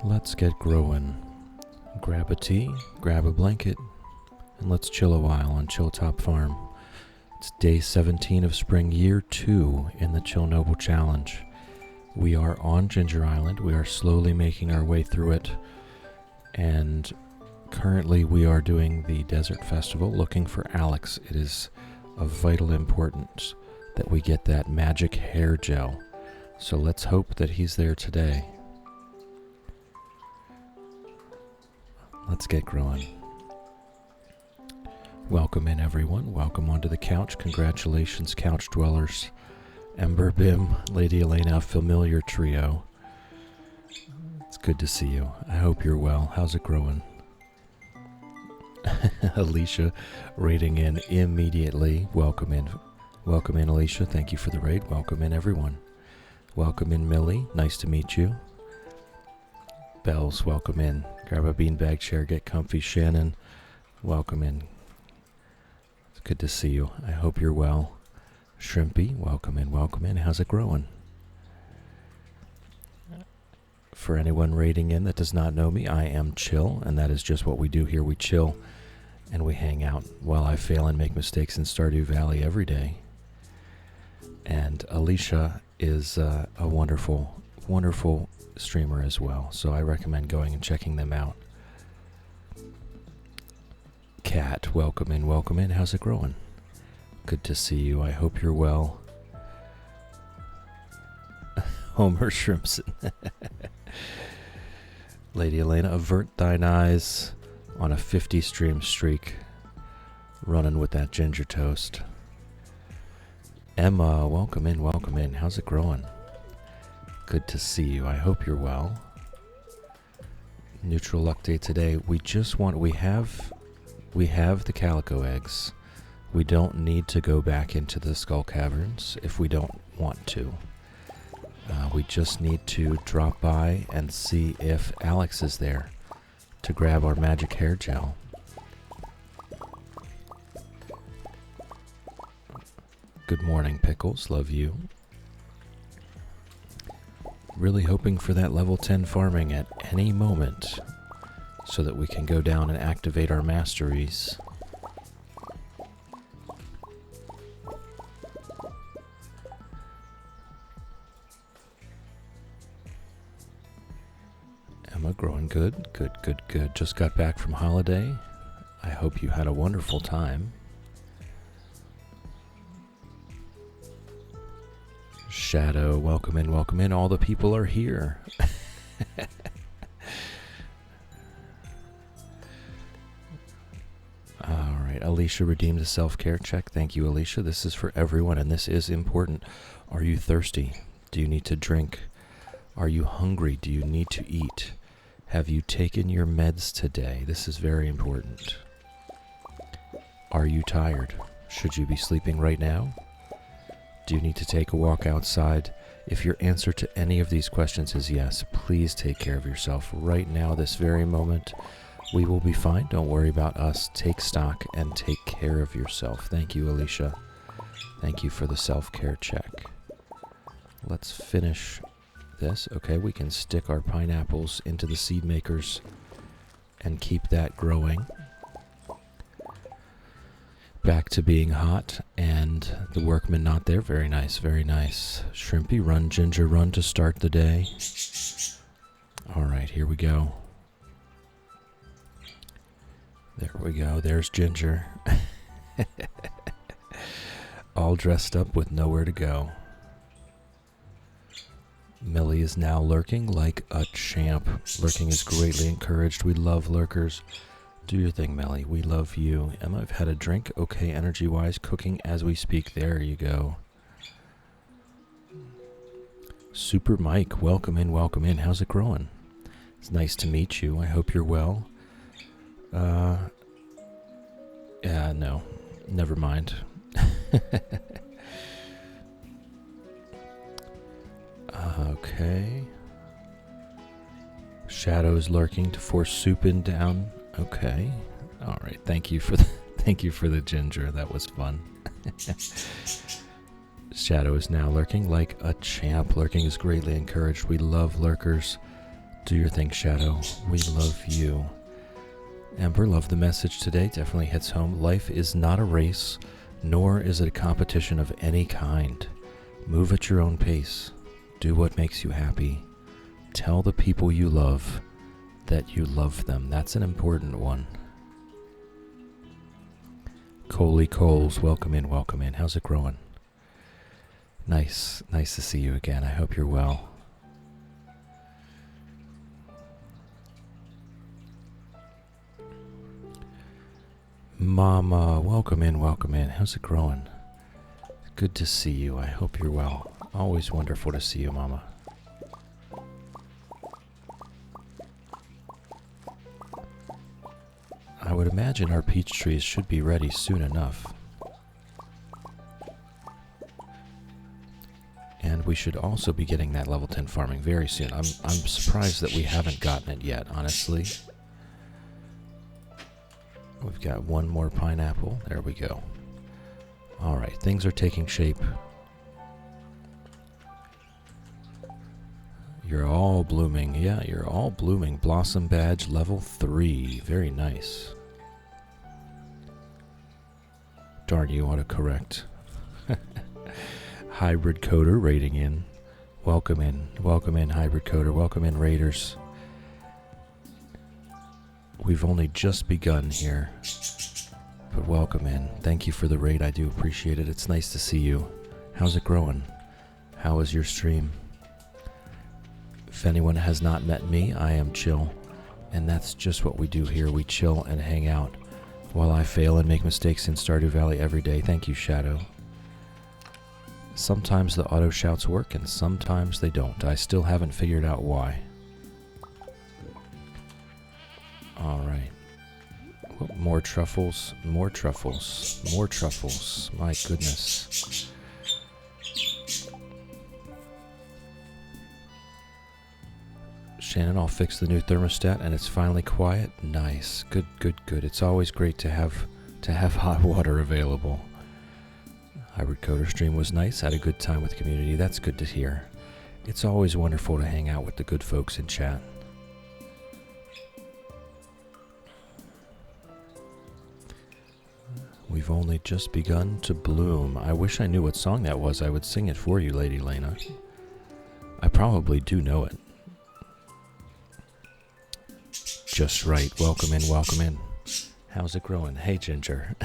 Let's get growing. Grab a tea, grab a blanket, and let's chill a while on Chilltop Farm. It's day 17 of spring, year 2 in the Chillnobyl challenge. We are on Ginger Island. We are slowly making our way through it. And currently we are doing the Desert Festival, looking for Alex. It is of vital importance that we get that magic hair gel. So let's hope that he's there today. Let's get growing. Welcome in, everyone. Welcome onto the couch. Congratulations, couch dwellers. Ember, Bim, Lady Elena, familiar trio. It's good to see you. I hope you're well. How's it growing? Alicia raiding in immediately. Welcome in. Welcome in, Alicia. Thank you for the raid. Welcome in, everyone. Welcome in, Millie. Nice to meet you. Bells, welcome in. Grab a beanbag chair, get comfy. Shannon, welcome in. It's good to see you. I hope you're well. Shrimpy, welcome in, welcome in. How's it growing? For anyone raiding in that does not know me, I am Chill, and that is just what we do here. We chill and we hang out while I fail and make mistakes in Stardew Valley every day. And Alicia is a wonderful, wonderful streamer as well, so I recommend going and checking them out. Kat, welcome in, welcome in. How's it growing? Good to see you. I hope you're well. Homer Shrimpson. Lady Elena, avert thine eyes on a 50 stream streak, running with that ginger toast. Emma, welcome in, welcome in. How's it growing? Good to see you. I hope you're well. Neutral update today. We have the calico eggs. We don't need to go back into the skull caverns if we don't want to. We just need to drop by and see if Alex is there to grab our magic hair gel. Good morning, Pickles. Love you. Really hoping for that level 10 farming at any moment so that we can go down and activate our masteries. Emma, growing good. Good, good, good. Just got back from holiday. I hope you had a wonderful time. Shadow, welcome in, welcome in. All the people are here. Alright, Alicia redeemed a self-care check. Thank you, Alicia. This is for everyone, and this is important. Are you thirsty? Do you need to drink? Are you hungry? Do you need to eat? Have you taken your meds today? This is very important. Are you tired? Should you be sleeping right now? Do you need to take a walk outside? If your answer to any of these questions is yes, please take care of yourself right now, this very moment. We will be fine. Don't worry about us. Take stock and take care of yourself. Thank you, Alicia. Thank you for the self-care check. Let's finish this. Okay, we can stick our pineapples into the seed makers and keep that growing. Back to being hot, and the workman not there. Very nice, very nice. Shrimpy, run, Ginger, run to start the day. Alright, here we go. There we go, there's Ginger. All dressed up with nowhere to go. Millie is now lurking like a champ. Lurking is greatly encouraged. We love lurkers. Do your thing, Melly. We love you. Emma, I've had a drink. Okay, energy-wise, cooking as we speak. There you go. Super Mike, welcome in, welcome in. How's it growing? It's nice to meet you. I hope you're well. Yeah, no. Never mind. Okay. Shadows lurking to force soup in down. Okay. All right. Thank you for the ginger. That was fun. Shadow is now lurking like a champ. Lurking is greatly encouraged. We love lurkers. Do your thing, Shadow. We love you. Amber, love the message today. Definitely hits home. Life is not a race, nor is it a competition of any kind. Move at your own pace. Do what makes you happy. Tell the people you love that you love them. That's an important one. Coley Coles, welcome in, welcome in. How's it growing? Nice to see you again. I hope you're well. Mama, welcome in, welcome in. How's it growing? Good to see you. I hope you're well. Always wonderful to see you, Mama. I would imagine our peach trees should be ready soon enough. And we should also be getting that level 10 farming very soon. I'm surprised that we haven't gotten it yet, honestly. We've got one more pineapple. There we go. Alright, things are taking shape. You're all blooming. Yeah, you're all blooming. Blossom badge level 3. Very nice. Darn, you autocorrect. Hybrid Coder raiding in. Welcome in. Welcome in, Hybrid Coder. Welcome in, Raiders. We've only just begun here. But welcome in. Thank you for the raid. I do appreciate it. It's nice to see you. How's it growing? How is your stream? If anyone has not met me, I am Chill. And that's just what we do here. We chill and hang out while I fail and make mistakes in Stardew Valley every day. Thank you, Shadow. Sometimes the auto shouts work and sometimes they don't. I still haven't figured out why. Alright. More truffles, more truffles, more truffles. My goodness. Shannon, I'll fix the new thermostat and it's finally quiet. Nice. Good, good, good. It's always great to have hot water available. Hybrid Coder stream was nice. Had a good time with the community. That's good to hear. It's always wonderful to hang out with the good folks in chat. We've only just begun to bloom. I wish I knew what song that was. I would sing it for you, Lady Lena. I probably do know it. Just right. Welcome in, welcome in. How's it growing? Hey, Ginger.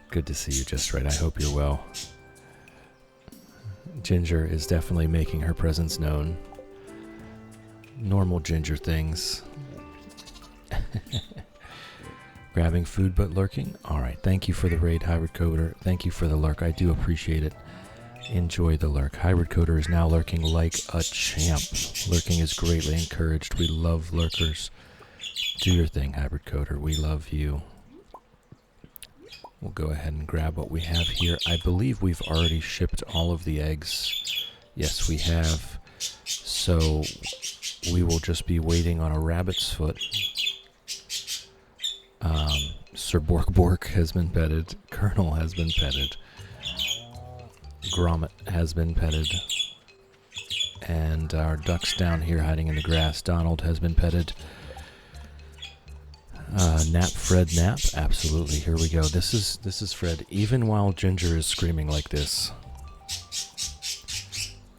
Good to see you, Just Right. I hope you're well. Ginger is definitely making her presence known. Normal Ginger things. Grabbing food but lurking? Alright, thank you for the raid, Hybrid Coder. Thank you for the lurk. I do appreciate it. Enjoy the lurk. Hybrid Coder is now lurking like a champ. Lurking is greatly encouraged. We love lurkers. Do your thing, Hybrid Coder. We love you. We'll go ahead and grab what we have here. I believe we've already shipped all of the eggs. Yes, we have. So we will just be waiting on a rabbit's foot. Sir Bork has been petted. Colonel has been petted. Grommet has been petted. And our ducks down here hiding in the grass. Donald has been petted. Nap Fred nap. Absolutely. Here we go. This is Fred. Even while Ginger is screaming like this.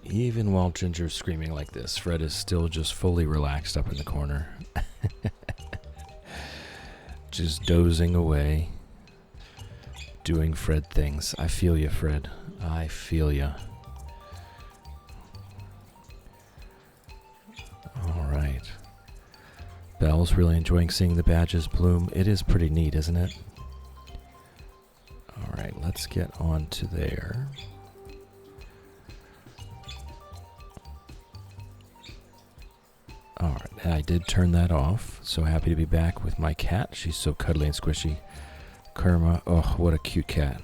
Even while Ginger is screaming like this, Fred is still just fully relaxed up in the corner. Just dozing away. Doing Fred things. I feel you, Fred. I feel ya. Alright. Belle's really enjoying seeing the badges bloom. It is pretty neat, isn't it? Alright, let's get on to there. Alright, I did turn that off. So happy to be back with my cat. She's so cuddly and squishy. Kerma, oh, what a cute cat.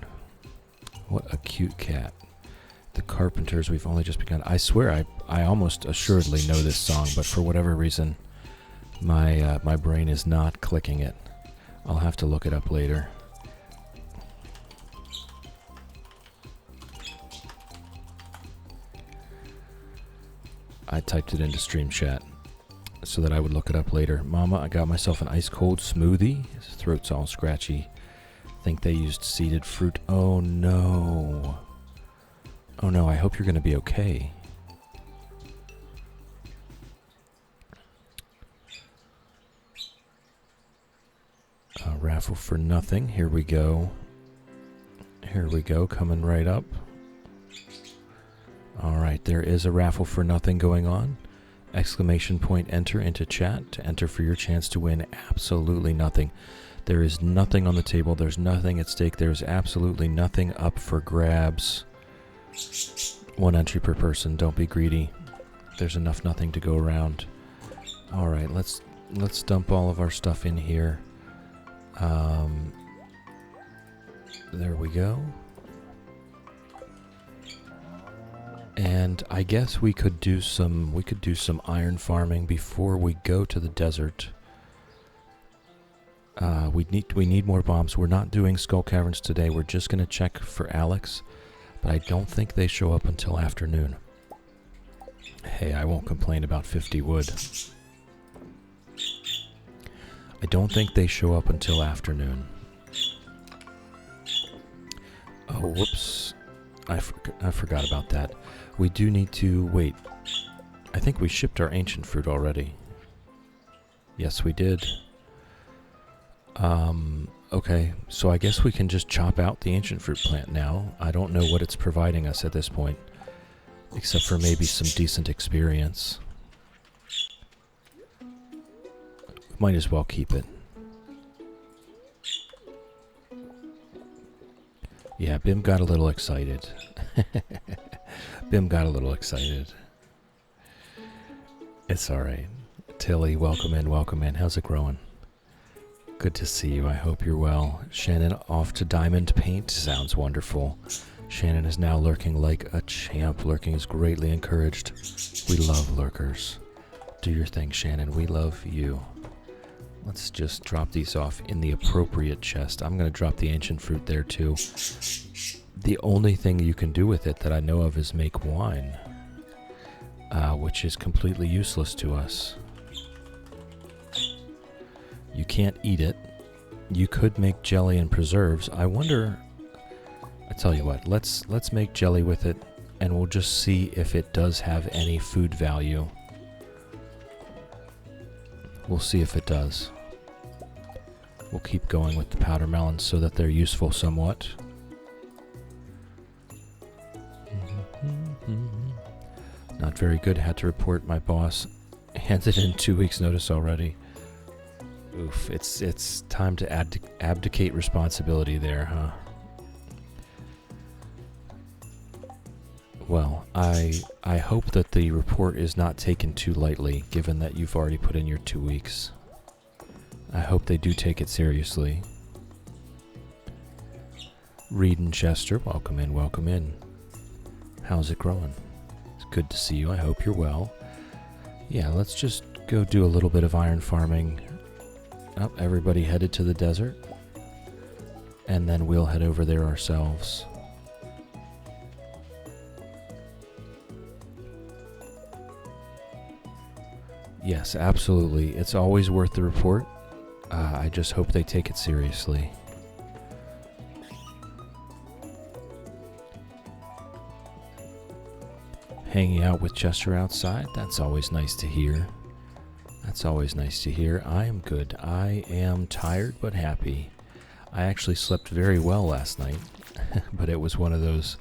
What a cute cat. The Carpenters, we've only just begun. I swear I almost assuredly know this song, but for whatever reason, my brain is not clicking it. I'll have to look it up later. I typed it into stream chat so that I would look it up later. Mama, I got myself an ice cold smoothie. His throat's all scratchy. Think they used seeded fruit. Oh no. Oh no, I hope you're going to be okay. Raffle for nothing. Here we go. Here we go, coming right up. Alright, there is a raffle for nothing going on. Exclamation point enter into chat to enter for your chance to win absolutely nothing. There is nothing on the table. There's nothing at stake. There's absolutely nothing up for grabs. 1 entry per person. Don't be greedy. There's enough nothing to go around. Alright, let's dump all of our stuff in here. There we go. And I guess we could do some iron farming before we go to the desert. We need more bombs. We're not doing skull caverns today. We're just going to check for Alex, but I don't think they show up until afternoon. Hey, I won't complain about 50 wood. I don't think they show up until afternoon. Oh, whoops. I forgot about that. We do need to wait. I think we shipped our ancient fruit already. Yes, we did. Okay, so I guess we can just chop out the ancient fruit plant now. I don't know what it's providing us at this point, except for maybe some decent experience. Might as well keep it. Yeah, Bim got a little excited. Bim got a little excited. It's alright. Tilly, welcome in, welcome in. How's it growing? Good to see you. I hope you're well. Shannon off to Diamond Paint. Sounds wonderful. Shannon is now lurking like a champ. Lurking is greatly encouraged. We love lurkers. Do your thing, Shannon. We love you. Let's just drop these off in the appropriate chest. I'm going to drop the ancient fruit there too. The only thing you can do with it that I know of is make wine, which is completely useless to us. You can't eat it. You could make jelly and preserves. I wonder, I tell you what, let's make jelly with it and we'll just see if it does have any food value. We'll see if it does. We'll keep going with the powder melons so that they're useful somewhat. Not very good. Had to report my boss. Handed in 2 weeks notice already. Oof, it's time to abdicate responsibility there, huh? Well, I hope that the report is not taken too lightly, given that you've already put in your 2 weeks. I hope they do take it seriously. Reed and Chester, welcome in, welcome in. How's it growing? It's good to see you. I hope you're well. Yeah, let's just go do a little bit of iron farming. Oh, everybody headed to the desert. And then we'll head over there ourselves. Yes, absolutely. It's always worth the report. I just hope they take it seriously. Hanging out with Chester outside, that's always nice to hear. That's always nice to hear. I am good. I am tired but happy. I actually slept very well last night, but it was one of those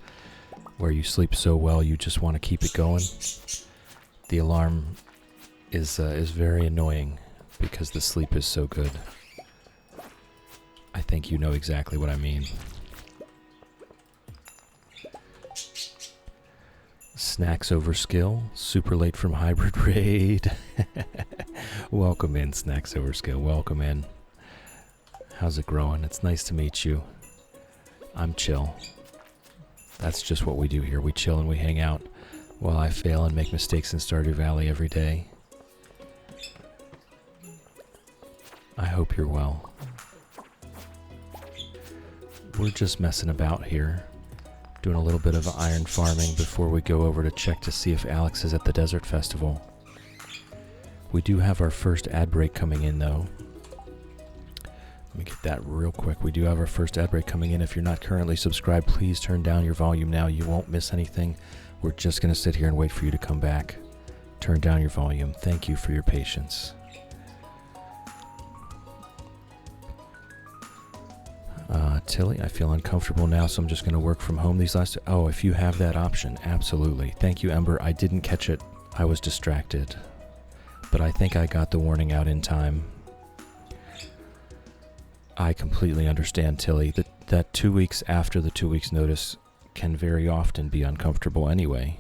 where you sleep so well you just want to keep it going. The alarm is very annoying because the sleep is so good. I think you know exactly what I mean. Snacks over skill, super late from hybrid raid. Welcome in, Snacks over skill, welcome in. How's it growing? It's nice to meet you. I'm chill. That's just what we do here. We chill and we hang out while I fail and make mistakes in Stardew Valley every day. I hope you're well. We're just messing about here, Doing a little bit of iron farming before we go over to check to see if Alex is at the Desert Festival. We do have our first ad break coming in, though. Let me get that real quick. We do have our first ad break coming in. If you're not currently subscribed, please turn down your volume now. You won't miss anything. We're just going to sit here and wait for you to come back. Turn down your volume. Thank you for your patience. Tilly, I feel uncomfortable now, so I'm just going to work from home these last... Oh, if you have that option, absolutely. Thank you, Ember. I didn't catch it. I was distracted. But I think I got the warning out in time. I completely understand, Tilly, that 2 weeks after the 2 weeks notice can very often be uncomfortable anyway.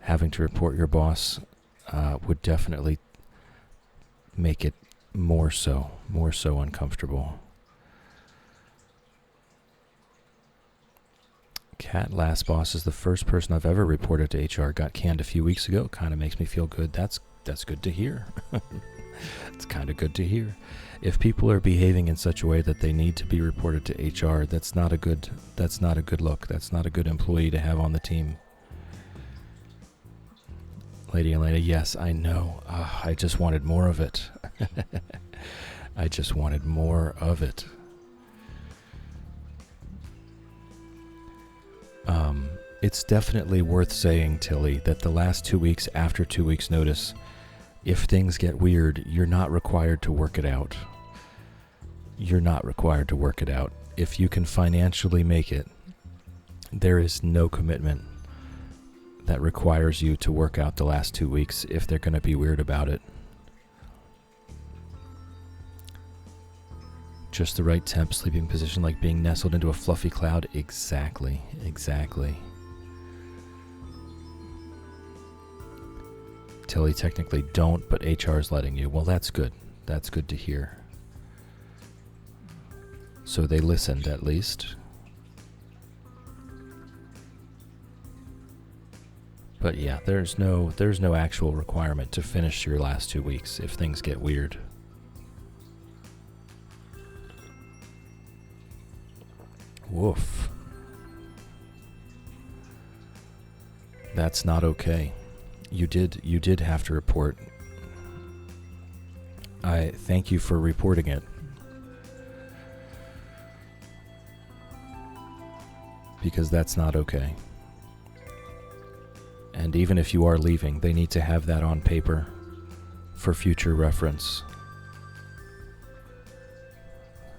Having to report your boss would definitely make it more so uncomfortable. Cat last boss is the first person I've ever reported to HR. Got canned a few weeks ago. Kind of makes me feel good. That's good to hear. It's kind of good to hear. If people are behaving in such a way that they need to be reported to HR, that's not a good look. That's not a good employee to have on the team. Lady Elena, yes, I know. I just wanted more of it. I just wanted more of it. It's definitely worth saying, Tilly, that the last 2 weeks after 2 weeks notice, if things get weird, you're not required to work it out. You're not required to work it out. If you can financially make it, there is no commitment that requires you to work out the last 2 weeks if they're going to be weird about it. Just the right temp, sleeping position, like being nestled into a fluffy cloud. Exactly. Tilly, technically don't, but HR is letting you. Well, that's good. That's good to hear. So they listened, at least. But yeah, there's no actual requirement to finish your last 2 weeks if things get weird. Woof. That's not okay. You did have to report. I thank you for reporting it. Because that's not okay. And even if you are leaving, they need to have that on paper for future reference.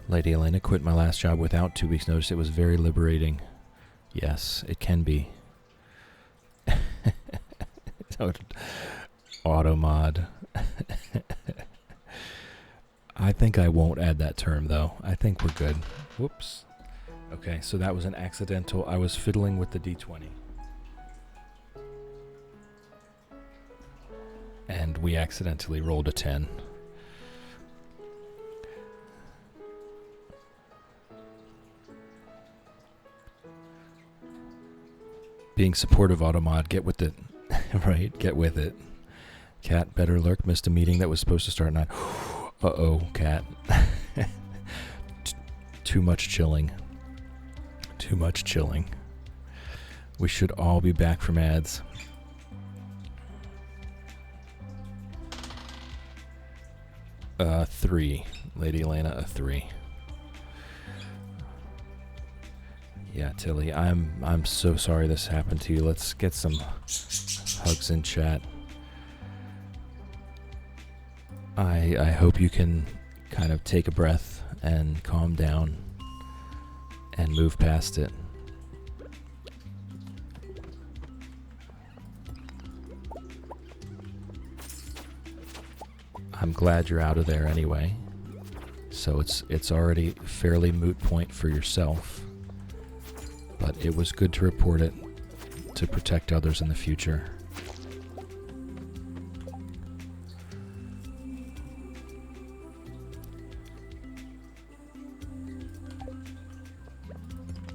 Lady Elena, quit my last job without 2 weeks notice. It was very liberating. Yes, it can be. Auto mod. I think I won't add that term, though. I think we're good. Whoops. Okay, so that was an accidental. I was fiddling with the D20. And we accidentally rolled a 10. Being supportive, Automod, get with it. Right, get with it. Cat, better lurk, missed a meeting that was supposed to start at 9. Uh-oh, Cat. Too much chilling. Too much chilling. We should all be back from ads. Three. Lady Elena, a 3. Yeah, Tilly, I'm so sorry this happened to you. Let's get some hugs in chat. I hope you can kind of take a breath and calm down and move past it. I'm glad you're out of there anyway. So it's already fairly moot point for yourself. But it was good to report it to protect others in the future.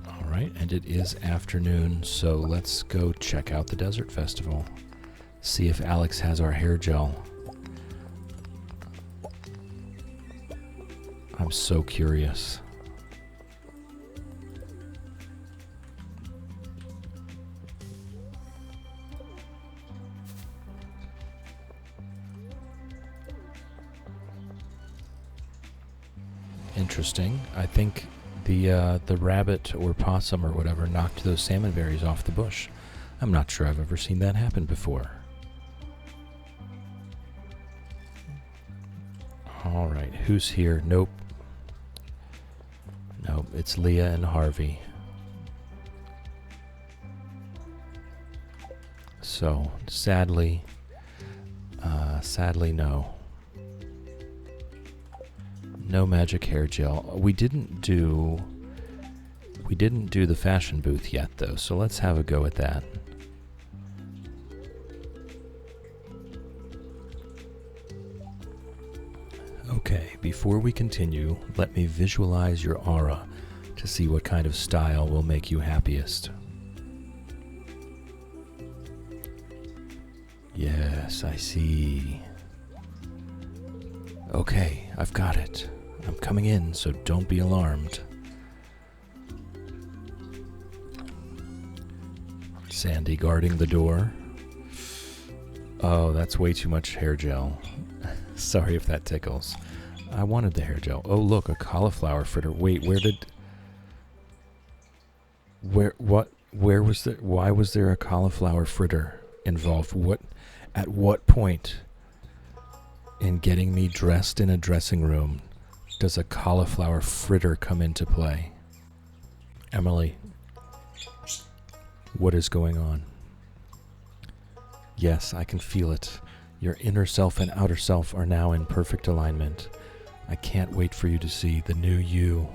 Alright, and it is afternoon, so let's go check out the Desert Festival. See if Alex has our hair gel. I'm so curious. Interesting. I think the rabbit or possum or whatever knocked those salmon berries off the bush. I'm not sure I've ever seen that happen before. All right, who's here? Nope. Nope, it's Leah and Harvey. So, sadly, no. No magic hair gel. We didn't do the fashion booth yet, though, so let's have a go at that. Okay, before we continue, let me visualize your aura to see what kind of style will make you happiest. Yes, I see. Okay, I've got it. I'm coming in, so don't be alarmed. Sandy guarding the door. Oh, that's way too much hair gel. Sorry if that tickles. I wanted the hair gel. Oh, look, a cauliflower fritter. Wait, where was there, why was there a cauliflower fritter involved? At what point in getting me dressed in a dressing room does a cauliflower fritter come into play? Emily, what is going on? Yes, I can feel it. Your inner self and outer self are now in perfect alignment. I can't wait for you to see the new you.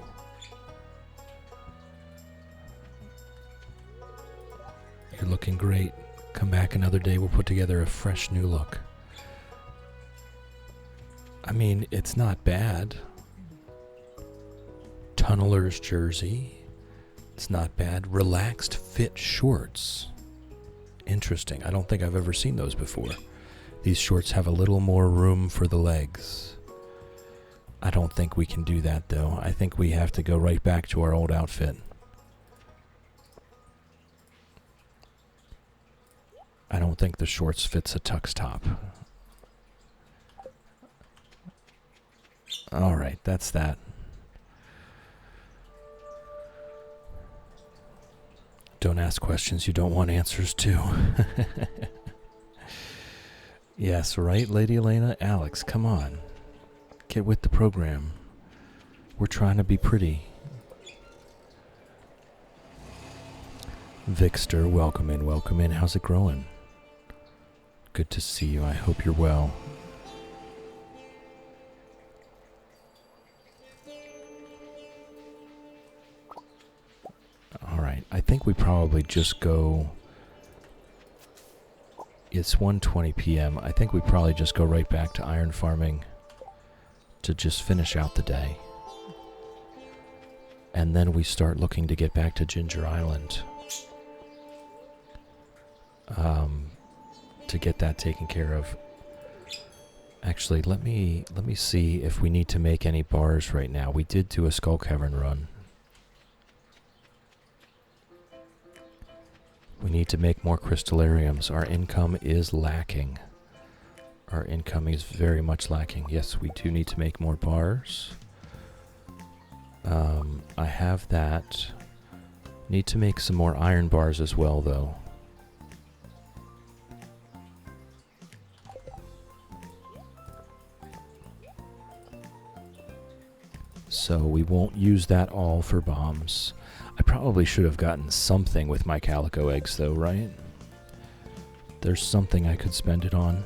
You're looking great. Come back another day, we'll put together a fresh new look. I mean, it's not bad. Tunneler's jersey. It's not bad. Relaxed fit shorts. Interesting. I don't think I've ever seen those before. These shorts have a little more room for the legs. I don't think we can do that, though. I think we have to go right back to our old outfit. I don't think the shorts fits a tux top. All right, that's that. Don't ask questions you don't want answers to. Yes, right, Lady Elena? Alex, come on. Get with the program. We're trying to be pretty. Vixter, welcome in, welcome in. How's it growing? Good to see you. I hope you're well. Alright, I think we probably just go... It's 1:20 p.m. I think we probably just go right back to iron farming to just finish out the day. And then we start looking to get back to Ginger Island. To get that taken care of. Actually, let me see if we need to make any bars right now. We did do a Skull Cavern run. We need to make more crystallariums. Our income is lacking. Our income is very much lacking. Yes, we do need to make more bars. I have that. Need to make some more iron bars as well, though. So we won't use that all for bombs. I probably should have gotten something with my calico eggs, though, right? There's something I could spend it on.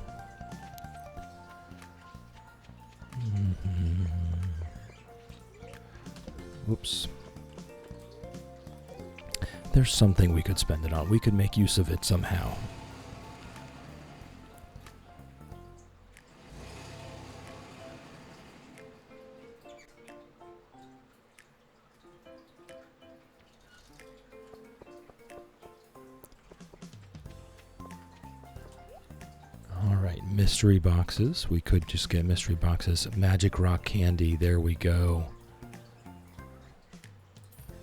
Oops. There's something we could spend it on. We could make use of it somehow. Mystery boxes. We could just get mystery boxes. Magic rock candy. There we go.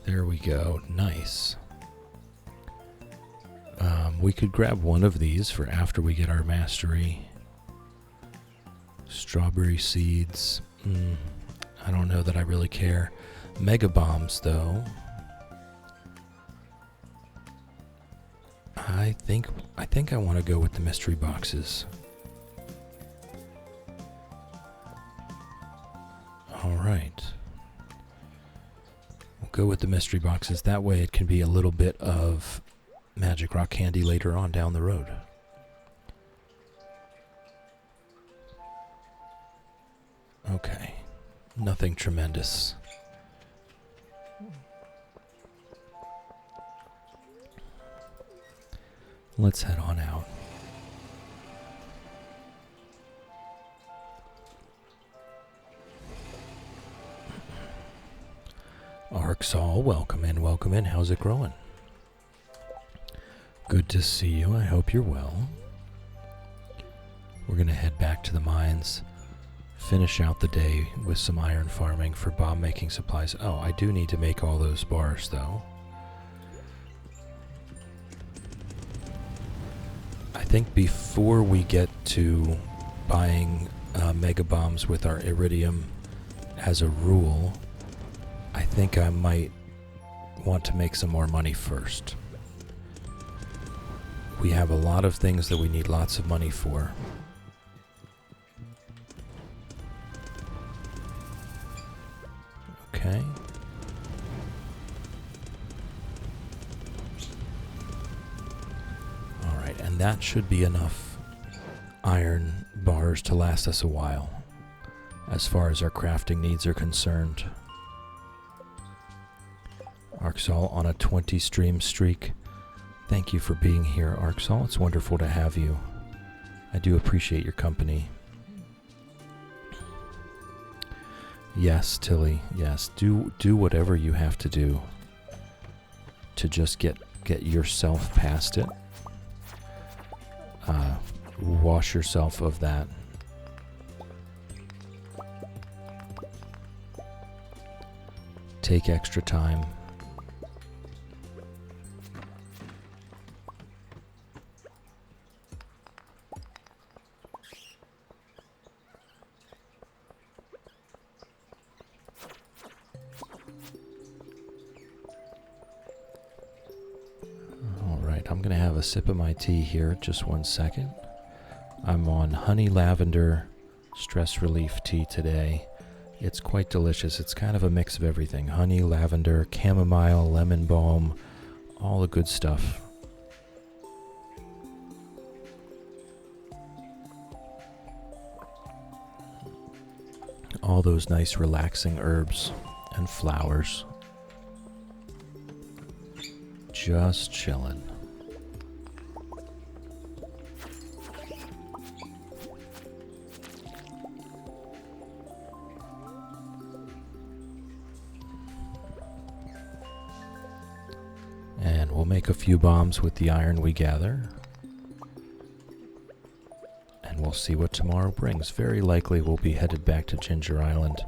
There we go. Nice. We could grab one of these for after we get our mastery. Strawberry seeds. I don't know that I really care. Mega bombs, though. I think I want to go with the mystery boxes. All right. We'll go with the mystery boxes. That way it can be a little bit of magic rock candy later on down the road. Okay. Nothing tremendous. Let's head on out. Arxall, welcome in, welcome in. How's it growing? Good to see you. I hope you're well. We're going to head back to the mines, finish out the day with some iron farming for bomb making supplies. Oh, I do need to make all those bars, though. I think before we get to buying mega bombs with our iridium as a rule, I think I might want to make some more money first. We have a lot of things that we need lots of money for. Okay. Alright, and that should be enough iron bars to last us a while, as far as our crafting needs are concerned. Arxall on a 20 stream streak. Thank you for being here, Arxall. It's wonderful to have you. I do appreciate your company. Yes, Tilly. Yes, do whatever you have to do to just get yourself past it. Wash yourself of that. Take extra time. I'm going to have a sip of my tea here, just 1 second. I'm on honey lavender stress relief tea today. It's quite delicious. It's kind of a mix of everything. Honey, lavender, chamomile, lemon balm, all the good stuff. All those nice relaxing herbs and flowers. Just chilling. And we'll make a few bombs with the iron we gather. And we'll see what tomorrow brings. Very likely we'll be headed back to Ginger Island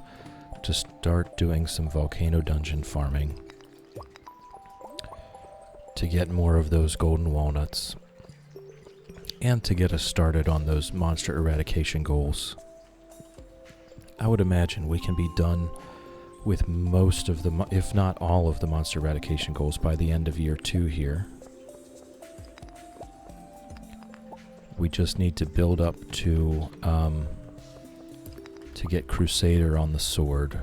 to start doing some volcano dungeon farming, to get more of those golden walnuts, and to get us started on those monster eradication goals. I would imagine we can be done with most of the, if not all of the monster eradication goals by the end of year 2 here. We just need to build up to get Crusader on the sword.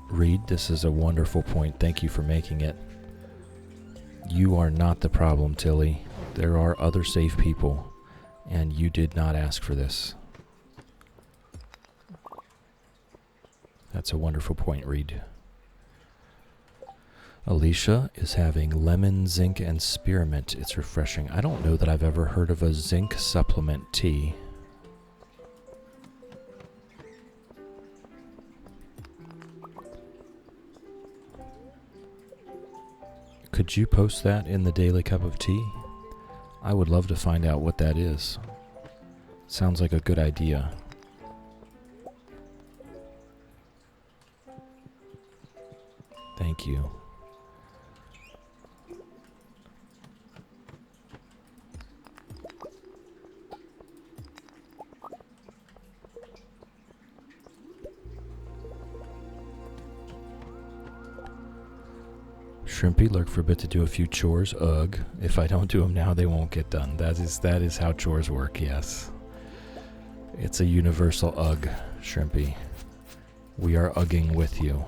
Reed, this is a wonderful point. Thank you for making it. You are not the problem, Tilly. There are other safe people, and you did not ask for this. That's a wonderful point, Reed. Alicia is having lemon, zinc, and spearmint. It's refreshing. I don't know that I've ever heard of a zinc supplement tea. Could you post that in the Daily Cup of Tea? I would love to find out what that is. Sounds like a good idea. Thank you. Shrimpy, lurk for a bit to do a few chores. Ugh. If I don't do them now, they won't get done. That is how chores work, yes. It's a universal ugh, Shrimpy. We are ugging with you.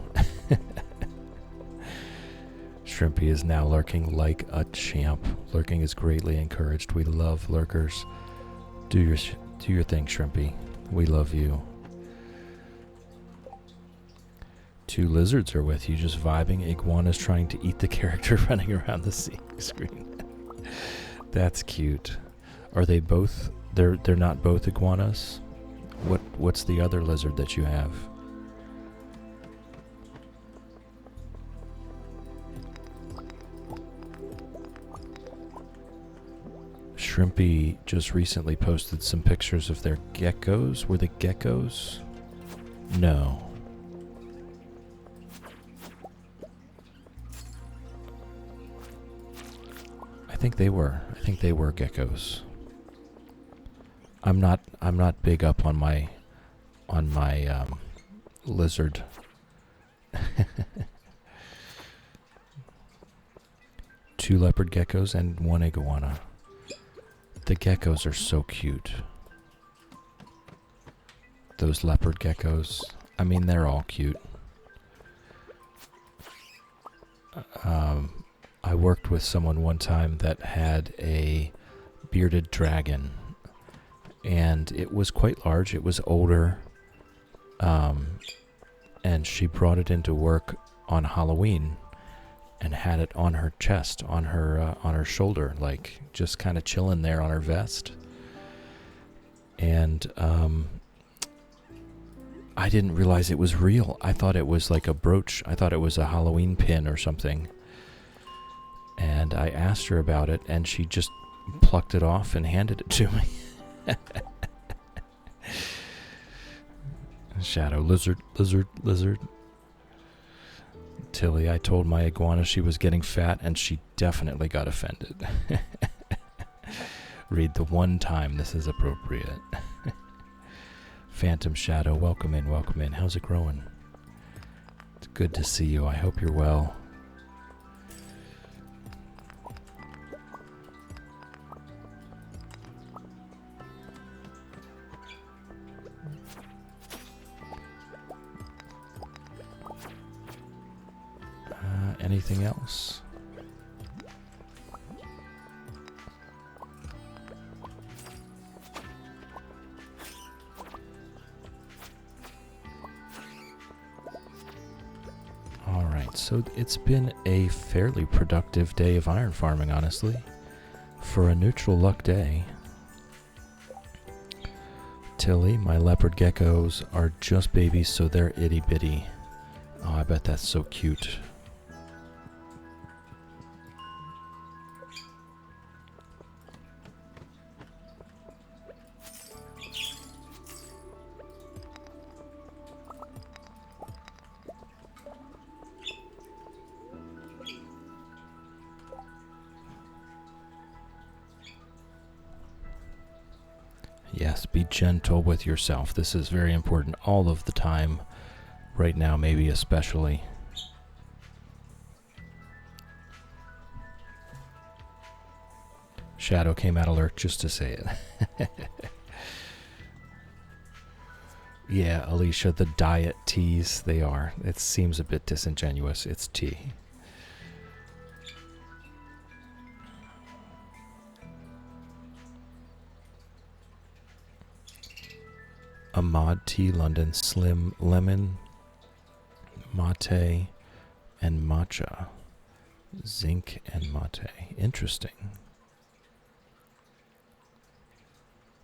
Shrimpy is now lurking like a champ. Lurking is greatly encouraged. We love lurkers. Do your thing, Shrimpy. We love you. 2 lizards are with you, just vibing. Iguana's trying to eat the character running around the screen. That's cute. Are they both? They're not both iguanas? What's the other lizard that you have? Shrimpy just recently posted some pictures of their geckos. Were they geckos? No. I think they were geckos. I'm not big up on my lizard. 2 leopard geckos and 1 iguana. The geckos are so cute. Those leopard geckos. I mean, they're all cute. I worked with someone one time that had a bearded dragon, and it was quite large. It was older, and she brought it into work on Halloween and had it on her chest, on her shoulder, like just kind of chilling there on her vest. And I didn't realize it was real. I thought it was like a brooch. I thought it was a Halloween pin or something. And I asked her about it, and she just plucked it off and handed it to me. Shadow, lizard. Tilly, I told my iguana she was getting fat, and she definitely got offended. Read the one time this is appropriate. Phantom Shadow, welcome in. How's it growing? It's good to see you. I hope you're well. Anything else? Alright, so it's been a fairly productive day of iron farming, honestly. For a neutral luck day. Tilly, my leopard geckos are just babies, so they're itty bitty. Oh, I bet that's so cute. Yes, be gentle with yourself. This is very important all of the time. Right now, maybe especially. Shadow came out alert just to say it. Yeah, Alicia, the diet teas, they are. It seems a bit disingenuous. It's tea. Ahmad Tea London Slim Lemon Mate and Matcha. Zinc and mate. Interesting.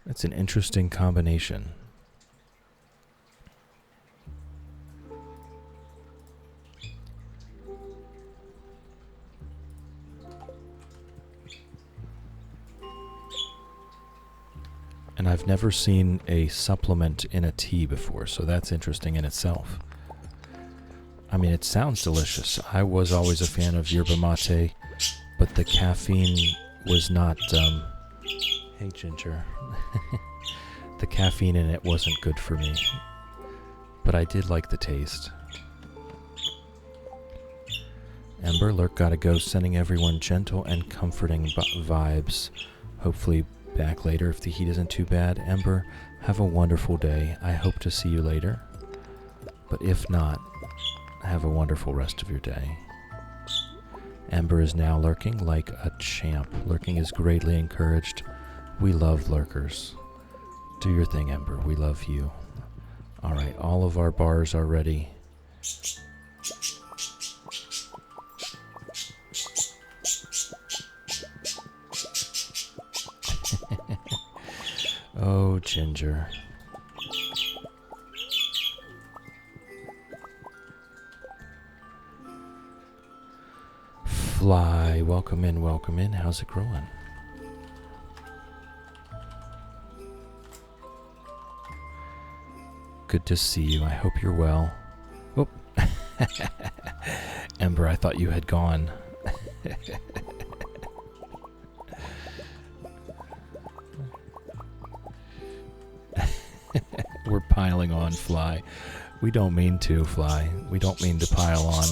That's an interesting combination. And I've never seen a supplement in a tea before, so that's interesting in itself. I mean, it sounds delicious. I was always a fan of yerba mate, but the caffeine was not, hey Ginger. The caffeine in it wasn't good for me, but I did like the taste. Ember, Lurk gotta go, sending everyone gentle and comforting vibes. Hopefully back later if the heat isn't too bad. Ember, have a wonderful day. I hope to see you later. But if not, have a wonderful rest of your day. Ember is now lurking like a champ. Lurking is greatly encouraged. We love lurkers. Do your thing, Ember. We love you. Alright, all of our bars are ready. Oh, Ginger. Fly, welcome in, welcome in. How's it growing? Good to see you. I hope you're well. Oh, Ember, I thought you had gone. We're piling on, Fly. We don't mean to, Fly. We don't mean to pile on.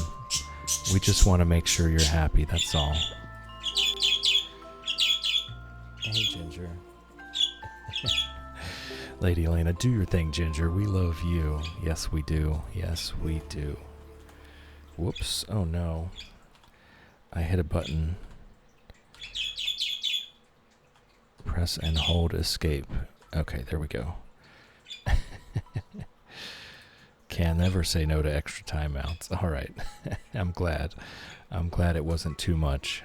We just want to make sure you're happy, that's all. Hey, Ginger. Lady Elena, do your thing, Ginger. We love you. Yes, we do. Yes, we do. Whoops. Oh, no. I hit a button. Press and hold escape. Okay, there we go. Can never say no to extra timeouts. All right. I'm glad. I'm glad it wasn't too much.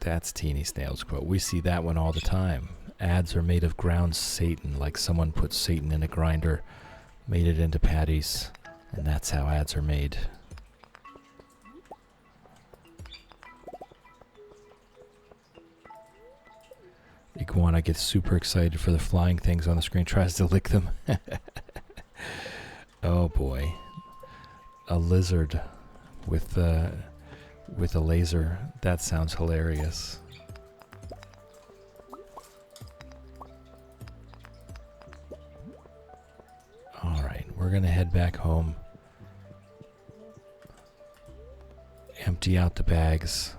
That's Teeny Snail's quote. We see that one all the time. Ads are made of ground Satan, like someone put Satan in a grinder, made it into patties, and that's how ads are made. Iguana gets super excited for the flying things on the screen, tries to lick them. Oh boy. A lizard with a laser. That sounds hilarious. Alright, we're gonna head back home. Empty out the bags.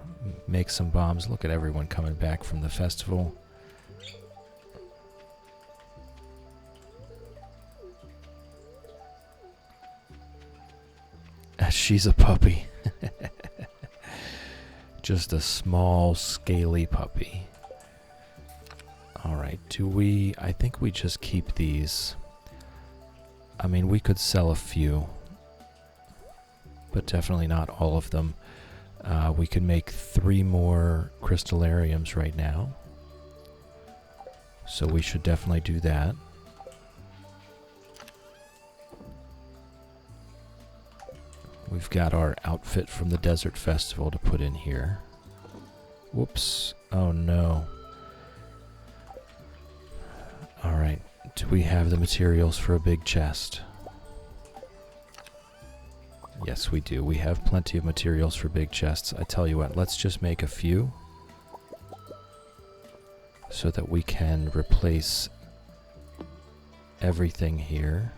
Make some bombs. Look at everyone coming back from the festival. She's a puppy. Just a small, scaly puppy. Alright, I think we just keep these. I mean, we could sell a few, but definitely not all of them. We can make 3 more crystallariums right now. So we should definitely do that. We've got our outfit from the Desert Festival to put in here. Whoops. Oh no. Alright. Do we have the materials for a big chest? Yes, we do. We have plenty of materials for big chests. I tell you what, let's just make a few so that we can replace everything here.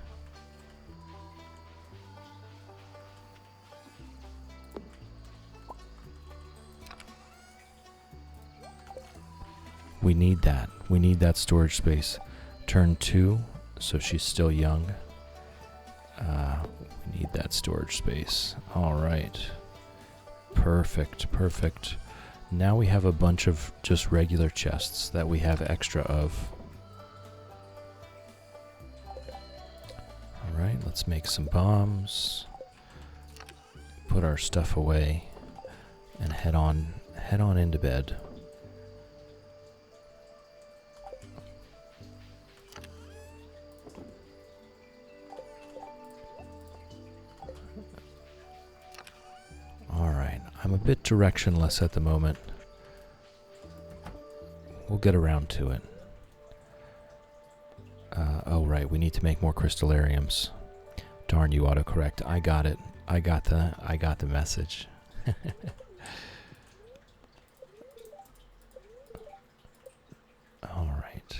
We need that. We need that storage space. Turn 2, so she's still young. We need that storage space. All right. Perfect, perfect. Now we have a bunch of just regular chests that we have extra of. All right, let's make some bombs. Put our stuff away and head on into bed. I'm a bit directionless at the moment. We'll get around to it. Oh right, we need to make more crystallariums. Darn you, autocorrect. I got it. I got the message. All right.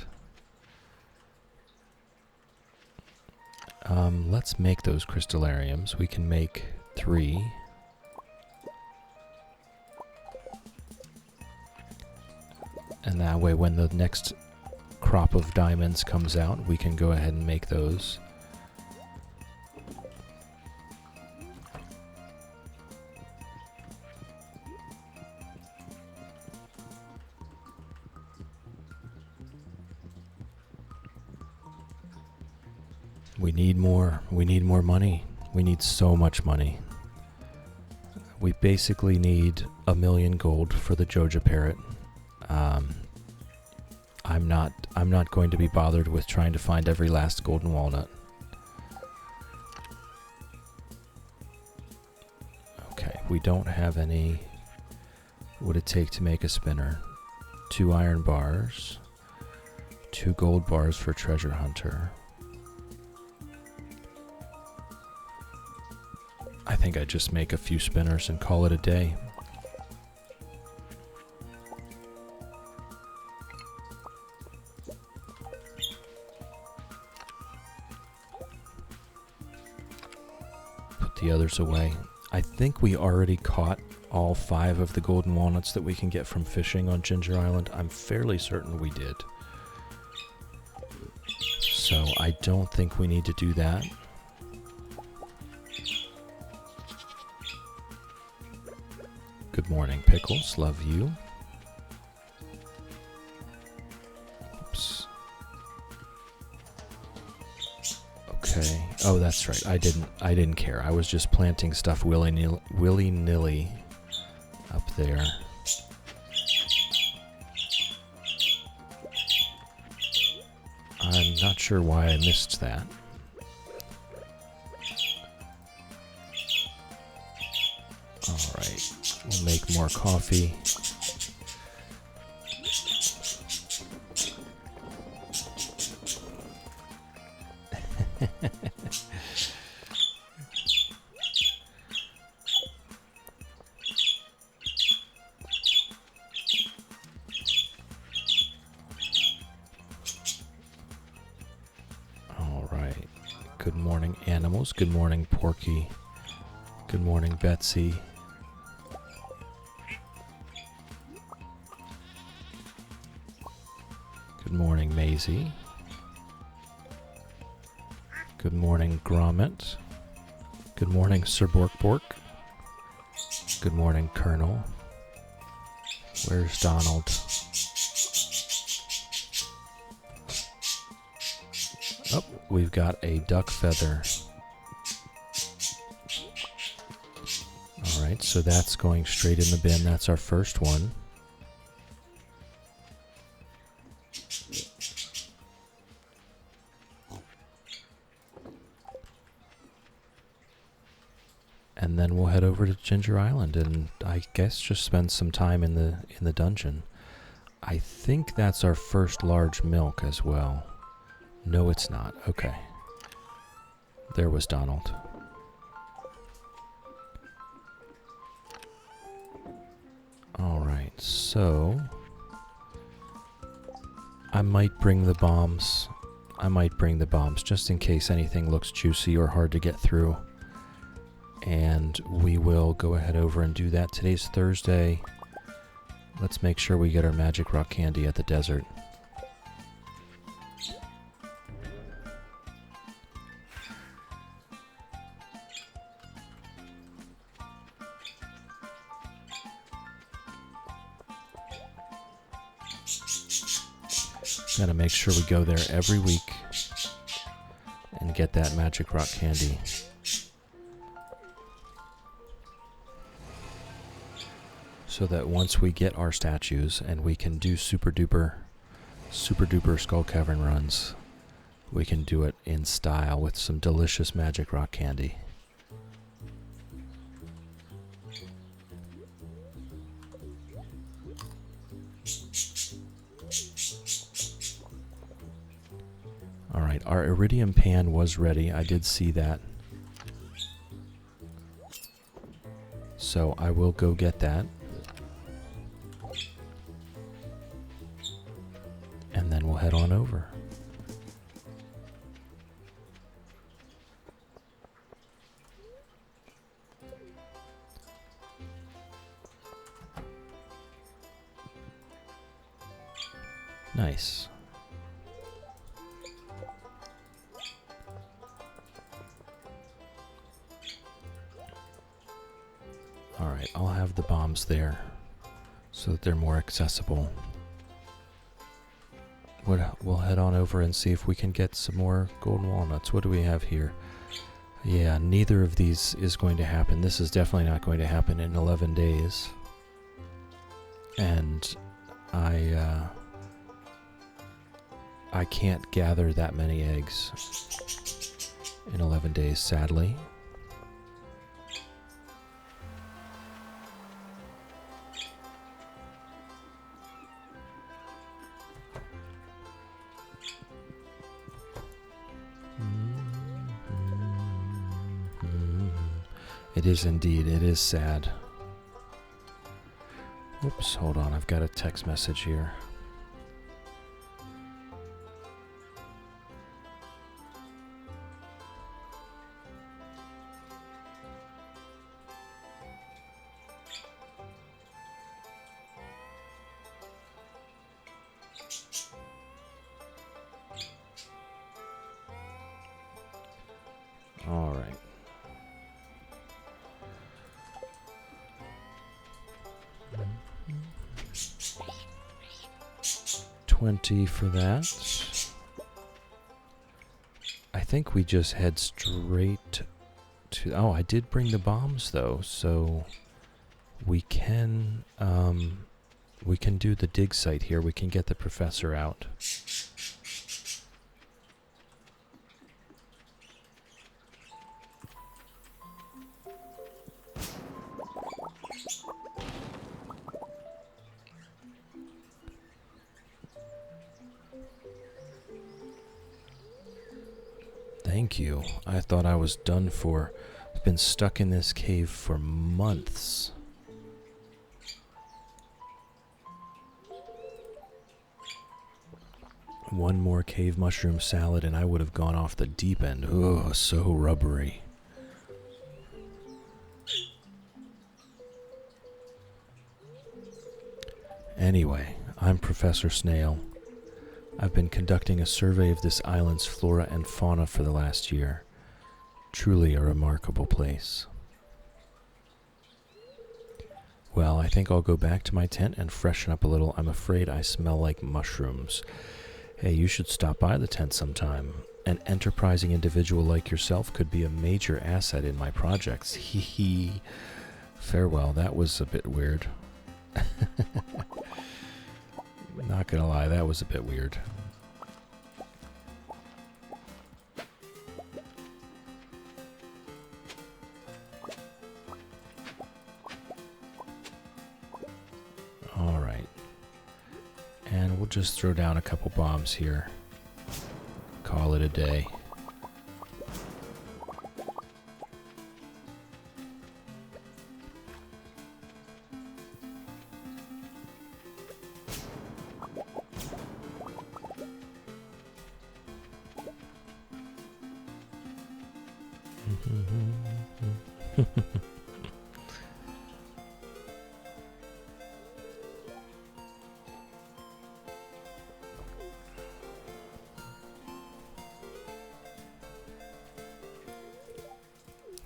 Let's make those crystallariums. We can make 3. And that way when the next crop of diamonds comes out, we can go ahead and make those. We need more money. We need so much money. We basically need 1 million gold for the Joja parrot. I'm not going to be bothered with trying to find every last golden walnut. Okay, we don't have any. What would it take to make a spinner? 2 iron bars, 2 gold bars for treasure hunter. I think I just make a few spinners and call it a day. Put the others away. I think we already caught all 5 of the golden walnuts that we can get from fishing on Ginger Island. I'm fairly certain we did. So I don't think we need to do that. Good morning, Pickles. Love you. Oops. Okay. Oh, that's right. I didn't care. I was just planting stuff willy-nilly up there. I'm not sure why I missed that. All right. We'll make more coffee. All right. Good morning, animals. Good morning, Porky. Good morning, Betsy. Good morning, Maisie. Good morning, Gromit. Good morning, Sir Bork. Good morning, Colonel. Where's Donald? Oh, we've got a duck feather. Alright, so that's going straight in the bin. That's our first one. And then we'll head over to Ginger Island and I guess just spend some time in the dungeon. I think that's our first large milk as well. No, it's not. Okay. There was Donald. Alright, so I might bring the bombs. Just in case anything looks juicy or hard to get through. And we will go ahead over and do that. Today's Thursday. Let's make sure we get our magic rock candy at the desert. Gotta make sure we go there every week and get that magic rock candy. So that once we get our statues and we can do super duper Skull Cavern runs, we can do it in style with some delicious magic rock candy. Alright, our iridium pan was ready. I did see that. So I will go get that. And then we'll head on over. Nice. Alright, I'll have the bombs there so that they're more accessible. We'll head on over and see if we can get some more golden walnuts. What do we have here? Yeah, neither of these is going to happen. This is definitely not going to happen in 11 days. And I can't gather that many eggs in 11 days, sadly. It is indeed. It is sad. Whoops, hold on. I've got a text message here. All right. $20 for that. I think we just head straight to... Oh, I did bring the bombs though, so we can do the dig site here. We can get the professor out. Thank you. I thought I was done for. I've been stuck in this cave for months. One more cave mushroom salad and I would have gone off the deep end. Oh, so rubbery. Anyway, I'm Professor Snail. I've been conducting a survey of this island's flora and fauna for the last year. Truly a remarkable place. Well, I think I'll go back to my tent and freshen up a little. I'm afraid I smell like mushrooms. Hey, you should stop by the tent sometime. An enterprising individual like yourself could be a major asset in my projects. Hee hee. Farewell, that was a bit weird. Not gonna lie, that was a bit weird. Alright. And we'll just throw down a couple bombs here. Call it a day.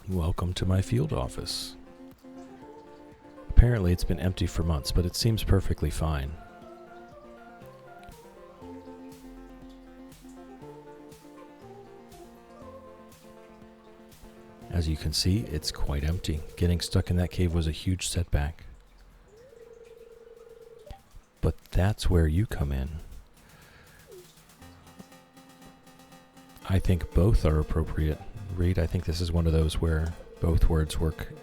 Welcome to my field office. Apparently it's been empty for months, but it seems perfectly fine. As you can see, it's quite empty. Getting stuck in that cave was a huge setback. But that's where you come in. I think both are appropriate. Reed, I think this is one of those where both words work.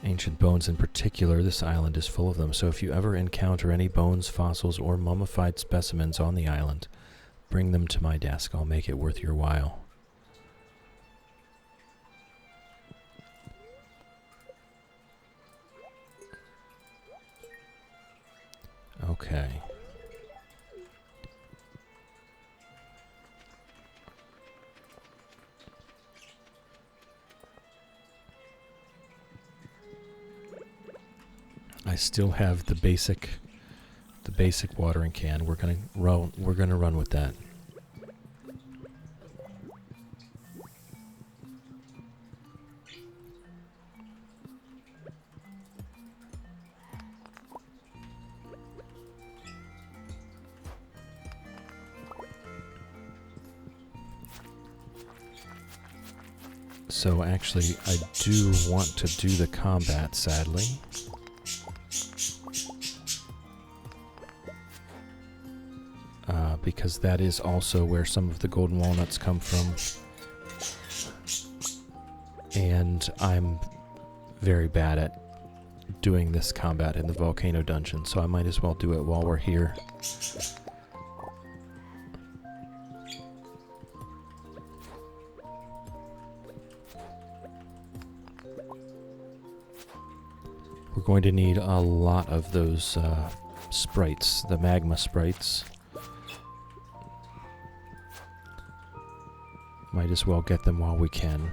Ancient bones in particular, this island is full of them, so if you ever encounter any bones, fossils, or mummified specimens on the island, bring them to my desk. I'll make it worth your while. Okay. I still have the basic watering can. We're gonna run with that. So actually, I do want to do the combat, sadly. Because that is also where some of the golden walnuts come from. And I'm very bad at doing this combat in the volcano dungeon, so I might as well do it while we're here. We're going to need a lot of those sprites, the magma sprites. Might as well get them while we can.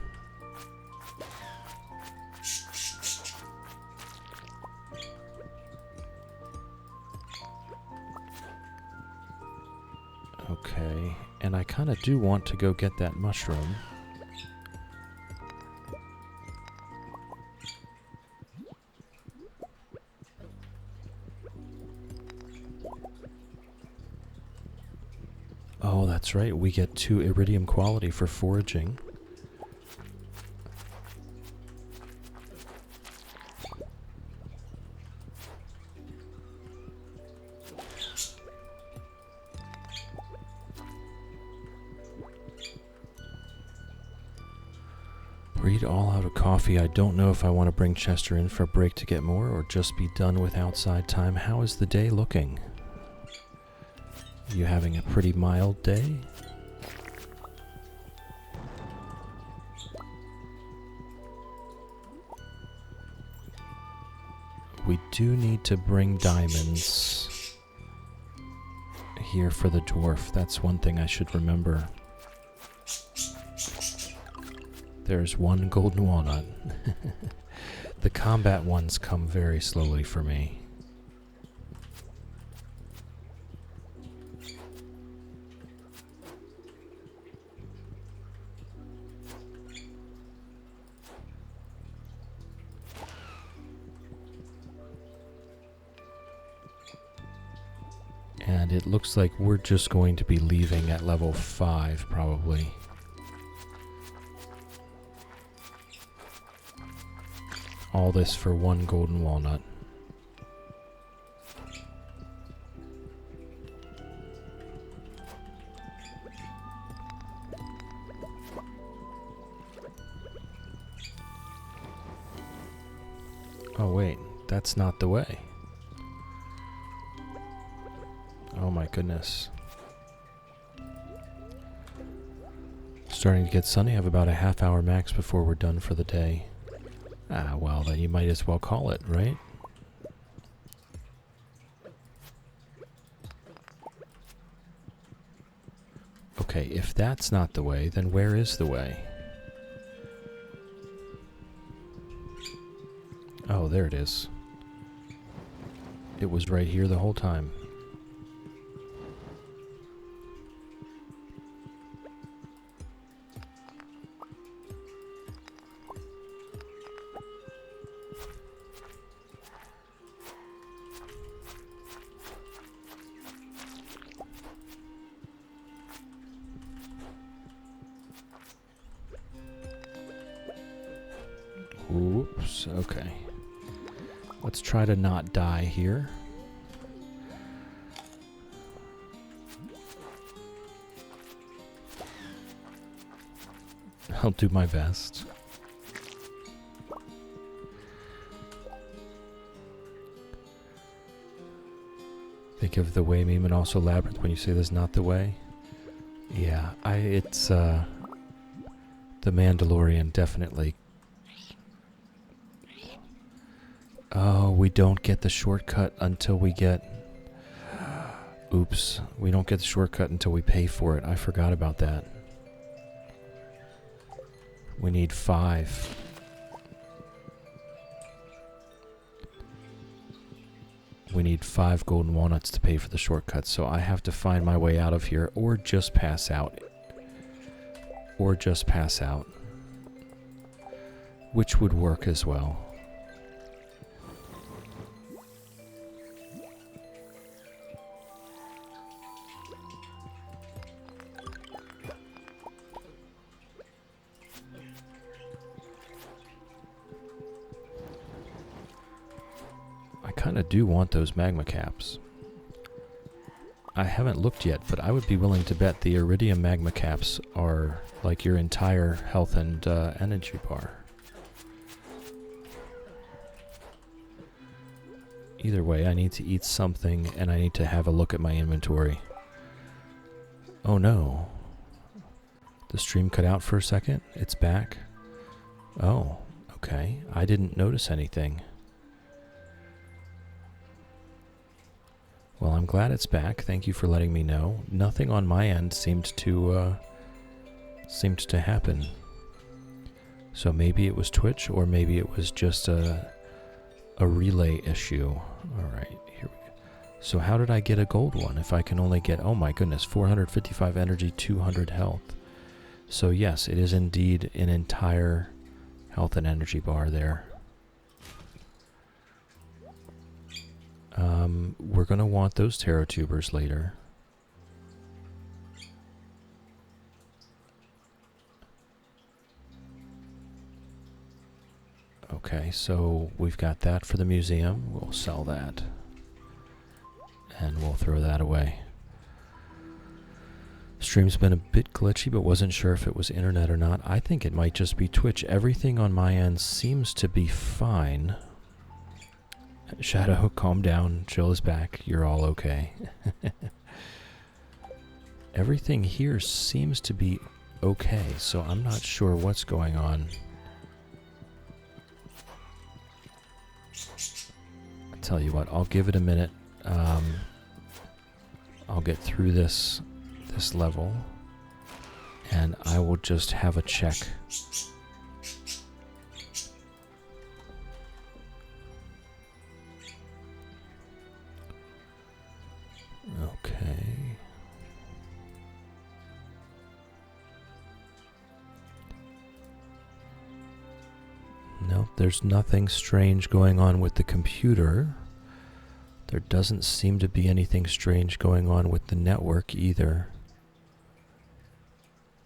Okay, and I kind of do want to go get that mushroom. Oh, that's right. We get 2 iridium quality for foraging. Breed all out of coffee. I don't know if I want to bring Chester in for a break to get more or just be done with outside time. How is the day looking? You having a pretty mild day? We do need to bring diamonds here for the dwarf. That's one thing I should remember. There's 1 golden walnut. The combat ones come very slowly for me. And it looks like we're just going to be leaving at level 5, probably. All this for 1 golden walnut. Oh wait, that's not the way. Oh my goodness. Starting to get sunny. I have about a half-hour max before we're done for the day. Ah, well, then you might as well call it, right? Okay, if that's not the way, then where is the way? Oh, there it is. It was right here the whole time. Oops, okay. Let's try to not die here. I'll do my best. Think of the way meme and also labyrinth when you say there's not the way. Yeah, it's the Mandalorian definitely. Oh, we don't get the shortcut until we get... Oops, we don't get the shortcut until we pay for it. I forgot about that. We need 5. We need 5 golden walnuts to pay for the shortcut, so I have to find my way out of here or just pass out. Or just pass out. Which would work as well. I kind of do want those magma caps. I haven't looked yet, but I would be willing to bet the iridium magma caps are like your entire health and energy bar. Either way, I need to eat something and I need to have a look at my inventory. Oh no. The stream cut out for a second. It's back. Oh, okay. I didn't notice anything. Well, I'm glad it's back. Thank you for letting me know. Nothing on my end seemed to happen. So maybe it was Twitch, or maybe it was just a relay issue. All right, here we go. So how did I get a gold one if I can only get, oh my goodness, 455 energy, 200 health. So yes, it is indeed an entire health and energy bar there. We're going to want those tarot tubers later. Okay, so we've got that for the museum. We'll sell that. And we'll throw that away. Stream's been a bit glitchy, but wasn't sure if it was internet or not. I think it might just be Twitch. Everything on my end seems to be fine. Shadow, calm down. Chill is back. You're all okay. Everything here seems to be okay, so I'm not sure what's going on. I'll tell you what, I'll give it a minute. I'll get through this level, and I will just have a check. Okay. Nope, there's nothing strange going on with the computer. There doesn't seem to be anything strange going on with the network either.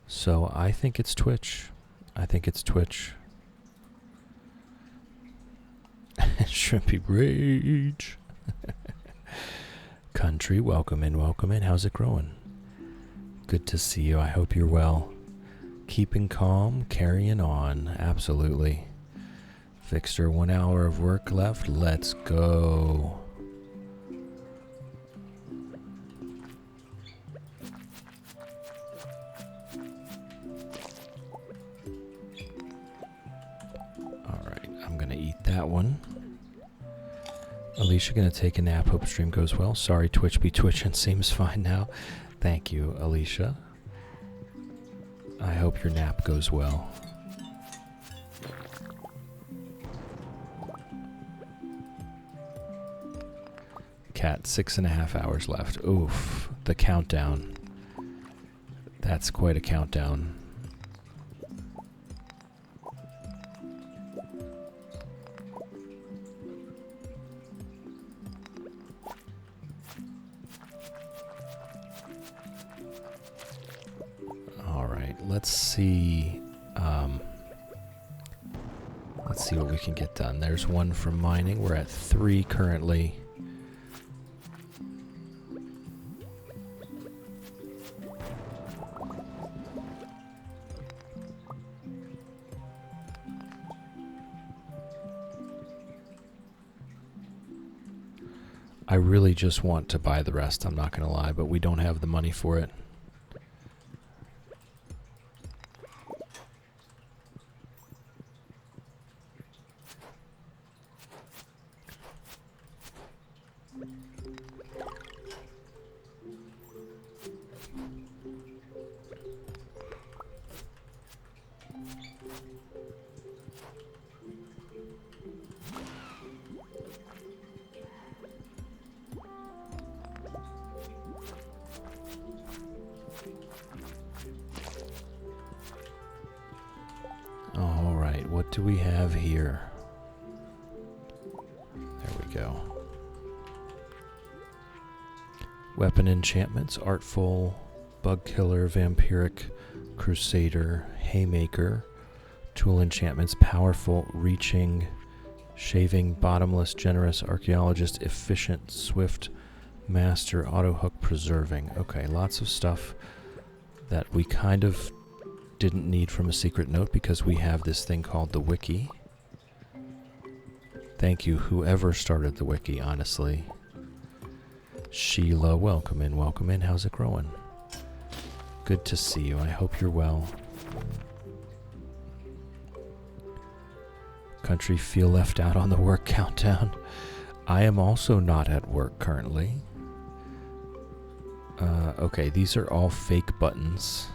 So I think it's Twitch. I think it's Twitch. Shrimpy Rage. Country, welcome in, welcome in. How's it growing? Good to see you. I hope you're well. Keeping calm, carrying on. Absolutely. Fixter, 1 hour of work left. Let's go. Alright, I'm gonna eat that one. Alicia gonna take a nap. Hope stream goes well. Sorry, Twitch be twitching. Seems fine now. Thank you, Alicia. I hope your nap goes well. Cat, 6.5 hours left. Oof, the countdown. That's quite a countdown. Let's see. Let's see what we can get done. There's one from mining. We're at 3 currently. I really just want to buy the rest, I'm not going to lie, but we don't have the money for it. What do we have here? There we go. Weapon enchantments, artful, bug killer, vampiric, crusader, haymaker. Tool enchantments, powerful, reaching, shaving, bottomless, generous, archaeologist, efficient, swift, master, auto hook, preserving. Okay, lots of stuff that we kind of didn't need from a secret note because we have this thing called the wiki. Thank you, whoever started the wiki, honestly. Sheila, welcome in, welcome in. How's it growing? Good to see you. I hope you're well. Country, feel left out on the work countdown. I am also not at work currently. Okay, these are all fake buttons.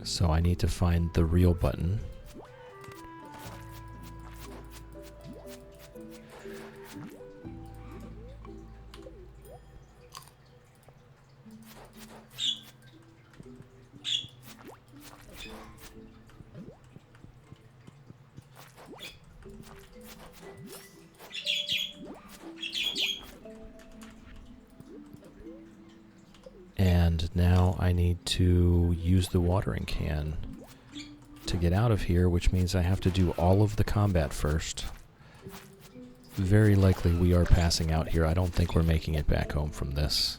So I need to find the real button. And now I need to use the watering can to get out of here, which means I have to do all of the combat first. Very likely we are passing out here. I don't think we're making it back home from this.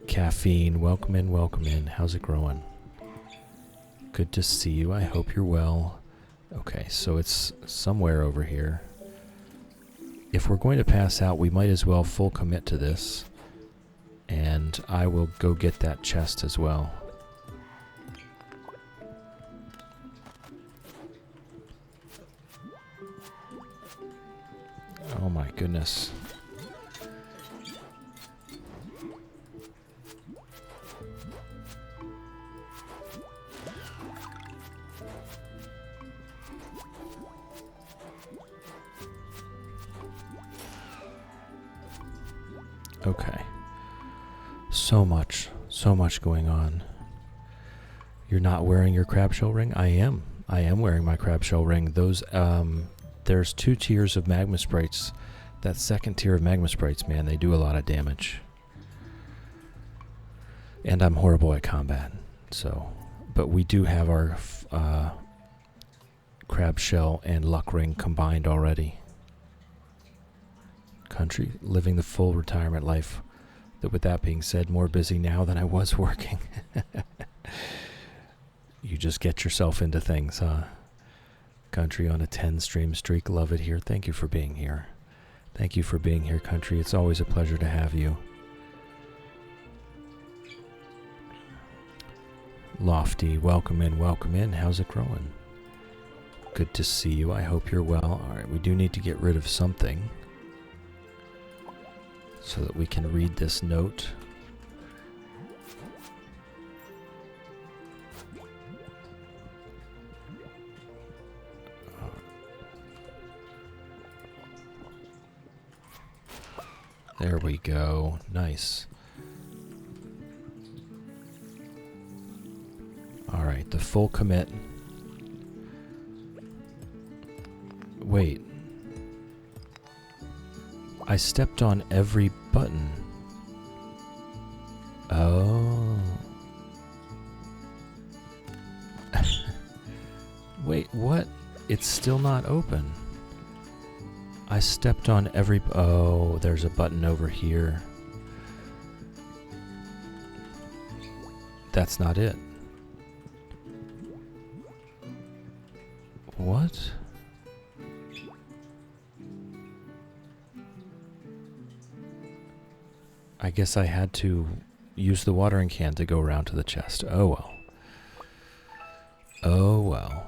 Caffeine, welcome in, welcome in. How's it growing? Good to see you. I hope you're well. Okay, so it's somewhere over here. If we're going to pass out, we might as well full commit to this. And I will go get that chest as well. Oh my goodness. Okay. So much going on. You're not wearing your crab shell ring? I am wearing my crab shell ring. Those, there's 2 tiers of magma sprites. That second tier of magma sprites, man, they do a lot of damage. And I'm horrible at combat, so. But we do have our crab shell and luck ring combined already. Country, living the full retirement life. With that being said, more busy now than I was working. You just get yourself into things, huh? Country on a 10 stream streak. Love it here. Thank you for being here. Thank you for being here, Country. It's always a pleasure to have you. Lofty, welcome in, welcome in. How's it growing? Good to see you. I hope you're well. All right, we do need to get rid of something so that we can read this note. There we go. Nice. All right, the full commit. Wait. I stepped on every button. Oh. Wait, what? It's still not open. I stepped on every... Oh, there's a button over here. That's not it. What? I guess I had to use the watering can to go around to the chest. Oh well. Oh well.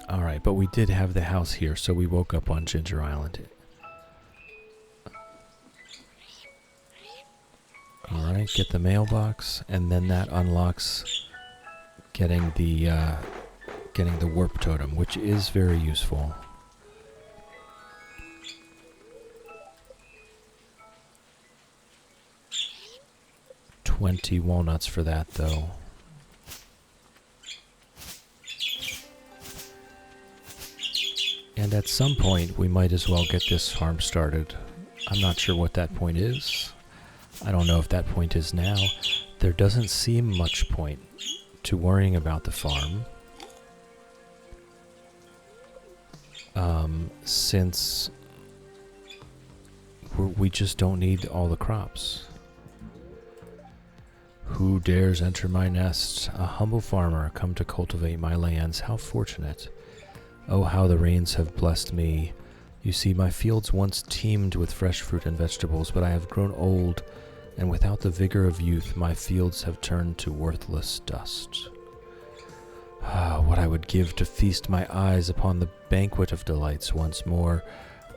Alright, but we did have the house here, so we woke up on Ginger Island. Alright, get the mailbox, and then that unlocks getting the getting the warp totem, which is very useful. $20 walnuts for that, though. And at some point, we might as well get this farm started. I'm not sure what that point is. I don't know if that point is now. There doesn't seem much point to worrying about the farm. Since we just don't need all the crops. Who dares enter my nest? A humble farmer, come to cultivate my lands. How fortunate. Oh, how the rains have blessed me. You see, my fields once teemed with fresh fruit and vegetables, but I have grown old, and without the vigor of youth, my fields have turned to worthless dust. Ah, what I would give to feast my eyes upon the banquet of delights once more.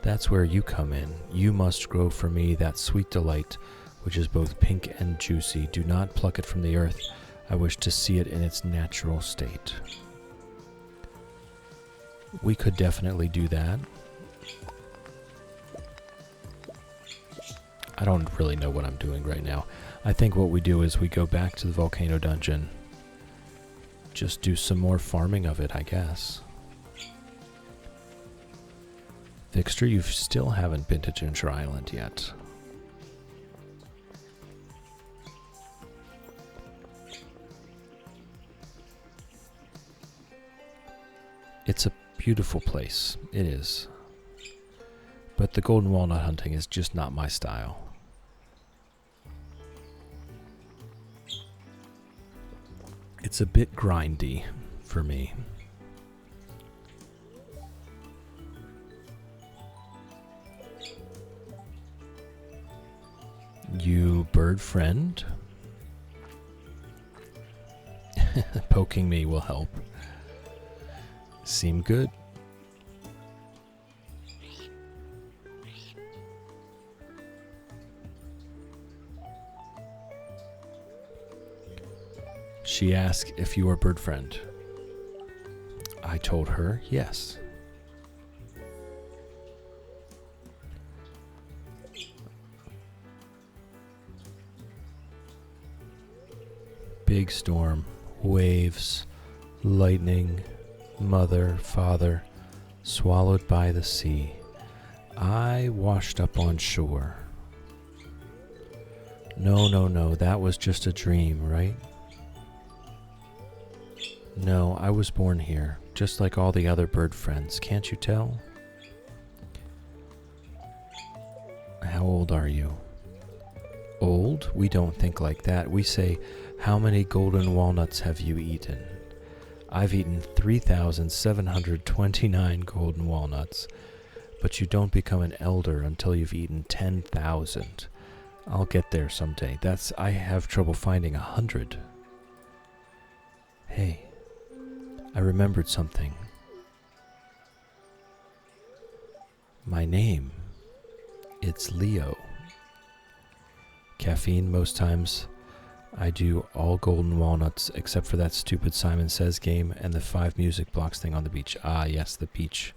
That's where you come in. You must grow for me that sweet delight, which is both pink and juicy. Do not pluck it from the earth. I wish to see it in its natural state. We could definitely do that. I don't really know what I'm doing right now. I think what we do is we go back to the volcano dungeon. Just do some more farming of it, I guess. Vixter, you still haven't been to Ginger Island yet. It's a beautiful place. It is. But the golden walnut hunting is just not my style. It's a bit grindy for me. You bird friend? Poking me will help. Seem good? She asked if you are bird friend. I told her yes. Big storm, waves, lightning, mother, father, swallowed by the sea. I washed up on shore. No, that was just a dream, right? No, I was born here, just like all the other bird friends. Can't you tell? How old are you? Old? We don't think like that. We say, how many golden walnuts have you eaten? I've eaten 3,729 golden walnuts, but you don't become an elder until you've eaten 10,000. I'll get there someday. I have trouble finding 100. Hey. I remembered something. My name. It's Leo. Caffeine, most times I do all golden walnuts except for that stupid Simon Says game and the 5 music blocks thing on the beach. Ah, yes, the beach.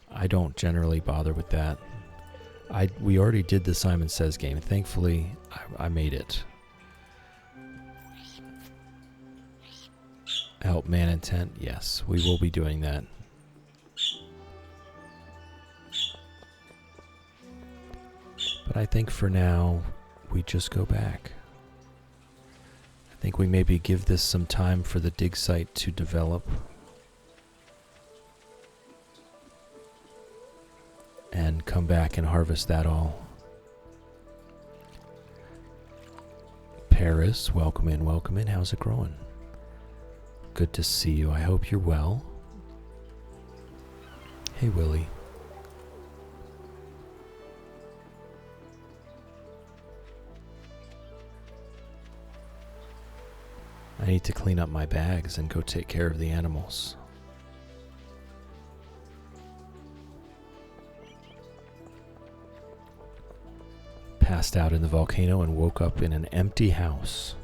I don't generally bother with that. We already did the Simon Says game. Thankfully, I made it. Help man intent? Yes, we will be doing that. But I think for now, we just go back. I think we maybe give this some time for the dig site to develop. And come back and harvest that all. Paris, welcome in, welcome in. How's it growing? Good to see you. I hope you're well. Hey, Willie. I need to clean up my bags and go take care of the animals. Passed out in the volcano and woke up in an empty house.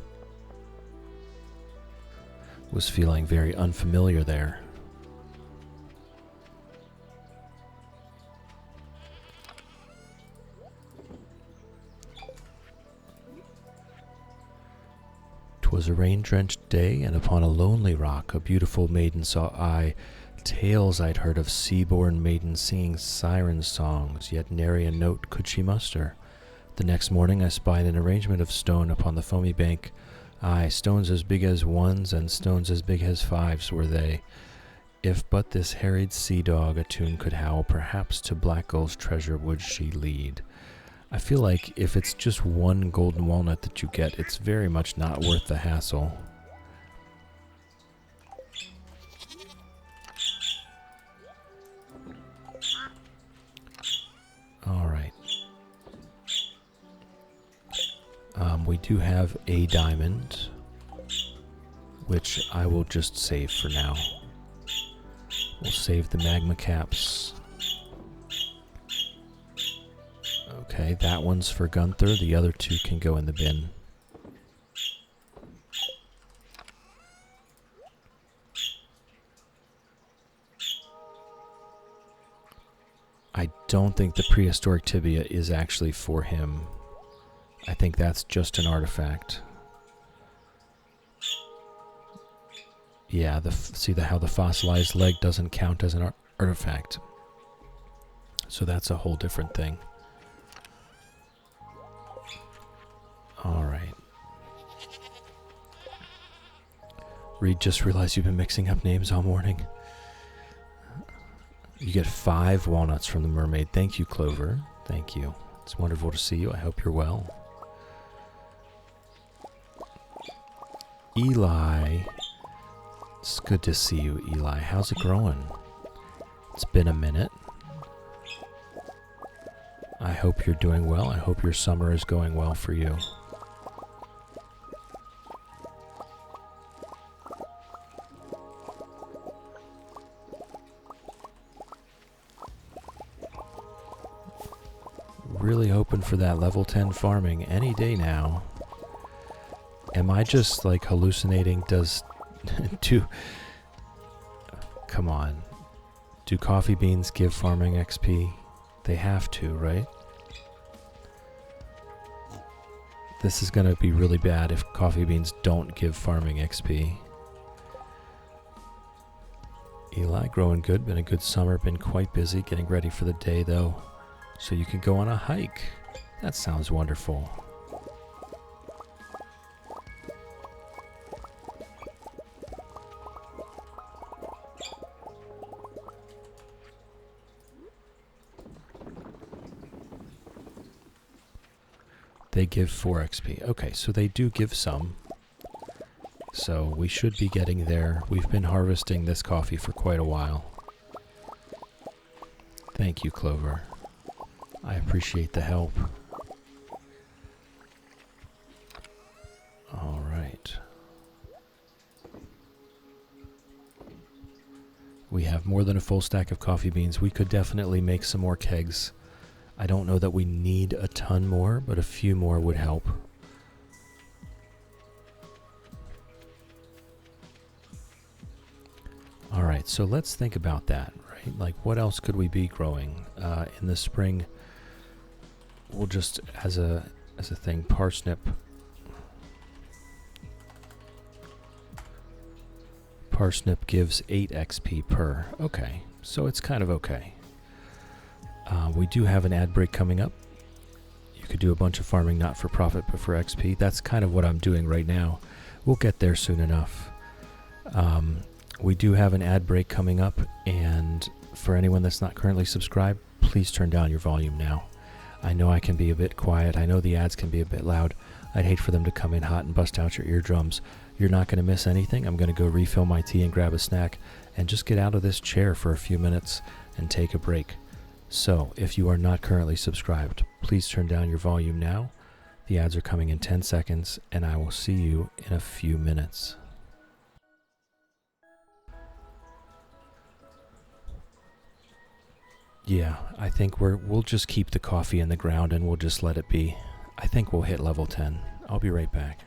Was feeling very unfamiliar there. 'Twas a rain-drenched day, and upon a lonely rock a beautiful maiden saw I. Tales I'd heard of sea-born maidens singing siren songs, yet nary a note could she muster. The next morning I spied an arrangement of stone upon the foamy bank. Aye, stones as big as ones, and stones as big as fives were they. If but this harried sea-dog a tune could howl, perhaps to Black Gull's treasure would she lead. I feel like if it's just one golden walnut that you get, it's very much not worth the hassle. Alright. We do have a diamond, which I will just save for now. We'll save the magma caps. Okay, that one's for Gunther. The other two can go in the bin. I don't think the prehistoric tibia is actually for him. I think that's just an artifact. Yeah, see how the fossilized leg doesn't count as an artifact. So that's a whole different thing. Alright. Reed, just realized you've been mixing up names all morning. You get 5 walnuts from the mermaid. Thank you, Clover. Thank you. It's wonderful to see you. I hope you're well. Eli. It's good to see you, Eli. How's it growing? It's been a minute. I hope you're doing well. I hope your summer is going well for you. Really hoping for that level 10 farming any day now. Am I just like hallucinating? Come on. Do coffee beans give farming XP? They have to, right? This is going to be really bad if coffee beans don't give farming XP. Eli, growing good. Been a good summer. Been quite busy. Getting ready for the day, though. So you can go on a hike. That sounds wonderful. They give 4 XP. Okay, so they do give some. So we should be getting there. We've been harvesting this coffee for quite a while. Thank you, Clover. I appreciate the help. All right. We have more than a full stack of coffee beans. We could definitely make some more kegs. I don't know that we need a ton more, but a few more would help. All right, so let's think about that, right? Like, what else could we be growing in the spring? We'll just, as a thing, parsnip. Parsnip gives 8 XP per. Okay, so it's kind of okay. We do have an ad break coming up. You could do a bunch of farming, not for profit, but for XP. That's kind of what I'm doing right now. We'll get there soon enough. We do have an ad break coming up, and for anyone that's not currently subscribed, please turn down your volume now. I know I can be a bit quiet. I know the ads can be a bit loud. I'd hate for them to come in hot and bust out your eardrums. You're not going to miss anything. I'm going to go refill my tea and grab a snack and just get out of this chair for a few minutes and take a break. So, if you are not currently subscribed, please turn down your volume now. The ads are coming in 10 seconds, and I will see you in a few minutes. Yeah, I think we'll just keep the coffee in the ground and we'll just let it be. I think we'll hit level 10. I'll be right back.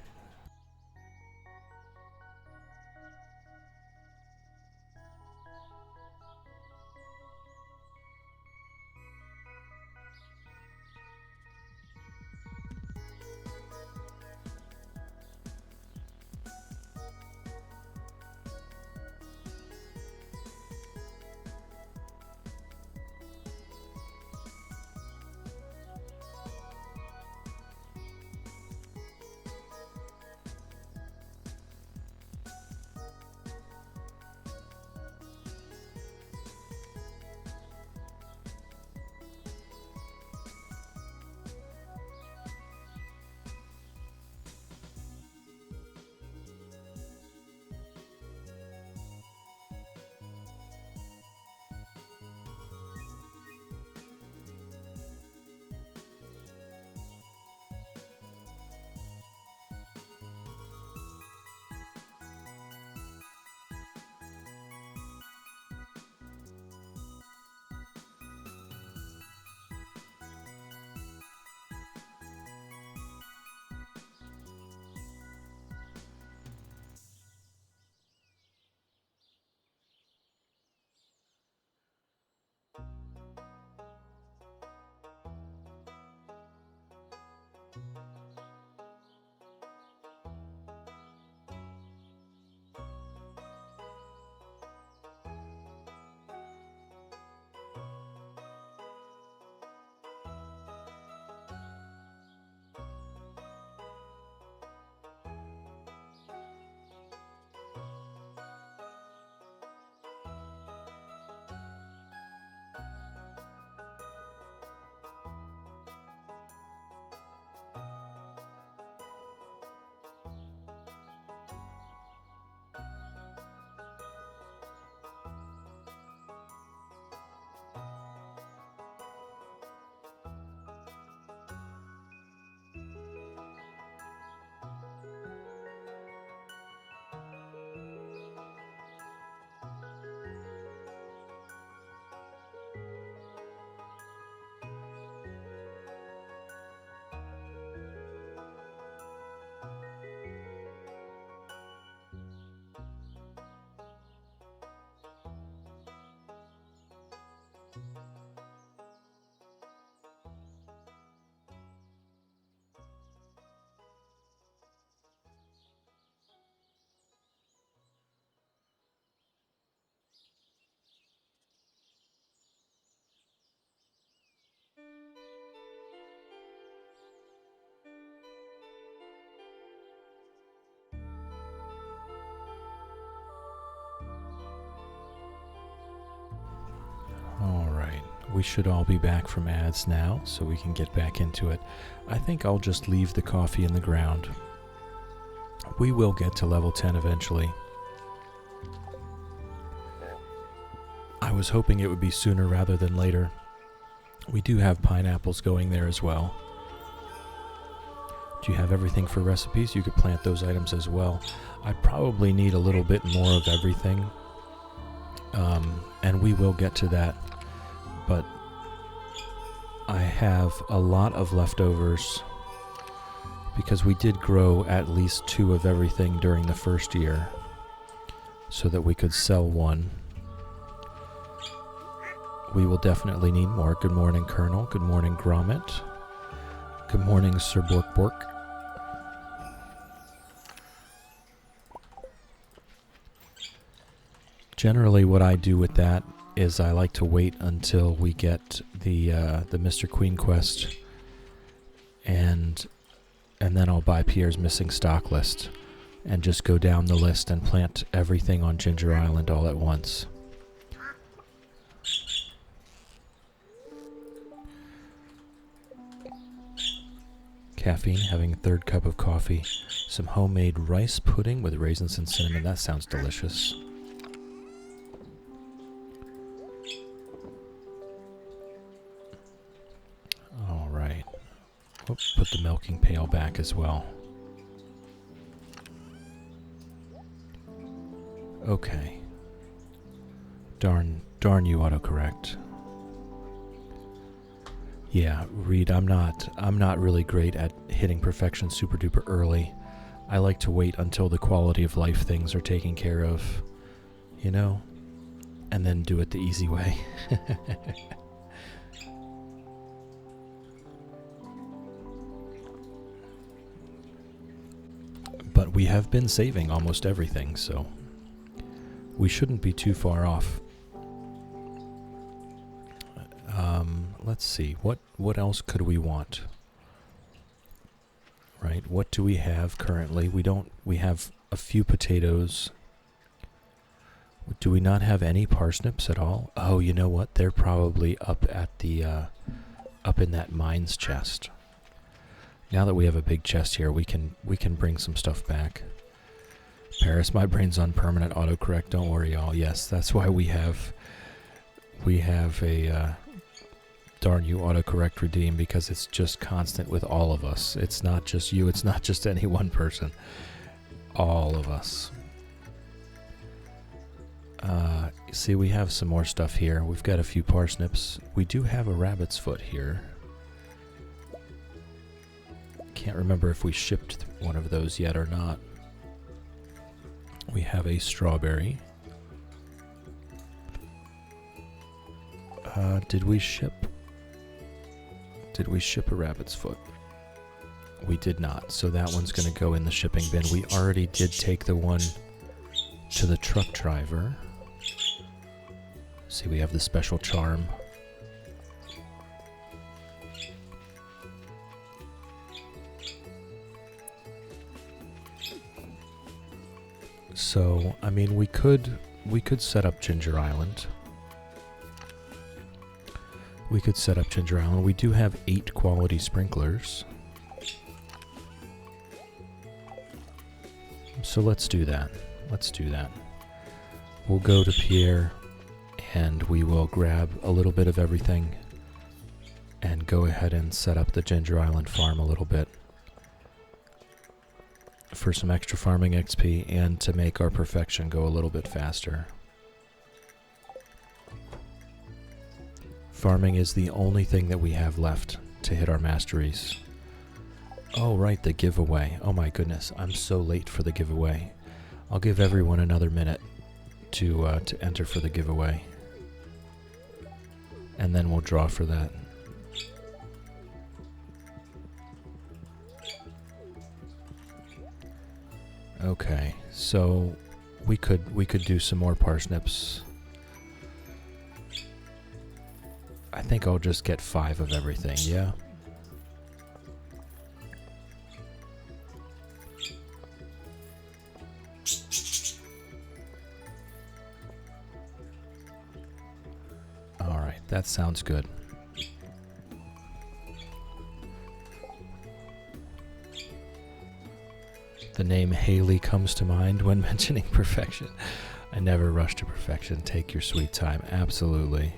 Alright, we should all be back from ads now, so we can get back into it. I think I'll just leave the coffee in the ground. We will get to level 10 eventually. I was hoping it would be sooner rather than later. We do have pineapples going there as well. Do you have everything for recipes? You could plant those items as well. I probably need a little bit more of everything. And we will get to that. But I have a lot of leftovers because we did grow at least 2 of everything during the first year so that we could sell 1. We will definitely need more. Good morning, Colonel. Good morning, Gromit. Good morning, Sir Bork Bork. Generally, what I do with that is I like to wait until we get the Mr. Queen quest, and then I'll buy Pierre's missing stock list, and just go down the list and plant everything on Ginger Island all at once. Caffeine, having a 3rd cup of coffee. Some homemade rice pudding with raisins and cinnamon. That sounds delicious. Alright. Put the milking pail back as well. Okay. Darn you, autocorrect. Yeah, Reed, I'm not really great at hitting perfection super duper early. I like to wait until the quality of life things are taken care of, you know, and then do it the easy way. But we have been saving almost everything, so we shouldn't be too far off. Let's see, what else could we want? Right, what do we have currently? We have a few potatoes. Do we not have any parsnips at all? Oh, you know what? They're probably up at the, up in that mines chest. Now that we have a big chest here, we can bring some stuff back. Paris, my brain's on permanent autocorrect, don't worry y'all. Yes, that's why we have a, darn you autocorrect redeem, because it's just constant with all of us. It's not just you, it's not just any one person. All of us. See, we have some more stuff here. We've got a few parsnips. We do have a rabbit's foot here. Can't remember if we shipped one of those yet or not. We have a strawberry. Did we ship a rabbit's foot? We did not, so that one's going to go in the shipping bin. We already did take the one to the truck driver. See, we have the special charm. So, I mean, we could set up Ginger Island. We could set up Ginger Island. We do have 8 quality sprinklers. So let's do that. Let's do that. We'll go to Pierre and we will grab a little bit of everything and go ahead and set up the Ginger Island farm a little bit for some extra farming XP and to make our perfection go a little bit faster. Farming is the only thing that we have left to hit our masteries. Oh, right, the giveaway. Oh my goodness, I'm so late for the giveaway. I'll give everyone another minute to enter for the giveaway. and then we'll draw for that. Okay, so we could do some more parsnips. I think I'll just get 5 of everything, yeah? Alright, that sounds good. The name Haley comes to mind when mentioning perfection. I never rush to perfection. Take your sweet time. Absolutely.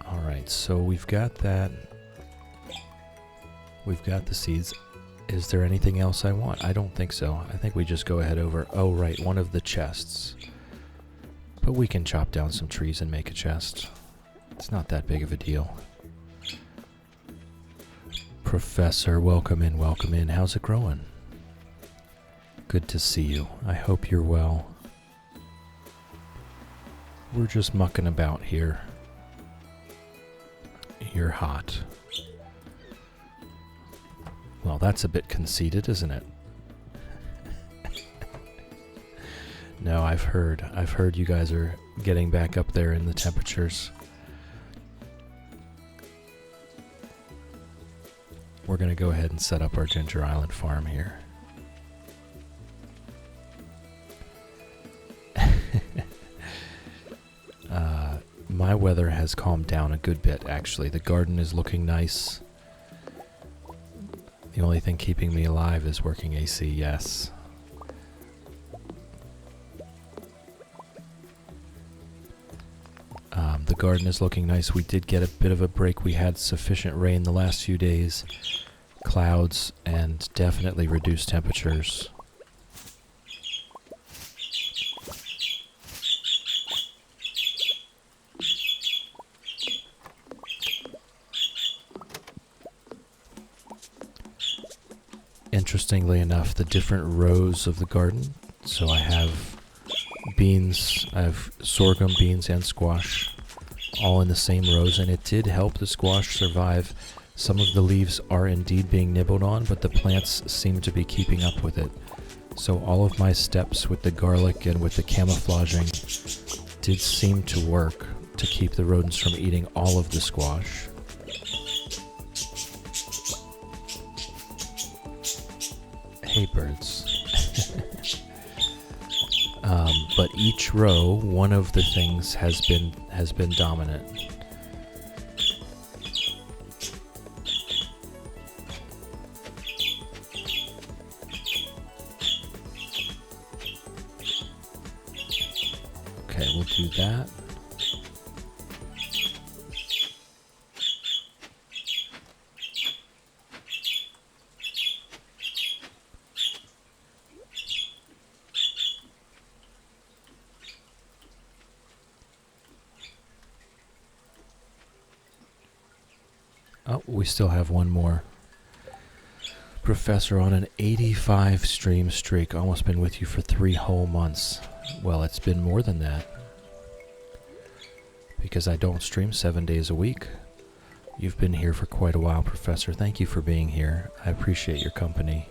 Alright, so we've got that. We've got the seeds. Is there anything else I want? I don't think so. I think we just go ahead over... Oh, right, one of the chests. But we can chop down some trees and make a chest. It's not that big of a deal. Professor, welcome in, welcome in. How's it growing? Good to see you. I hope you're well. We're just mucking about here. You're hot. Well, that's a bit conceited, isn't it? No, I've heard you guys are getting back up there in the temperatures. We're going to go ahead and set up our Ginger Island farm here. My weather has calmed down a good bit, actually. The garden is looking nice. The only thing keeping me alive is working AC, yes. The garden is looking nice. We did get a bit of a break. We had sufficient rain the last few days. Clouds and definitely reduced temperatures. Interestingly enough, the different rows of the garden. So I have beans, I have sorghum, beans, and squash all in the same rows, and it did help the squash survive. Some of the leaves are indeed being nibbled on, but the plants seem to be keeping up with it. So all of my steps with the garlic and with the camouflaging did seem to work to keep the rodents from eating all of the squash. Hey birds. But each row, one of the things has been dominant. Okay, we'll do that. Oh, we still have one more. Professor on an 85 stream streak. Almost been with you for 3 whole months. Well, it's been more than that. Because I don't stream 7 days a week. You've been here for quite a while, Professor. Thank you for being here. I appreciate your company.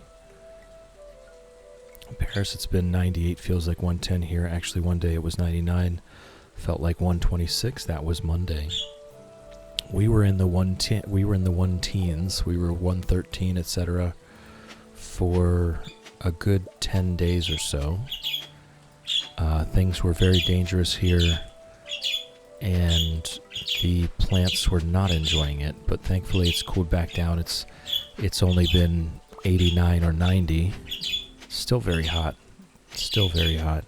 In Paris, it's been 98. Feels like 110 here. Actually, one day it was 99. Felt like 126. That was Monday. We were in the 110. We were in the 1-teens. We were 113, etc. for a good 10 days or so. Things were very dangerous here, and the plants were not enjoying it. But thankfully, it's cooled back down. It's only been 89 or 90. Still very hot. Still very hot.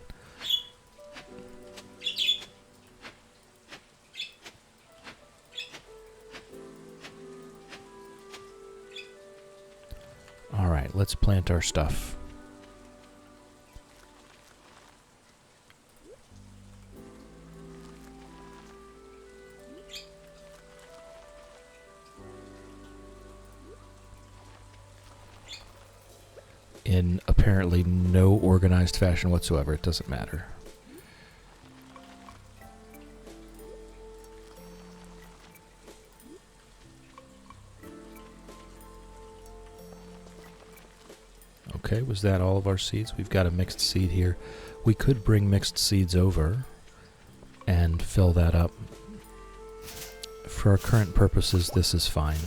Alright, let's plant our stuff. In apparently no organized fashion whatsoever. It doesn't matter. Okay, was that all of our seeds? We've got a mixed seed here. We could bring mixed seeds over and fill that up. For our current purposes, this is fine.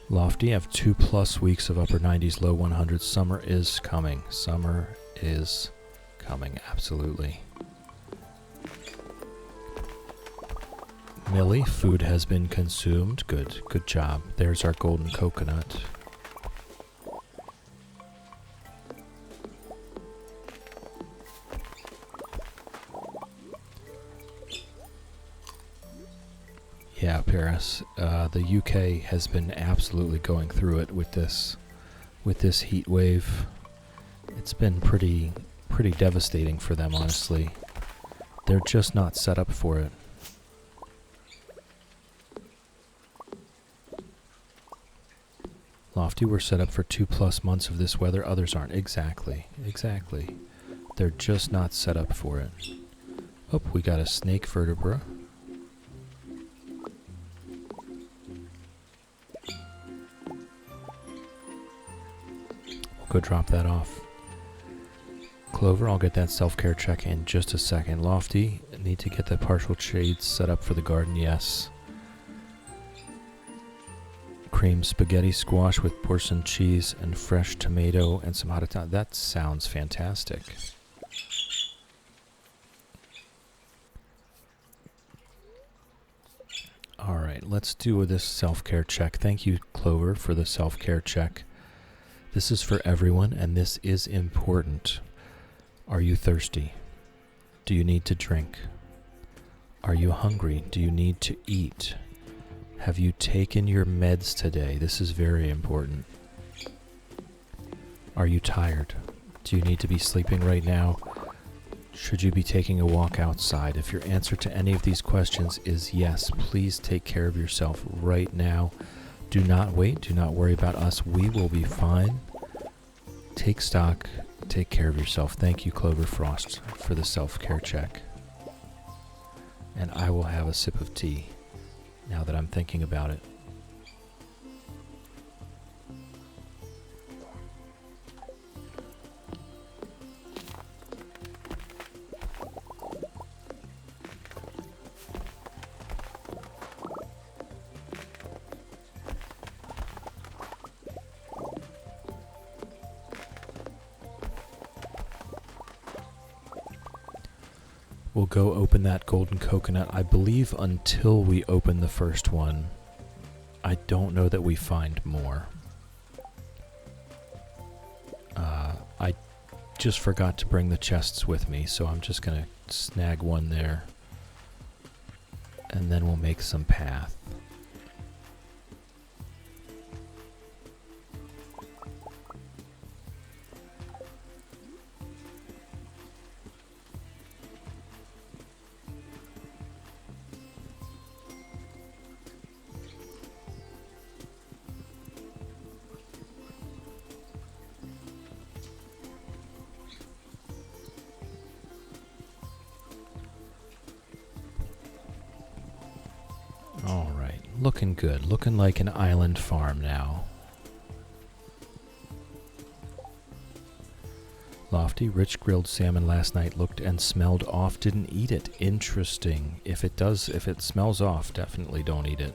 Lofty, have 2+ weeks of upper 90s, low 100s. Summer is coming. Summer is coming, absolutely. Millie, food has been consumed. Good, good job. There's our golden coconut. Yeah, Paris. The UK has been absolutely going through it with this heat wave. It's been pretty devastating for them, honestly. They're just not set up for it. Lofty, we're set up for 2+ months of this weather. Others aren't. Exactly. They're just not set up for it. Oh, we got a snake vertebra. Go drop that off. Clover, I'll get that self-care check in just a second. Lofty, need to get the partial shades set up for the garden, yes. Cream spaghetti squash with porcelain cheese and fresh tomato and some hot Italian. That sounds fantastic. Alright, let's do this self-care check. Thank you, Clover, for the self-care check. This is for everyone, and this is important. Are you thirsty? Do you need to drink? Are you hungry? Do you need to eat? Have you taken your meds today? This is very important. Are you tired? Do you need to be sleeping right now? Should you be taking a walk outside? If your answer to any of these questions is yes, please take care of yourself right now. Do not wait. Do not worry about us. We will be fine. Take stock. Take care of yourself. Thank you, Clover Frost, for the self-care check. And I will have a sip of tea now that I'm thinking about it. We'll go open that golden coconut, I believe, until we open the first one. I don't know that we find more. I just forgot to bring the chests with me, so I'm just going to snag one there. And then we'll make some path. Alright, looking good. Looking like an island farm now. Lofty, rich grilled salmon last night looked and smelled off. Didn't eat it. Interesting. If it smells off, definitely don't eat it.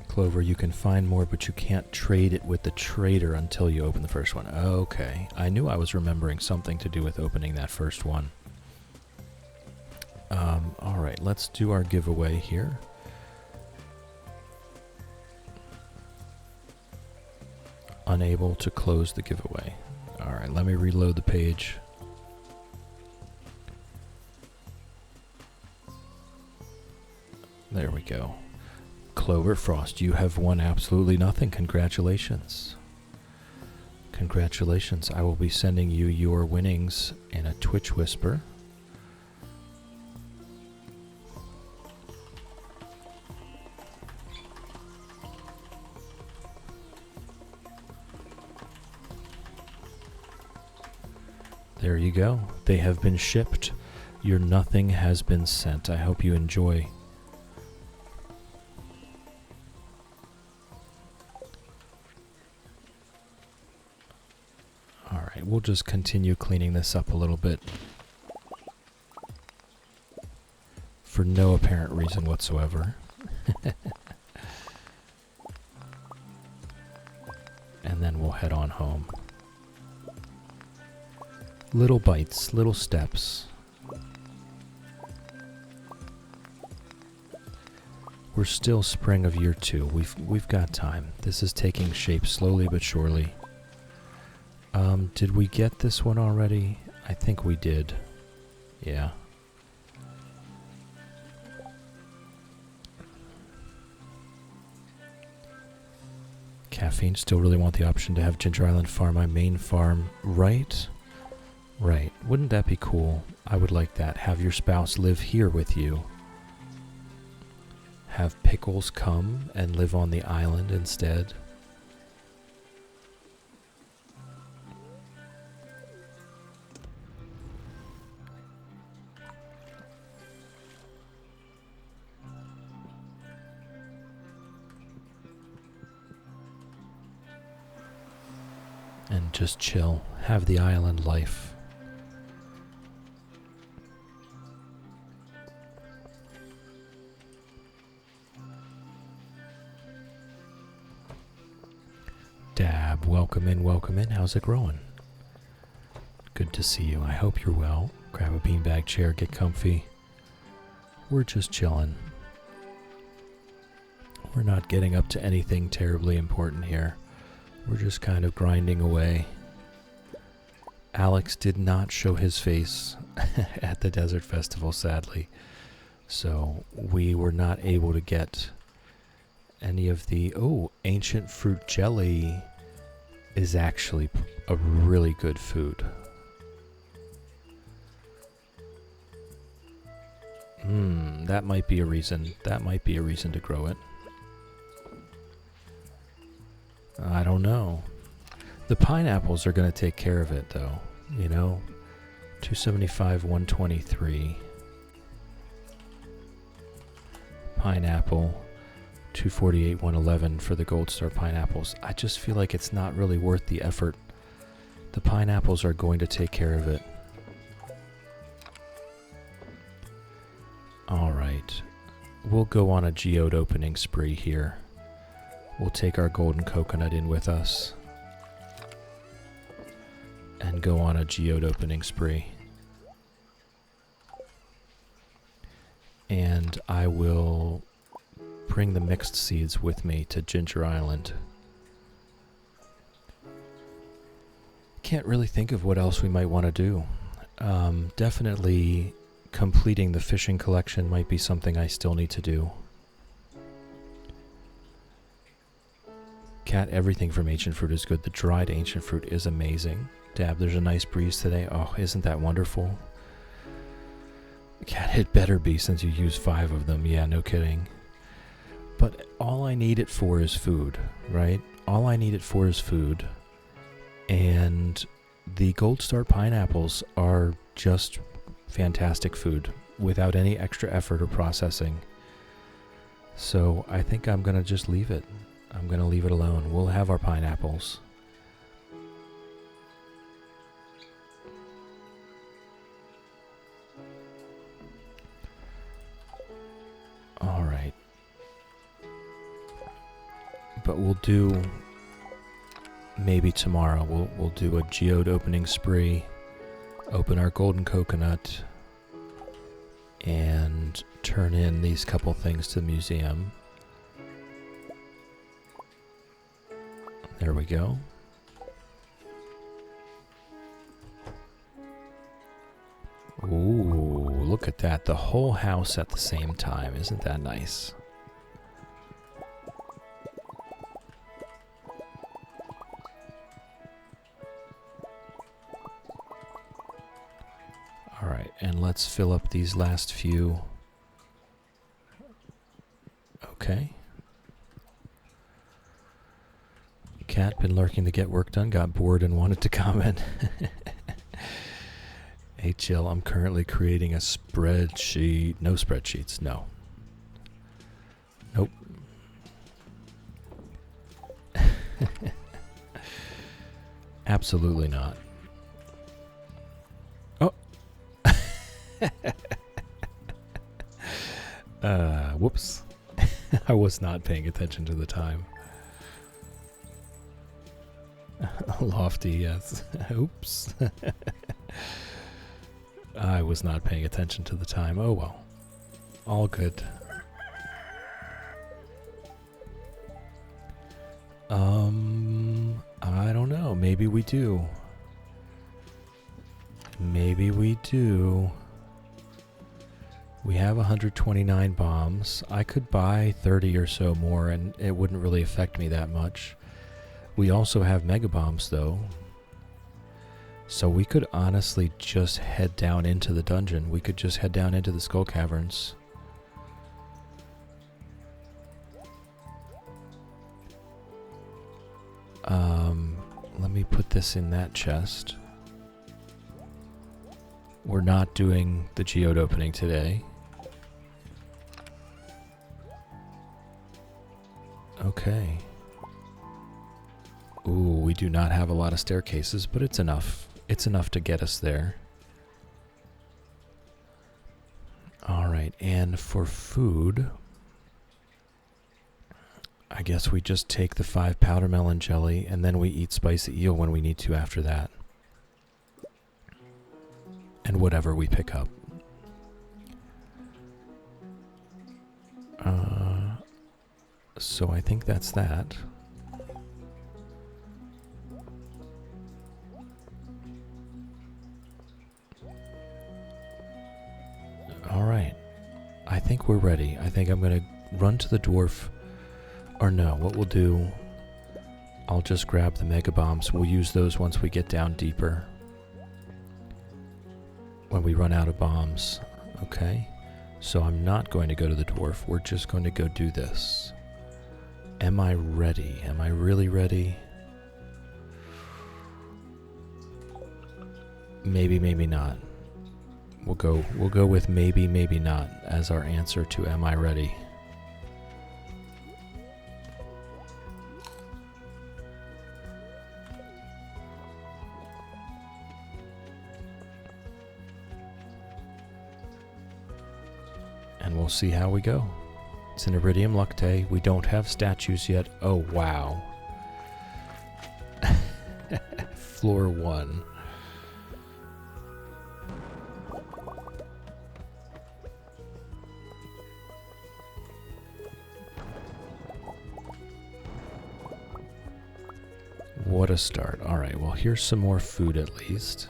Clover, you can find more, but you can't trade it with the trader until you open the first one. Okay. I knew I was remembering something to do with opening that first one. Alright, let's do our giveaway here. Unable to close the giveaway. Alright, let me reload the page. There we go. Clover Frost, you have won absolutely nothing. Congratulations. Congratulations. I will be sending you your winnings in a Twitch whisper. There you go. They have been shipped. Your nothing has been sent. I hope you enjoy. Alright, we'll just continue cleaning this up a little bit. For no apparent reason whatsoever. And then we'll head on home. Little bites, little steps. We're still spring of year 2. We've got time. This is taking shape slowly but surely. Did we get this one already? I think we did. Yeah. Caffeine. Still really want the option to have Ginger Island Farm, my main farm. Right? Right. Wouldn't that be cool? I would like that. Have your spouse live here with you. Have Pickles come and live on the island instead. And just chill. Have the island life. Dab, welcome in, welcome in. How's it growing? Good to see you. I hope you're well. Grab a beanbag chair, get comfy. We're just chilling. We're not getting up to anything terribly important here. We're just kind of grinding away. Alex did not show his face at the Desert Festival, sadly. So we were not able to get any of the... Oh, ancient fruit jelly is actually a really good food. That might be a reason. That might be a reason to grow it. I don't know. The pineapples are going to take care of it, though. You know? 275, 123. Pineapple. 248, 111 for the Gold Star pineapples. I just feel like it's not really worth the effort. The pineapples are going to take care of it. Alright. We'll go on a geode opening spree here. We'll take our golden coconut in with us and go on a geode opening spree. And I will bring the mixed seeds with me to Ginger Island. Can't really think of what else we might want to do. Definitely completing the fishing collection might be something I still need to do. Cat, everything from ancient fruit is good. The dried ancient fruit is amazing. Dab, there's a nice breeze today. Oh, isn't that wonderful? Cat, it better be since you use 5 of them. Yeah, no kidding. But all I need it for is food, right? All I need it for is food. And the Gold Star pineapples are just fantastic food without any extra effort or processing. So I think I'm going to just leave it. I'm going to leave it alone. We'll have our pineapples. All right. But we'll do maybe tomorrow. We'll do a geode opening spree, open our golden coconut, and turn in these couple things to the museum. There we go. Ooh, look at that. The whole house at the same time. Isn't that nice? All right, and let's fill up these last few. Okay. Cat, been lurking to get work done, got bored and wanted to comment. Hey, Chill, I'm currently creating a spreadsheet. No spreadsheets, no. Nope. Absolutely not. Whoops. I was not paying attention to the time. Lofty, yes. Oops. I was not paying attention to the time. Oh well. All good. I don't know. Maybe we do. Maybe we do. We have 129 bombs. I could buy 30 or so more and it wouldn't really affect me that much. We also have mega bombs though. So we could honestly just head down into the dungeon. We could just head down into the skull caverns. Let me put this in that chest. We're not doing the geode opening today. Okay. Ooh, we do not have a lot of staircases, but it's enough. It's enough to get us there. Alright, and for food, I guess we just take the 5 powder melon jelly, and then we eat spicy eel when we need to after that. And whatever we pick up. So I think that's that. Alright. I think we're ready. I think I'm going to run to the dwarf. Or no, what we'll do, I'll just grab the mega bombs. We'll use those once we get down deeper. When we run out of bombs. Okay. So I'm not going to go to the dwarf. We're just going to go do this. Am I ready? Am I really ready? Maybe, maybe not. We'll go with maybe, maybe not as our answer to am I ready? And we'll see how we go. It's an Iridium Luck Day. We don't have statues yet. Oh, wow. Floor 1. What a start. Alright, well, here's some more food at least.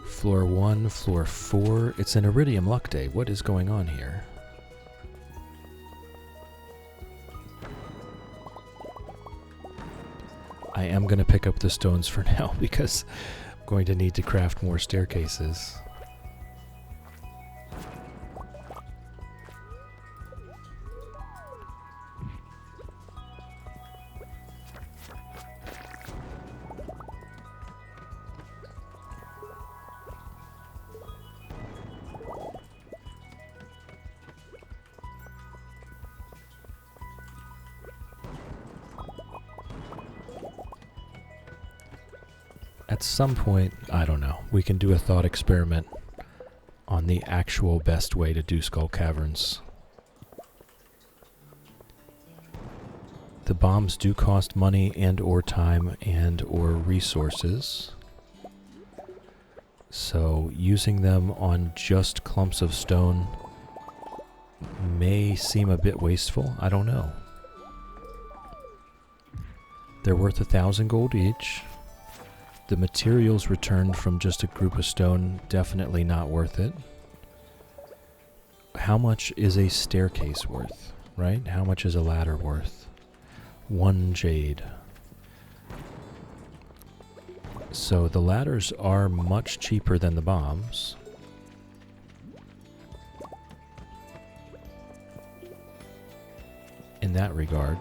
Floor 1, floor 4. It's an Iridium Luck Day. What is going on here? I am going to pick up the stones for now because I'm going to need to craft more staircases. At some point, I don't know, we can do a thought experiment on the actual best way to do skull caverns. The bombs do cost money and or time and or resources. So using them on just clumps of stone may seem a bit wasteful. I don't know. They're worth 1,000 gold each. The materials returned from just a group of stone, definitely not worth it. How much is a staircase worth, right? How much is a ladder worth? 1 jade. So the ladders are much cheaper than the bombs. In that regard.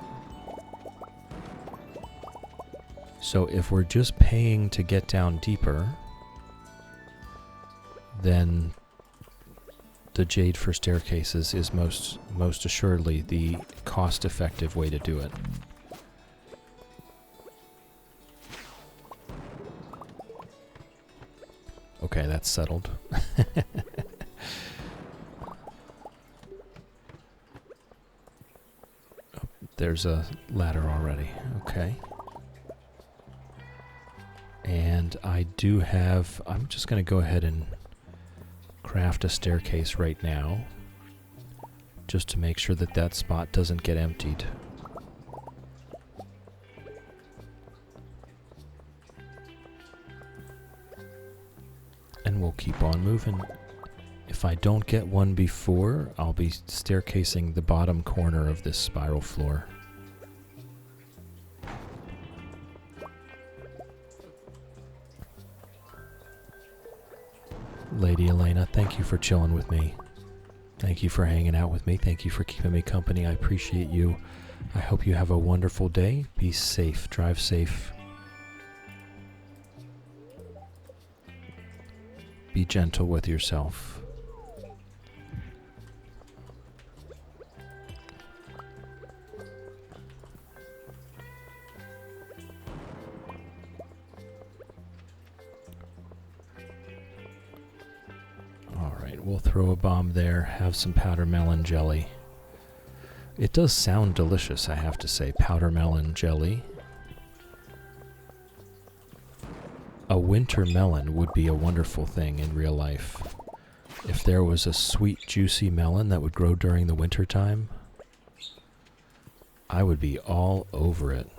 So if we're just paying to get down deeper, then the jade for staircases is most assuredly the cost-effective way to do it. Okay, that's settled. There's a ladder already. Okay. And I do have... I'm just going to go ahead and craft a staircase right now, just to make sure that that spot doesn't get emptied. And we'll keep on moving. If I don't get one before, I'll be staircasing the bottom corner of this spiral floor. Lady Elena, thank you for chilling with me. Thank you for hanging out with me. Thank you for keeping me company. I appreciate you. I hope you have a wonderful day. Be safe. Drive safe. Be gentle with yourself. We'll throw a bomb there, have some powder melon jelly. It does sound delicious, I have to say. Powder melon jelly. A winter melon would be a wonderful thing in real life. If there was a sweet, juicy melon that would grow during the winter time, I would be all over it.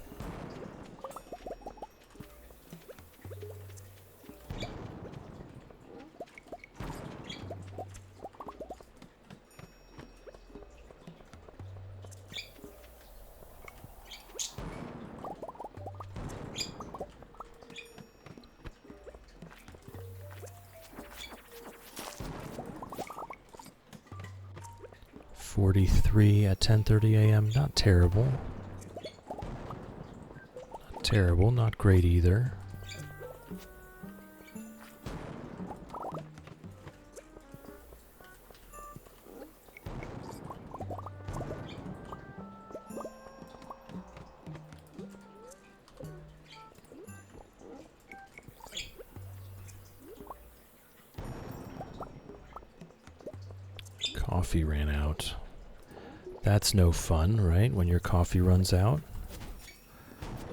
At 10:30 a.m. Not terrible. Not terrible, not great either. Coffee ran out. That's no fun, right? When your coffee runs out,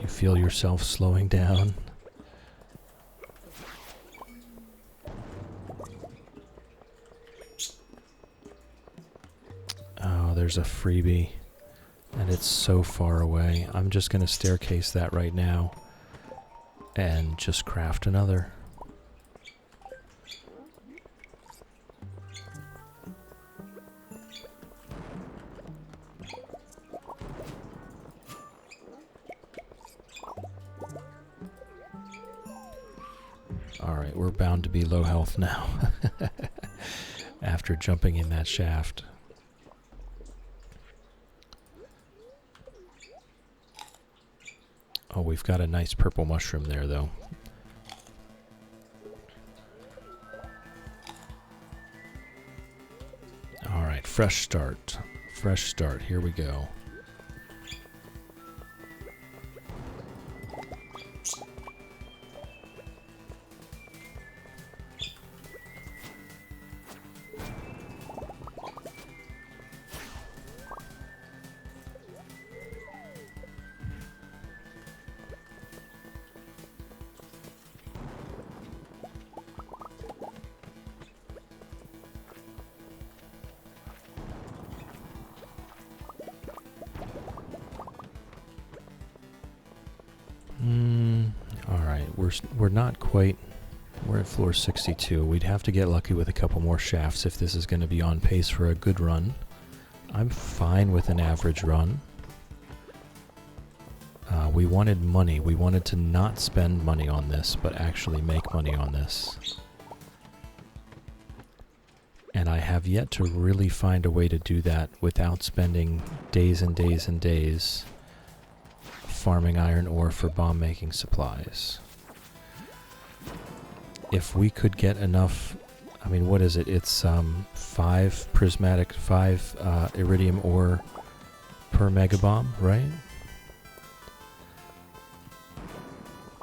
you feel yourself slowing down. Oh, there's a freebie, and it's so far away. I'm just going to staircase that right now and just craft another. Alright, we're bound to be low health now after jumping in that shaft. Oh, we've got a nice purple mushroom there, though. Alright, fresh start. Fresh start. Here we go. We're not quite... We're at floor 62. We'd have to get lucky with a couple more shafts if this is going to be on pace for a good run. I'm fine with an average run. We wanted money. We wanted to not spend money on this, but actually make money on this. And I have yet to really find a way to do that without spending days and days and days farming iron ore for bomb-making supplies. If we could get enough, I mean, what is it? It's 5 prismatic, 5 iridium ore per megabomb, right?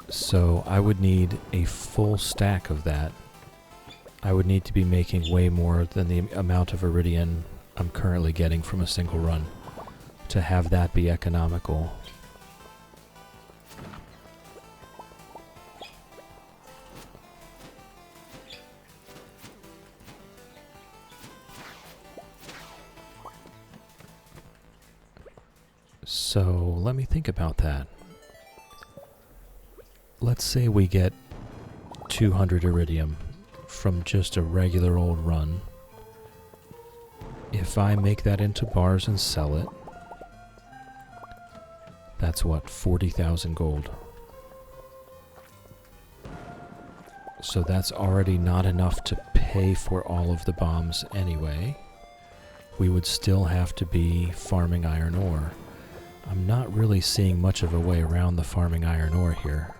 So I would need a full stack of that I would need to be making way more than the amount of iridium I'm currently getting from a single run to have that be economical. So let me think about that. Let's say we get 200 iridium from just a regular old run. If I make that into bars and sell it, that's what, 40,000 gold. So that's already not enough to pay for all of the bombs anyway. We would still have to be farming iron ore. I'm not really seeing much of a way around the farming iron ore here.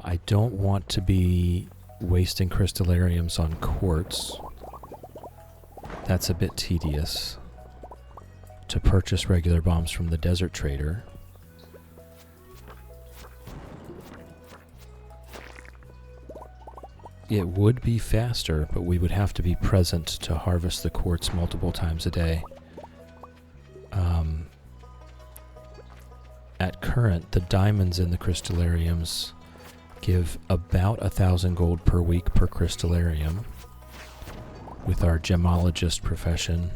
I don't want to be wasting crystallariums on quartz. That's a bit tedious. To purchase regular bombs from the desert trader. It would be faster, but we would have to be present to harvest the quartz multiple times a day. At current, the diamonds in the crystallariums give about 1,000 gold per week per crystallarium. With our gemologist profession,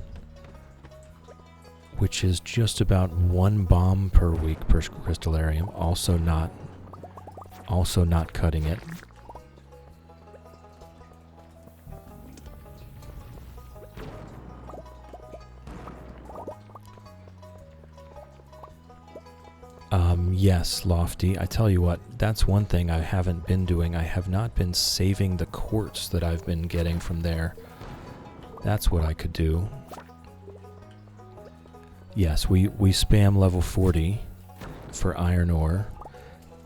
which is just about 1 bomb per week per crystallarium, also not cutting it. Yes, Lofty. I tell you what, that's one thing I haven't been doing. I have not been saving the quartz that I've been getting from there. That's what I could do. Yes, we spam level 40 for iron ore,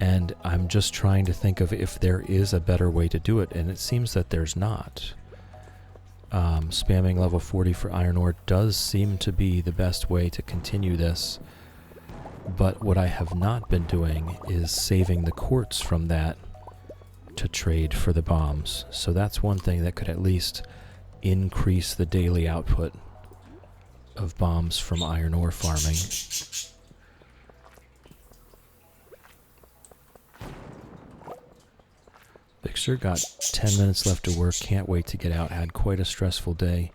and I'm just trying to think of if there is a better way to do it, and it seems that there's not. Spamming level 40 for iron ore does seem to be the best way to continue this. But what I have not been doing is saving the quartz from that to trade for the bombs. So that's one thing that could at least increase the daily output of bombs from iron ore farming. Victor got 10 minutes left to work. Can't wait to get out. Had quite a stressful day.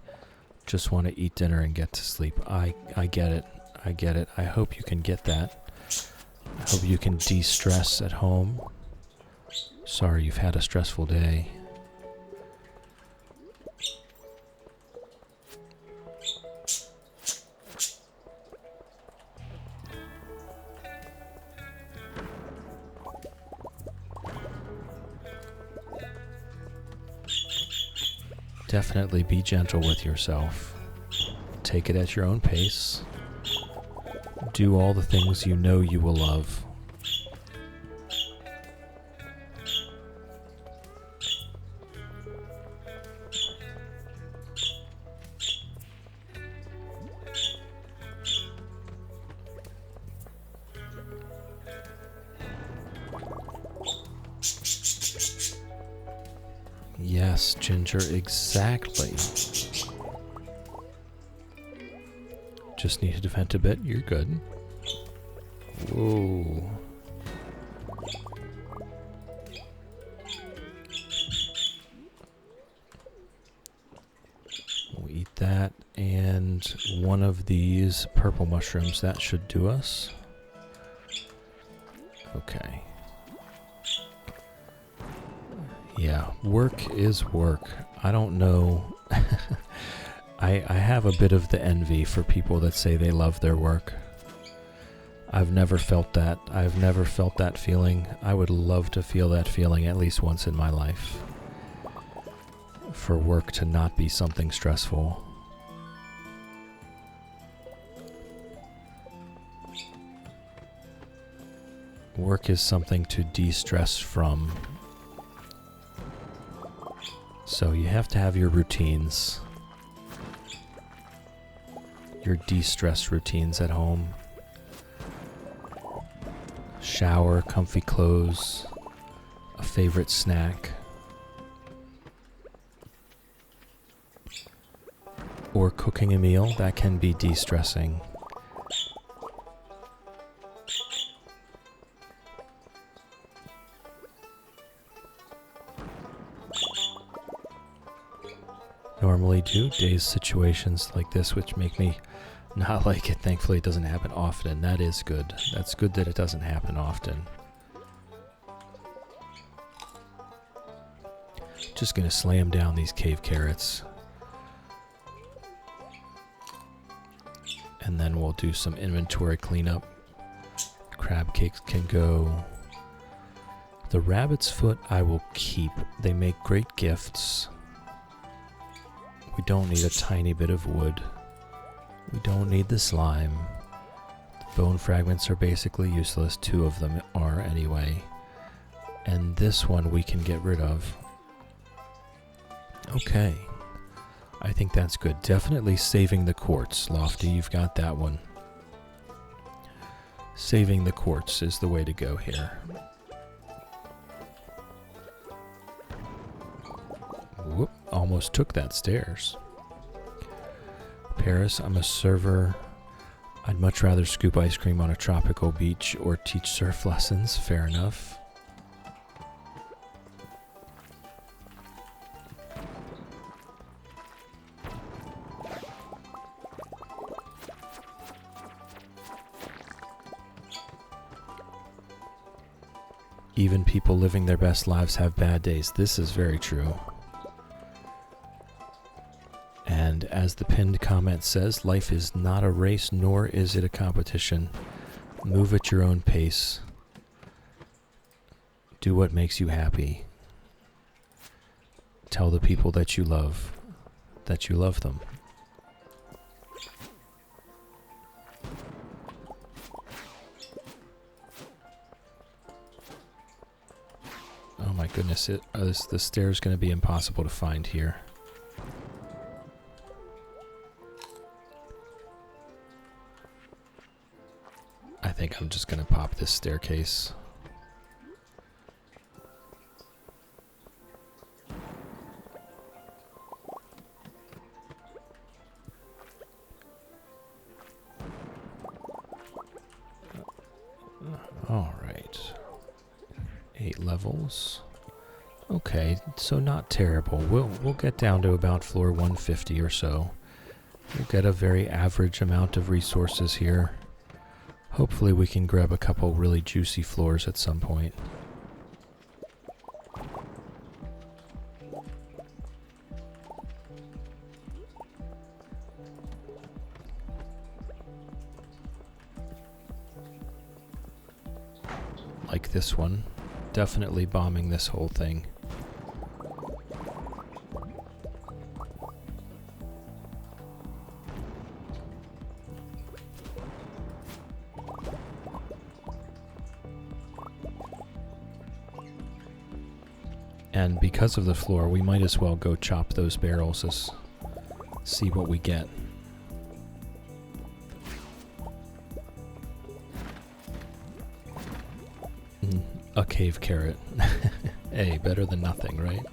Just want to eat dinner and get to sleep. I get it. I get it. I hope you can get that. I hope you can de-stress at home. Sorry you've had a stressful day. Definitely be gentle with yourself. Take it at your own pace. Do all the things you know you will love. Yes, Ginger, exactly. Just needed to vent a bit. You're good. Whoa. We'll eat that and one of these purple mushrooms. That should do us. Okay. Yeah, work is work. I don't know. I have a bit of the envy for people that say they love their work. I've never felt that. I've never felt that feeling. I would love to feel that feeling at least once in my life. For work to not be something stressful. Work is something to de-stress from. So you have to have your routines. Your de-stress routines at home. shower, comfy clothes, a favorite snack, or cooking a meal. That can be de-stressing. Normally do days situations like this which make me not like it. Thankfully it doesn't happen often. That is good. That's good that it doesn't happen often. Just gonna slam down these cave carrots. And then we'll do some inventory cleanup. Crab cakes can go. The rabbit's foot I will keep. They make great gifts. We don't need a tiny bit of wood. We don't need the slime. The bone fragments are basically useless. 2 of them are anyway. And this one we can get rid of. Okay. I think that's good. Definitely saving the quartz. Lofty, you've got that one. Saving the quartz is the way to go here. Whoop, almost took that stairs. Paris, I'm a server. I'd much rather scoop ice cream on a tropical beach or teach surf lessons. Fair enough. Even people living their best lives have bad days. This is very true. And as the pinned comment says, life is not a race, nor is it a competition. Move at your own pace. Do what makes you happy. Tell the people that you love them. Oh my goodness, the stair's going to be impossible to find here. I think I'm just going to pop this staircase. All right. 8 levels. Okay, so not terrible. We'll get down to about floor 150 or so. We'll get a very average amount of resources here. Hopefully we can grab a couple really juicy floors at some point. Like this one. Definitely bombing this whole thing. And because of the floor, we might as well go chop those barrels, see what we get. A cave carrot. Hey, better than nothing, right?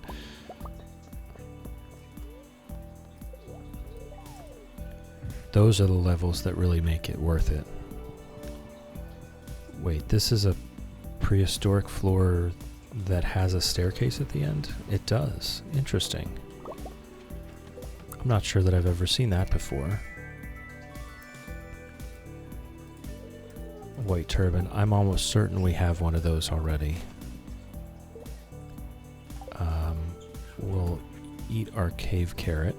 Those are the levels that really make it worth it. Wait, this is a prehistoric floor that has a staircase at the end? It does. Interesting. I'm not sure that I've ever seen that before. White turban. I'm almost certain we have one of those already. We'll eat our cave carrot.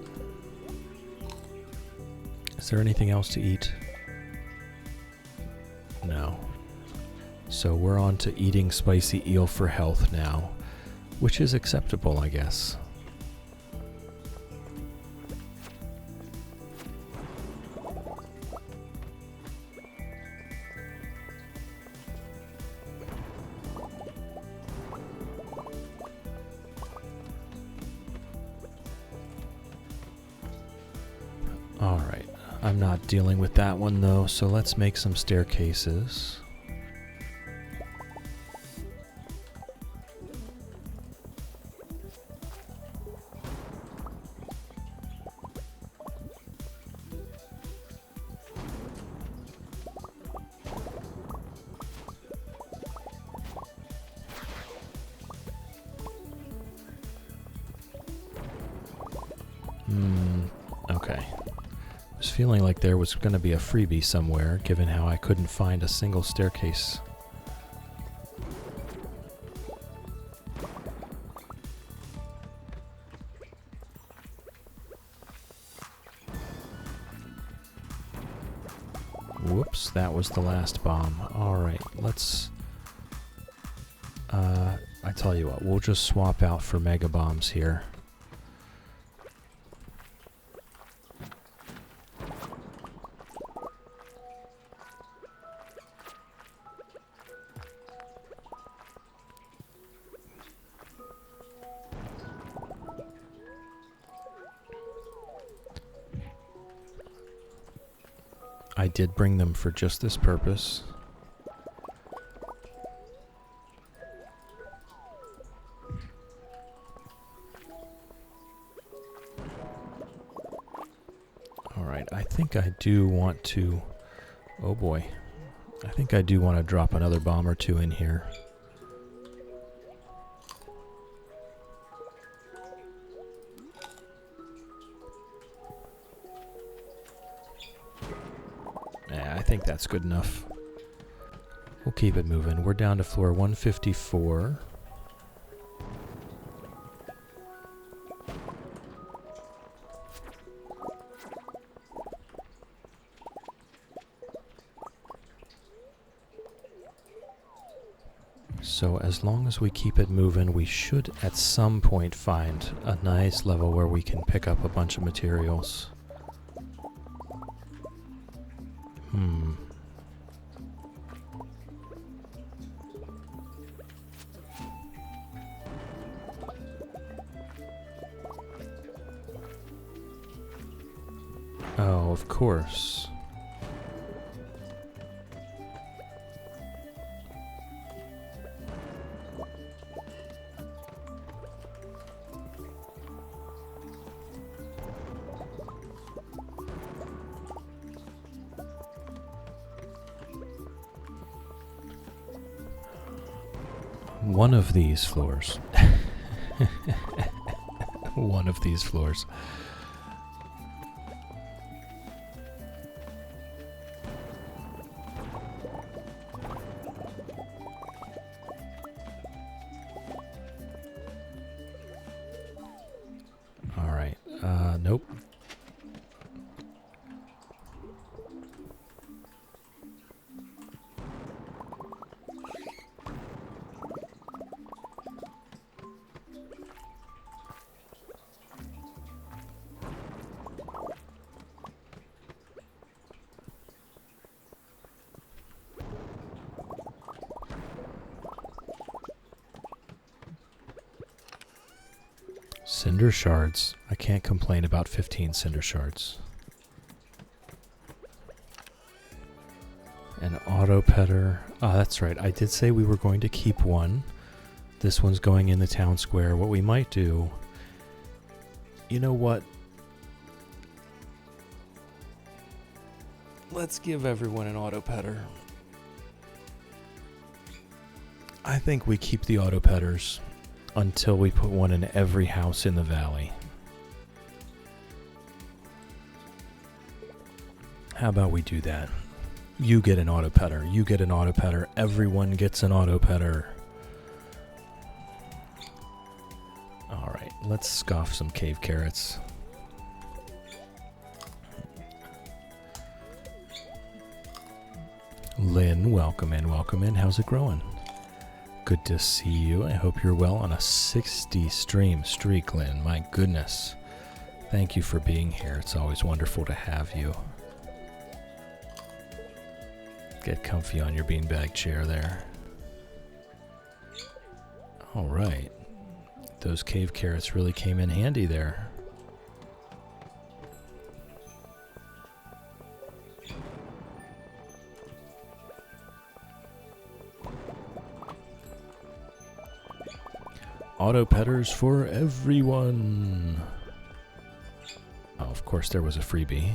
Is there anything else to eat? No. So we're on to eating spicy eel for health now, which is acceptable, I guess. Alright, I'm not dealing with that one though, so let's make some staircases. Okay. I was feeling like there was going to be a freebie somewhere, given how I couldn't find a single staircase. Whoops, that was the last bomb. Alright, let's... I tell you what, we'll just swap out for mega bombs here. I did bring them for just this purpose. Alright, I think I do want to... Oh boy. I think I do want to drop another bomb or two in here. I think that's good enough. We'll keep it moving. We're down to floor 154. So as long as we keep it moving, we should at some point find a nice level where we can pick up a bunch of materials. Oh, of course. One of these floors. One of these floors. All right. Nope. Cinder shards. I can't complain about 15 cinder shards. An auto petter. Oh, that's right. I did say we were going to keep one. This one's going in the town square. What we might do... You know what? Let's give everyone an auto petter. I think we keep the auto petters until we put one in every house in the valley. How about we do that? You get an auto petter, you get an auto petter, everyone gets an auto petter. Alright, let's scoff some cave carrots. Lynn, welcome in, welcome in. How's it growing? Good to see you. I hope you're well on a 60 stream streak, Lynn. My goodness. Thank you for being here. It's always wonderful to have you. Get comfy on your beanbag chair there. All right. Those cave carrots really came in handy there. Auto petters for everyone. Oh, of course there was a freebie.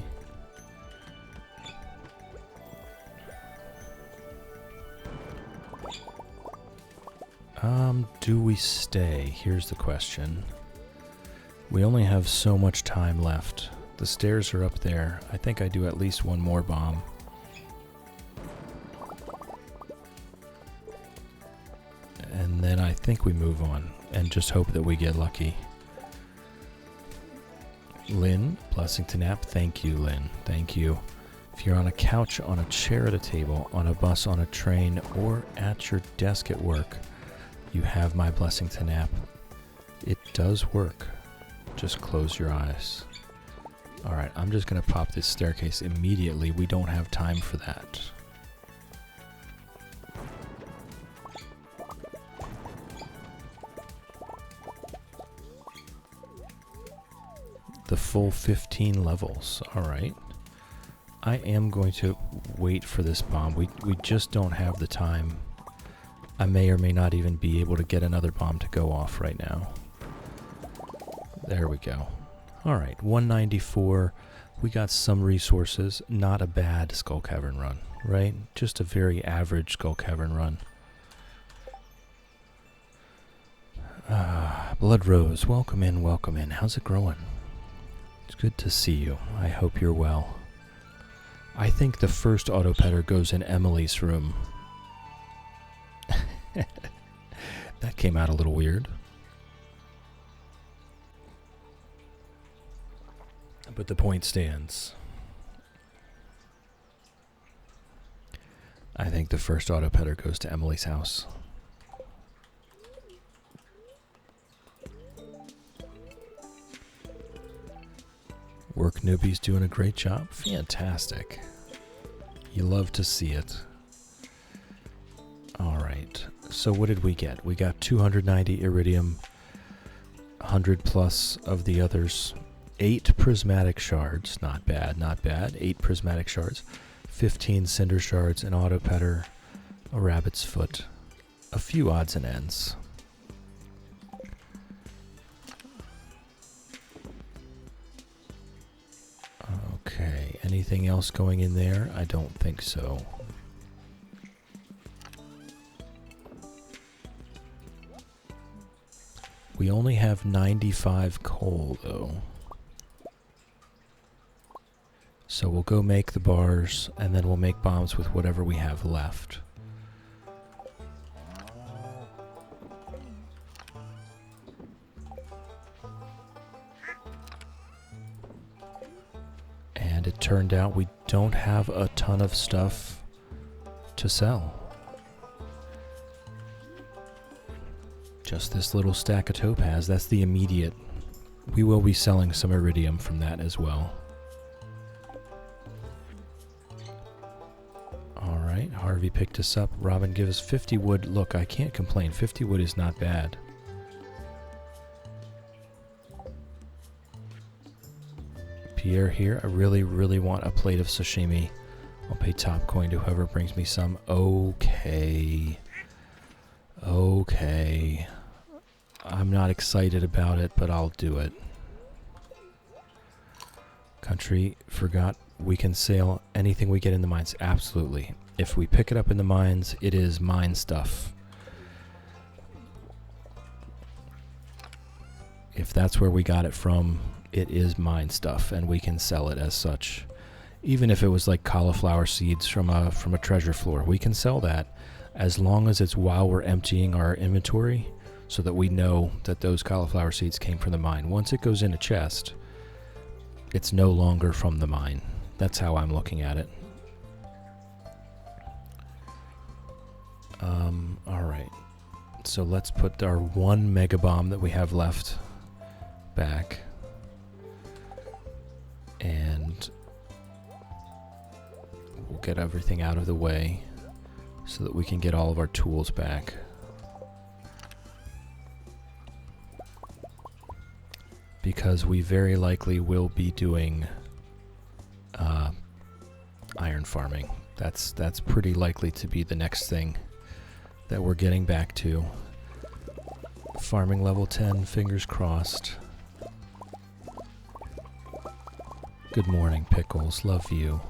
Do we stay? Here's the question. We only have so much time left. The stairs are up there. I think I do at least one more bomb. And then I think we move on and just hope that we get lucky. Lynn, blessing to nap. Thank you, Lynn. Thank you. If you're on a couch, on a chair at a table, on a bus, on a train, or at your desk at work, you have my blessing to nap. It does work. Just close your eyes. Alright, I'm just going to pop this staircase immediately. We don't have time for that. The full 15 levels. Alright. I am going to wait for this bomb. We just don't have the time. I may or may not even be able to get another bomb to go off right now. There we go. Alright, 194. We got some resources. Not a bad Skull Cavern run, right? Just a very average Skull Cavern run. Blood Rose, welcome in, welcome in. How's it growing? It's good to see you. I hope you're well. I think the first auto-petter goes in Emily's room. That came out a little weird. But the point stands. I think the first auto-petter goes to Emily's house. Work Newbie's doing a great job. Fantastic. You love to see it. Alright, so what did we get? We got 290 iridium, 100 plus of the others, 8 prismatic shards, not bad, not bad, 8 prismatic shards, 15 cinder shards, an auto-petter, a rabbit's foot, a few odds and ends. Okay, anything else going in there? I don't think so. We only have 95 coal, though. So we'll go make the bars, and then we'll make bombs with whatever we have left. And it turned out we don't have a ton of stuff to sell. Just this little stack of topaz. That's the immediate. We will be selling some iridium from that as well. Alright, Harvey picked us up. Robin gives us 50 wood. Look, I can't complain. 50 wood is not bad. Pierre here. I really, really want a plate of sashimi. I'll pay top coin to whoever brings me some. Okay. Okay. I'm not excited about it, but I'll do it. Country forgot we can sell anything we get in the mines. Absolutely. If we pick it up in the mines, it is mine stuff. If that's where we got it from, it is mine stuff, and we can sell it as such. Even if it was like cauliflower seeds from a treasure floor, we can sell that as long as it's while we're emptying our inventory, so that we know that those cauliflower seeds came from the mine. Once it goes in a chest, it's no longer from the mine. That's how I'm looking at it. Alright. So let's put our one mega bomb that we have left back. And we'll get everything out of the way so that we can get all of our tools back. Because we very likely will be doing iron farming. That's pretty likely to be the next thing that we're getting back to. Farming level 10, fingers crossed. Good morning, Pickles. Love you.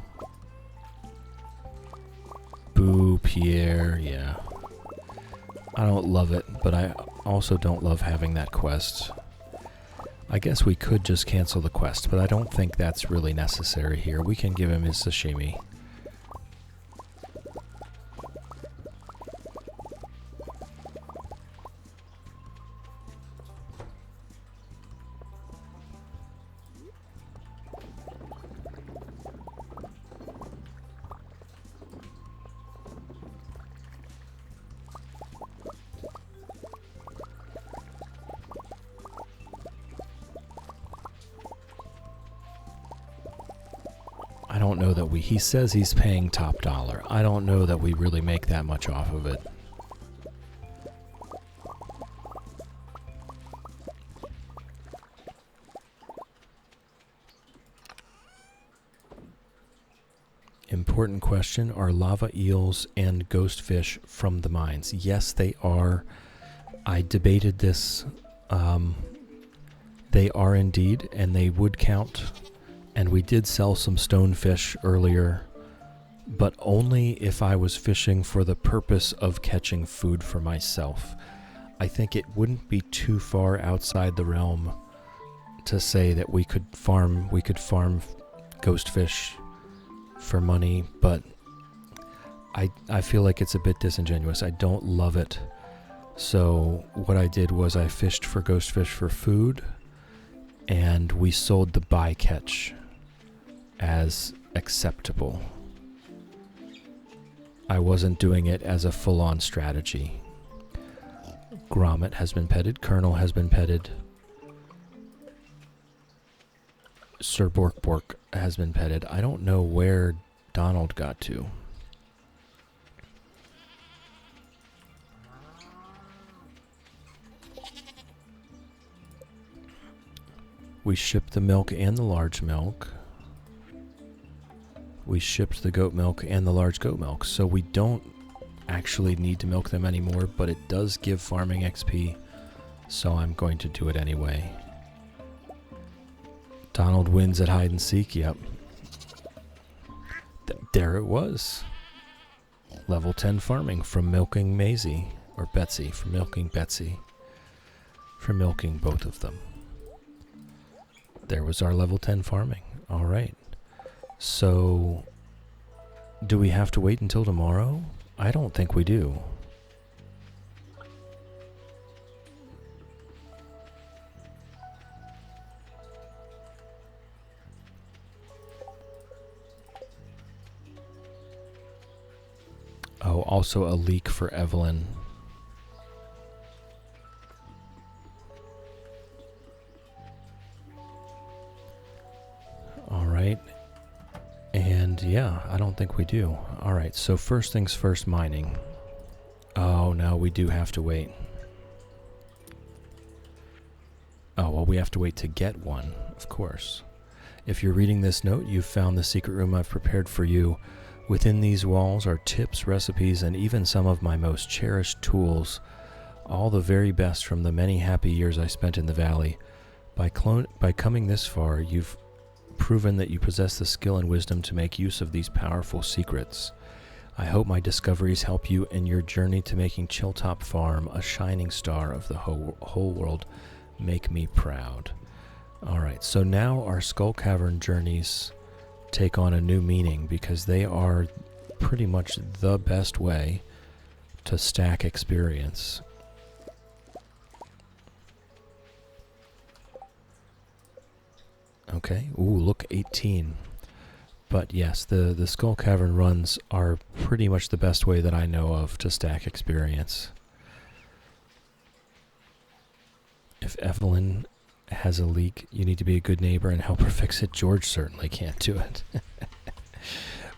Boo, Pierre. Yeah. I don't love it, but I also don't love having that quest. I guess we could just cancel the quest, but I don't think that's really necessary here. We can give him his sashimi. I don't know that he says he's paying top dollar. I don't know that we really make that much off of it. Important question, are lava eels and ghost fish from the mines? Yes, they are. I debated this. They are indeed, and they would count. And we did sell some stonefish earlier, but only if I was fishing for the purpose of catching food for myself. I think it wouldn't be too far outside the realm to say that we could farm ghost fish for money, but I feel like it's a bit disingenuous. I don't love it. So what I did was I fished for ghost fish for food, and we sold the bycatch as acceptable. I wasn't doing it as a full-on strategy. Grommet has been petted. Colonel has been petted. Sir Bork has been petted. I don't know where Donald got to. We shipped the milk and the large milk. We shipped the goat milk and the large goat milk, so we don't actually need to milk them anymore, but it does give farming XP, so I'm going to do it anyway. Donald wins at hide and seek, yep. There it was. Level 10 farming from milking Maisie, or Betsy, from milking Betsy, from milking both of them. There was our level 10 farming. All right. So, do we have to wait until tomorrow? I don't think we do. Oh, also a leak for Evelyn. All right. And yeah, I don't think we do. All right, so first things first, mining. Oh, no, we do have to wait. Oh, well, we have to wait to get one, of course. If you're reading this note, you've found the secret room I've prepared for you. Within these walls are tips, recipes, and even some of my most cherished tools. All the very best from the many happy years I spent in the valley. By coming this far, you've proven that you possess the skill and wisdom to make use of these powerful secrets. I hope my discoveries help you in your journey to making Chilltop Farm a shining star of the whole world. Make me proud. Alright, so now our Skull Cavern journeys take on a new meaning because they are pretty much the best way to stack experience. Okay, ooh, look, 18. But yes, the Skull Cavern runs are pretty much the best way that I know of to stack experience. If Evelyn has a leak, you need to be a good neighbor and help her fix it. George certainly can't do it.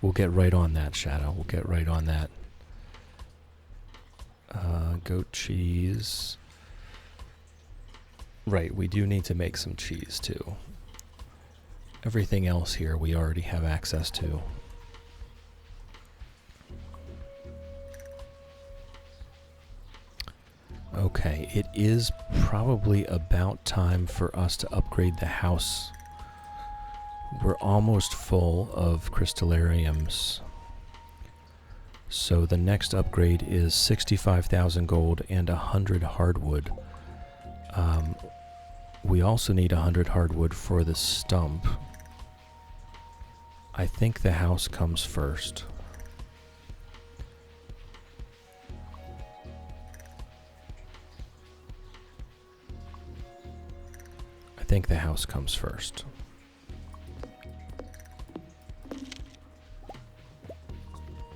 We'll get right on that, Shadow. We'll get right on that. Goat cheese. Right, we do need to make some cheese too. Everything else here we already have access to. Okay, it is probably about time for us to upgrade the house. We're almost full of crystallariums. So the next upgrade is 65,000 gold and 100 hardwood. We also need 100 hardwood for the stump. I think the house comes first. I think the house comes first.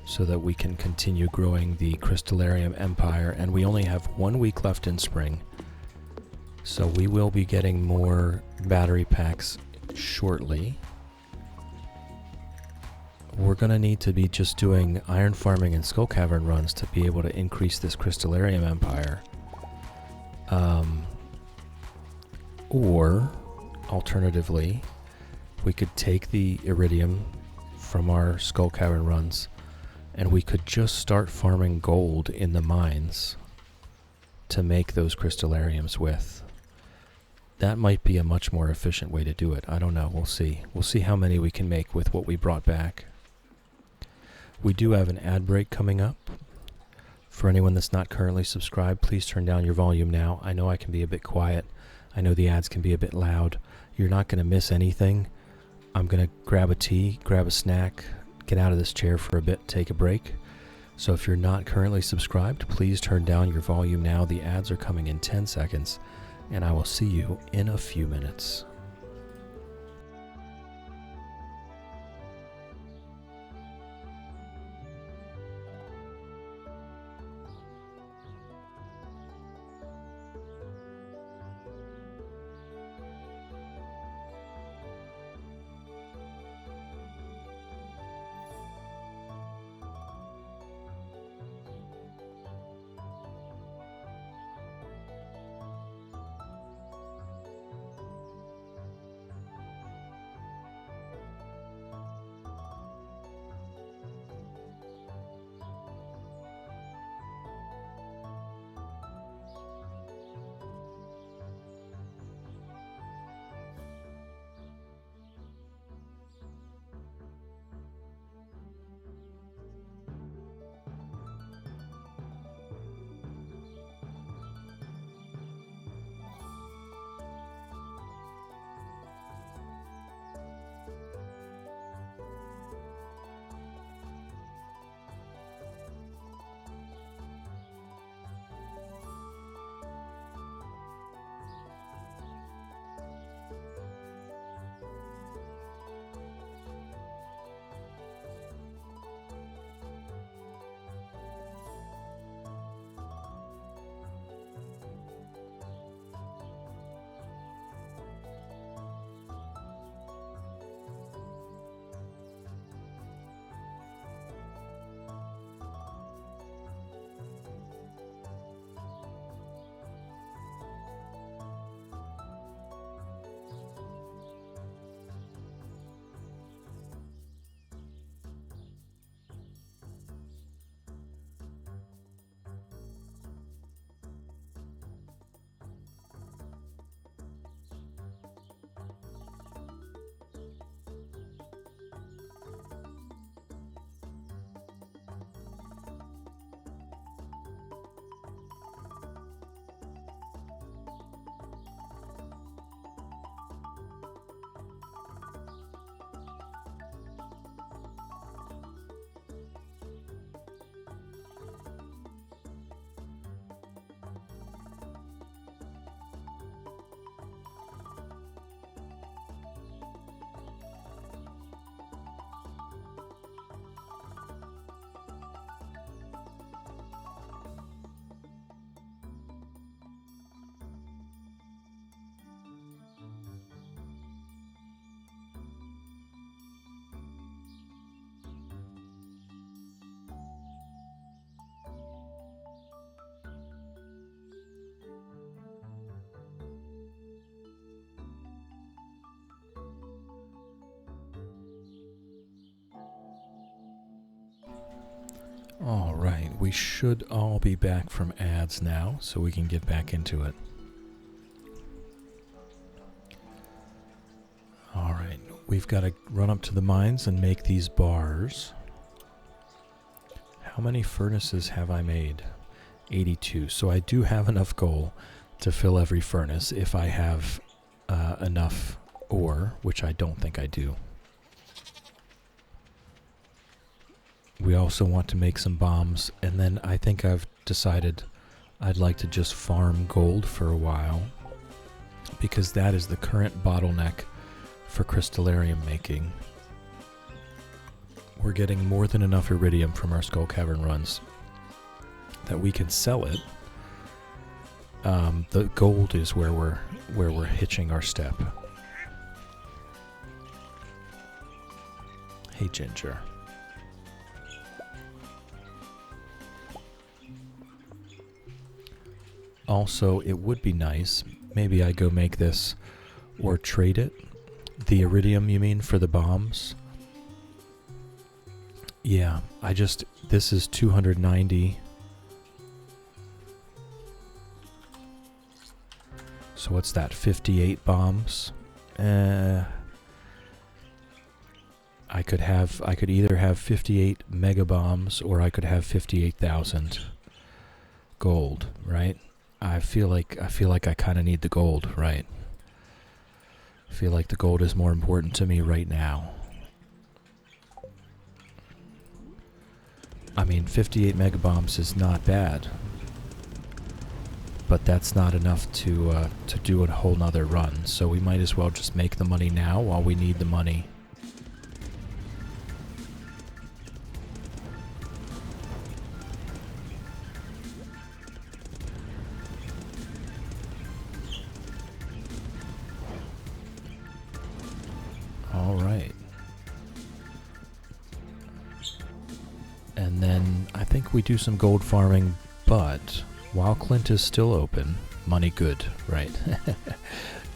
So that we can continue growing the Crystallarium Empire, and we only have 1 week left in spring. So we will be getting more battery packs shortly. We're going to need to be just doing iron farming and skull cavern runs to be able to increase this Crystallarium Empire. Or, alternatively, we could take the iridium from our skull cavern runs and we could just start farming gold in the mines to make those crystallariums with. That might be a much more efficient way to do it. I don't know. We'll see. We'll see how many we can make with what we brought back. We do have an ad break coming up. For anyone that's not currently subscribed, please turn down your volume now. I know I can be a bit quiet. I know the ads can be a bit loud. You're not going to miss anything. I'm going to grab a tea, grab a snack, get out of this chair for a bit, take a break. So if you're not currently subscribed, please turn down your volume now. The ads are coming in 10 seconds, and I will see you in a few minutes. All right, we should all be back from ads now, so we can get back into it. All right, we've got to run up to the mines and make these bars. How many furnaces have I made? 82. So I do have enough coal to fill every furnace if I have enough ore, which I don't think I do. We also want to make some bombs, and then I think I've decided I'd like to just farm gold for a while, because that is the current bottleneck for crystallarium making. We're getting more than enough iridium from our Skull Cavern runs that we can sell it. The gold is where we're hitching our step. Hey, Ginger. Also, it would be nice, maybe I go make this or trade it. The iridium, you mean, for the bombs? Yeah, this is 290. So what's that, 58 bombs? I could either have 58 mega bombs or I could have 58,000 gold, right? I feel like I kind of need the gold, right? I feel like the gold is more important to me right now. I mean, 58 megabombs is not bad, but that's not enough to do a whole nother run. So we might as well just make the money now while we need the money. All right. And then I think we do some gold farming, but while Clint is still open, money good, right?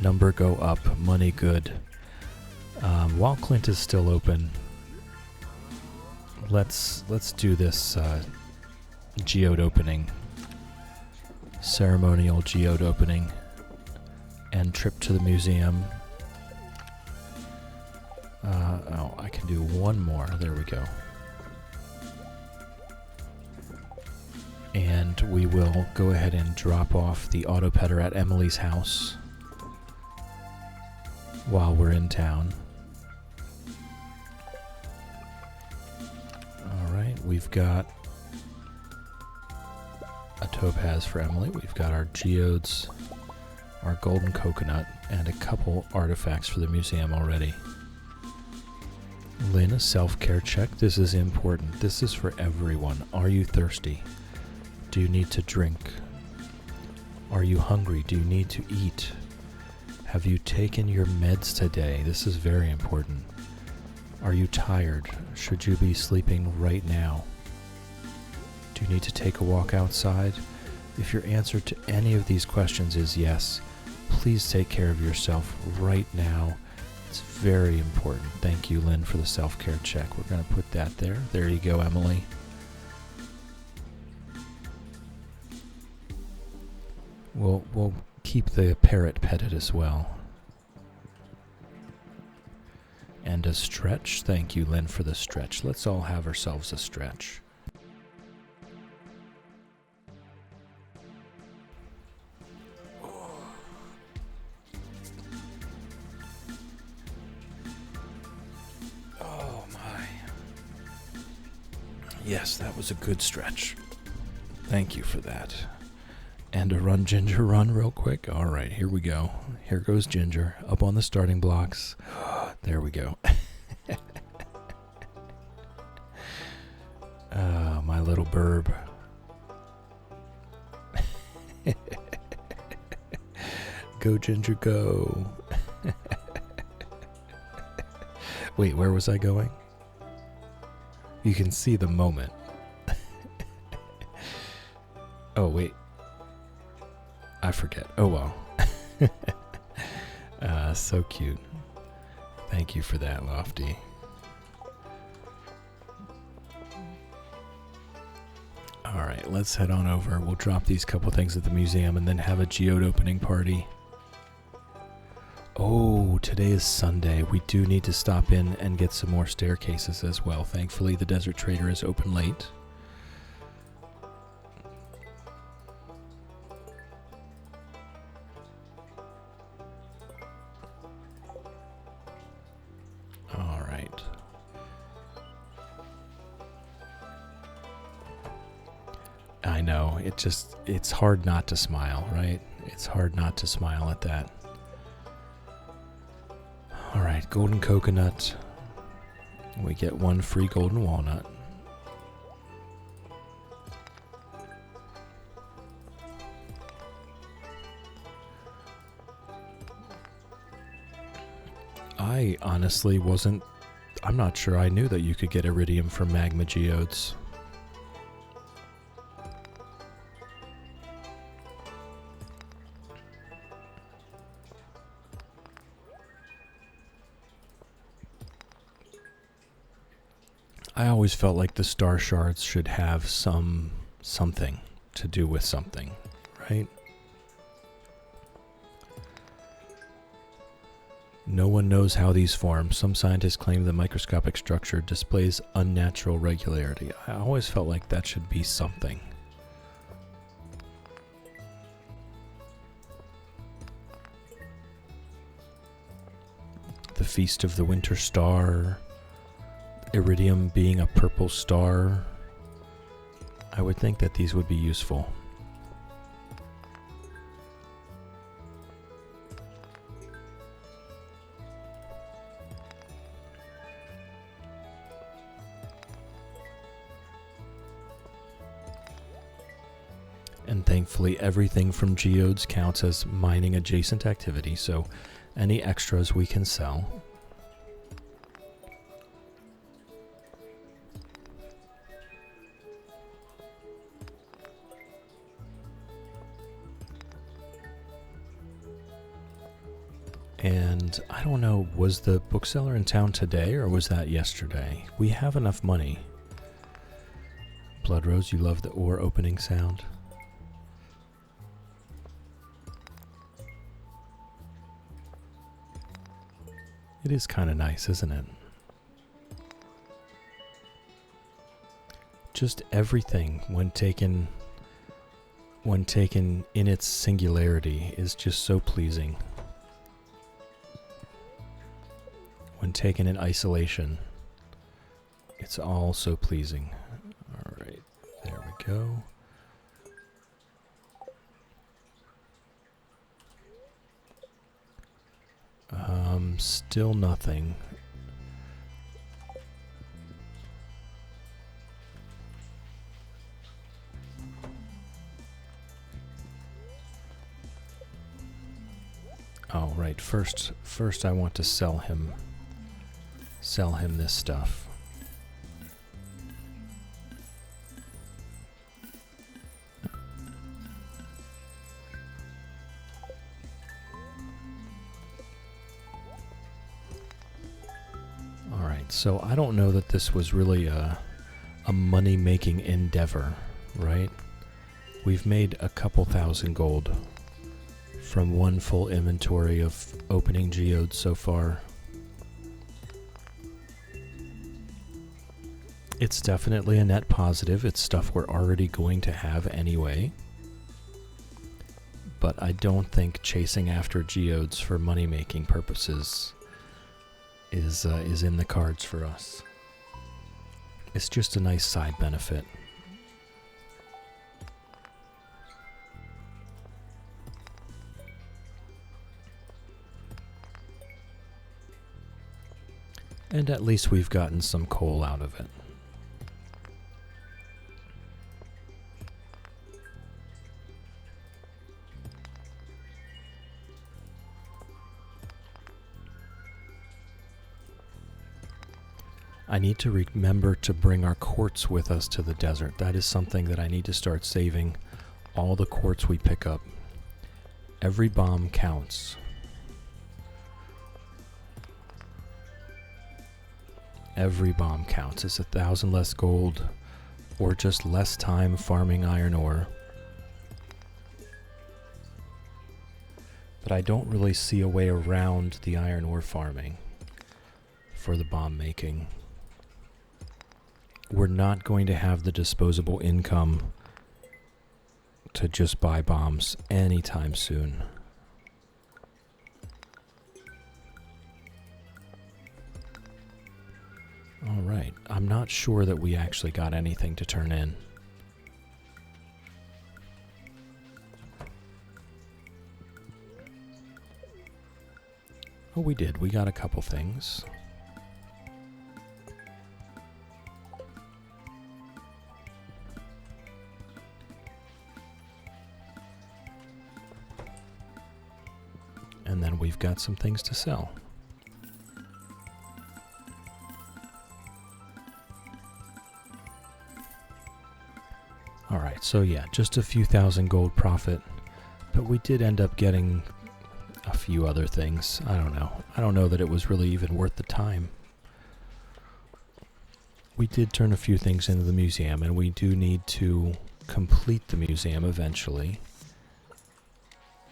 Number go up, money good. While Clint is still open, let's do this geode opening, ceremonial geode opening, and trip to the museum. Oh, I can do one more. There we go. And we will go ahead and drop off the autopetter at Emily's house while we're in town. Alright, we've got a topaz for Emily. We've got our geodes, our golden coconut, and a couple artifacts for the museum already. Lynn, a self-care check. This is important. This is for everyone. Are you thirsty? Do you need to drink? Are you hungry? Do you need to eat? Have you taken your meds today? This is very important. Are you tired? Should you be sleeping right now? Do you need to take a walk outside? If your answer to any of these questions is yes, please take care of yourself right now. It's very important. Thank you, Lynn, for the self-care check. We're going to put that there. There you go, Emily. We'll keep the parrot petted as well. And a stretch. Thank you, Lynn, for the stretch. Let's all have ourselves a stretch. Oh my. Yes, that was a good stretch. Thank you for that. And a run, Ginger, run real quick. All right, here we go. Here goes Ginger, up on the starting blocks. There we go. My little burb. Go, Ginger, go. Wait, where was I going? You can see the moment. Oh, wait. I forget. Oh, well. So cute. Thank you for that, Lofty. Alright, let's head on over. We'll drop these couple things at the museum and then have a geode opening party. Oh, today is Sunday. We do need to stop in and get some more staircases as well. Thankfully, the Desert Trader is open late. I know. It's hard not to smile, right? It's hard not to smile at that. Alright, golden coconut. We get 1 free golden walnut. I honestly I'm not sure I knew that you could get iridium from magma geodes. I always felt like the star shards should have something to do with something, right? No one knows how these form. Some scientists claim the microscopic structure displays unnatural regularity. I always felt like that should be something. The Feast of the Winter Star, iridium being a purple star. I would think that these would be useful. And thankfully everything from geodes counts as mining adjacent activity, so any extras we can sell. And I don't know, was the bookseller in town today or was that yesterday? We have enough money. Blood Rose, you love the ore opening sound. It is kind of nice, isn't it? Just everything, when taken in its singularity, is just so pleasing. When taken in isolation, it's all so pleasing. All right, there we go. Still nothing. Oh, right. First I want to sell him this stuff. So I don't know that this was really a money-making endeavor, right? We've made a couple thousand gold from one full inventory of opening geodes so far. It's definitely a net positive. It's stuff we're already going to have anyway. But I don't think chasing after geodes for money-making purposes is in the cards for us. It's just a nice side benefit. And at least we've gotten some coal out of it. I need to remember to bring our quartz with us to the desert. That is something that I need to start saving. All the quartz we pick up. Every bomb counts. Every bomb counts. It's 1,000 less gold or just less time farming iron ore. But I don't really see a way around the iron ore farming for the bomb making. We're not going to have the disposable income to just buy bombs anytime soon. All right, I'm not sure that we actually got anything to turn in. Well, we did. We got a couple things. And then we've got some things to sell. Alright, so yeah, just a few thousand gold profit. But we did end up getting a few other things. I don't know. I don't know that it was really even worth the time. We did turn a few things into the museum, and we do need to complete the museum eventually.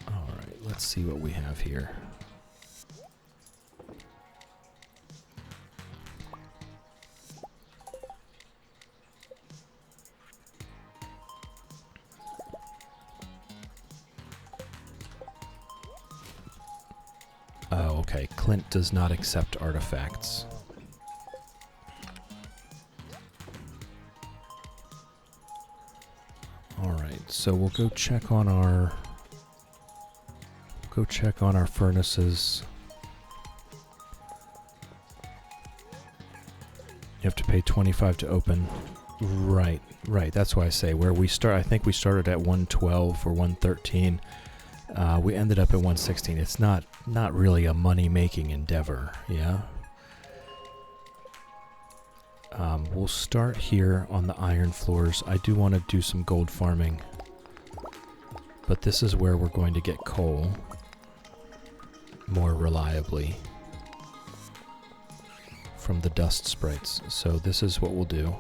Alright, let's see what we have here. Oh, okay. Clint does not accept artifacts. Alright, so we'll go check on our furnaces. You have to pay 25 to open. Right, that's why I say where we start. I think we started at 112 or 113. We ended up at 116. It's not really a money-making endeavor, yeah? We'll start here on the iron floors. I do want to do some gold farming, but this is where we're going to get coal more reliably from the dust sprites. So this is what we'll do.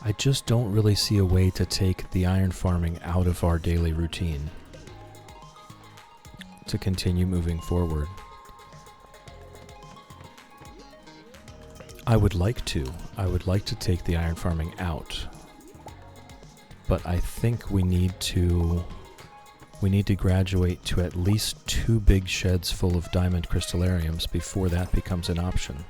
I just don't really see a way to take the iron farming out of our daily routine to continue moving forward. I would like to take the iron farming out, but I think we need to graduate to at least 2 big sheds full of diamond crystallariums before that becomes an option,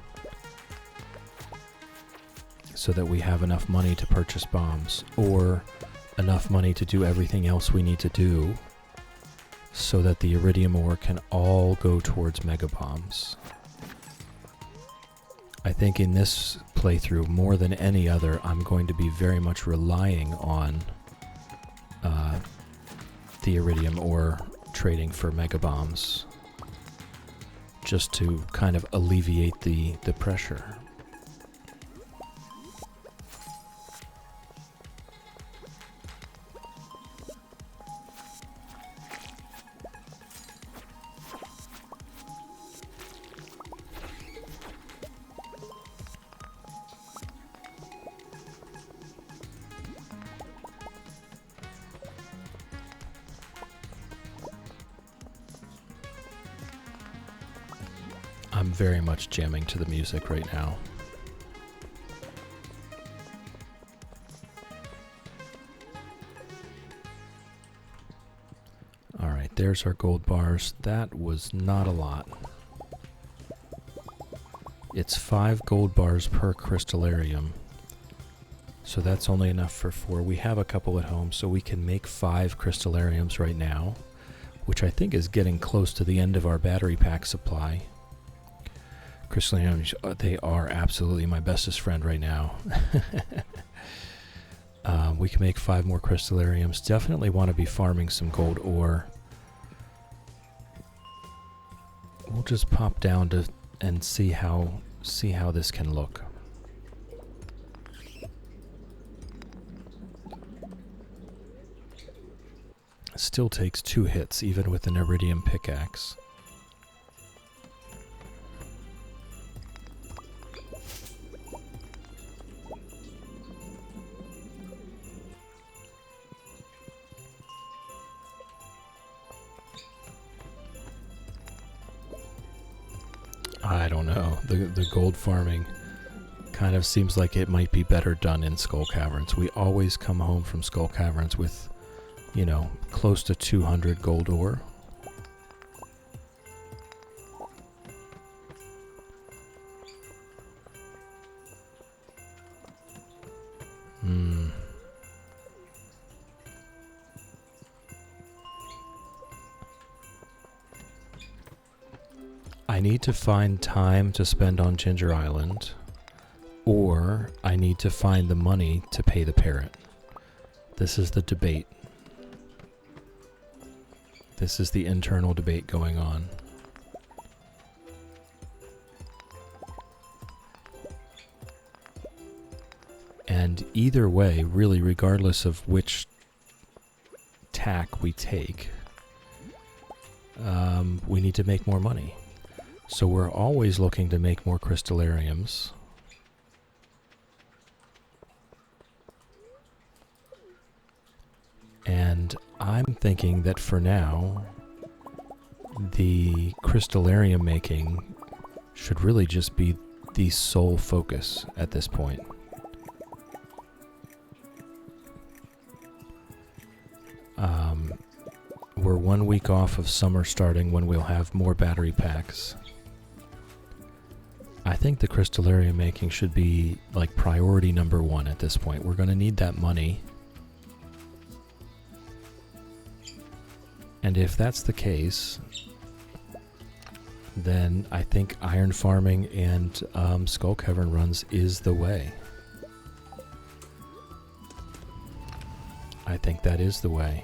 so that we have enough money to purchase bombs, or enough money to do everything else we need to do, so that the iridium ore can all go towards mega bombs. I think in this playthrough, more than any other, I'm going to be very much relying on the iridium ore trading for mega bombs, just to kind of alleviate the pressure. I'm very much jamming to the music right now. Alright, there's our gold bars. That was not a lot. It's 5 gold bars per crystallarium, so that's only enough for 4. We have a couple at home, so we can make 5 crystallariums right now, which I think is getting close to the end of our battery pack supply. Crystallariums, they are absolutely my bestest friend right now. We can make 5 more crystallariums. Definitely want to be farming some gold ore. We'll just pop down to and see how this can look. Still takes 2 hits even with an iridium pickaxe. I don't know. The gold farming kind of seems like it might be better done in Skull Caverns. We always come home from Skull Caverns with, you know, close to 200 gold ore. I need to find time to spend on Ginger Island, or I need to find the money to pay the parrot. This is the debate. This is the internal debate going on. And either way, really, regardless of which tack we take, we need to make more money. So we're always looking to make more crystallariums. And I'm thinking that for now, the crystallarium making should really just be the sole focus at this point. We're 1 week off of summer starting, when we'll have more battery packs. I think the crystallarium making should be like priority number 1 at this point. We're going to need that money. And if that's the case, then I think iron farming and skull cavern runs is the way. I think that is the way.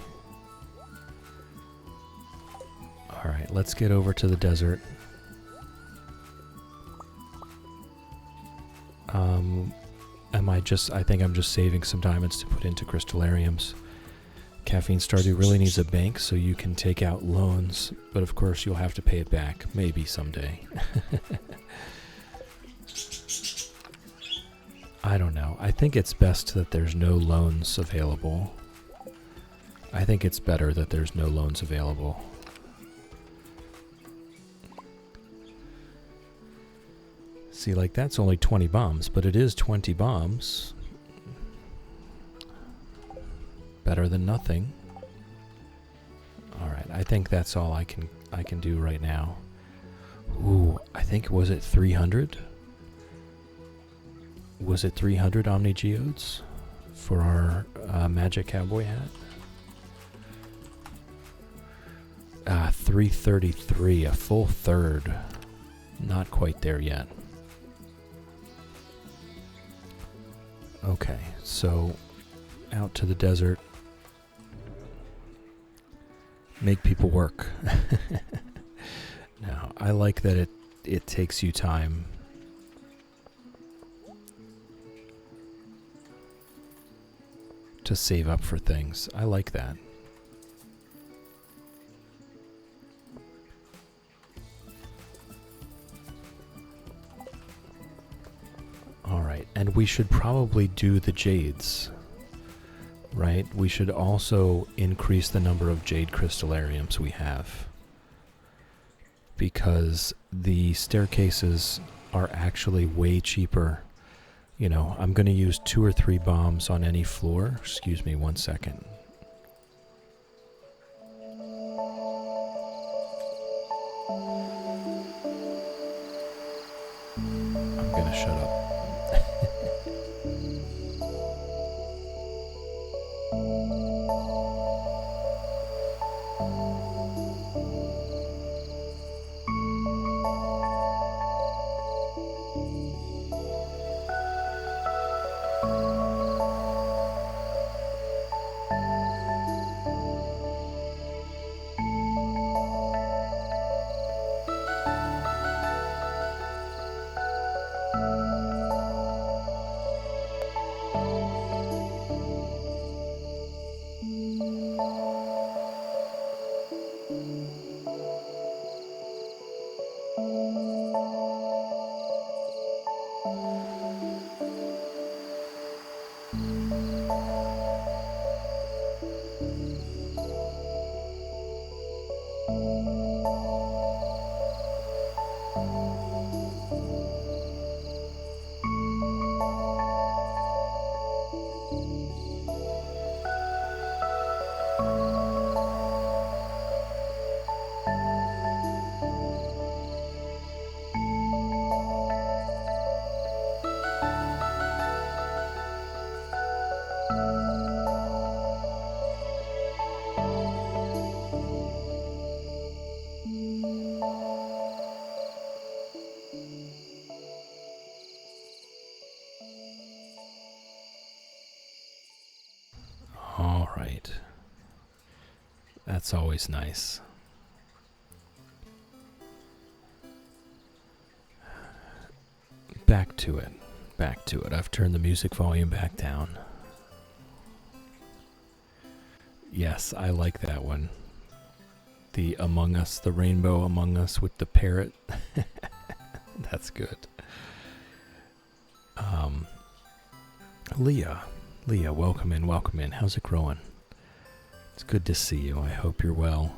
Alright, let's get over to the desert. I think I'm just saving some diamonds to put into crystallariums. Caffeine Stardew really needs a bank so you can take out loans, but of course you'll have to pay it back, maybe someday. I don't know. I think it's best that there's no loans available. I think it's better that there's no loans available. See, like, that's only 20 bombs, but it is 20 bombs. Better than nothing. Alright, I think that's all I can do right now. Ooh, I think, was it 300? Was it 300 Omni Geodes for our Magic Cowboy hat? 333, a full third. Not quite there yet. Okay, so out to the desert. Make people work. Now, I like that it takes you time. To save up for things. I like that. Alright, and we should probably do the jades. Right? We should also increase the number of jade crystallariums we have. Because the staircases are actually way cheaper. You know, I'm going to use 2 or 3 bombs on any floor. Excuse me 1 second. I'm going to shut up. That's always nice. Back to it. Back to it. I've turned the music volume back down. Yes, I like that one. The Among Us, the rainbow Among Us with the parrot. That's good. Leah, welcome in, welcome in. How's it growing? It's good to see you. I hope you're well.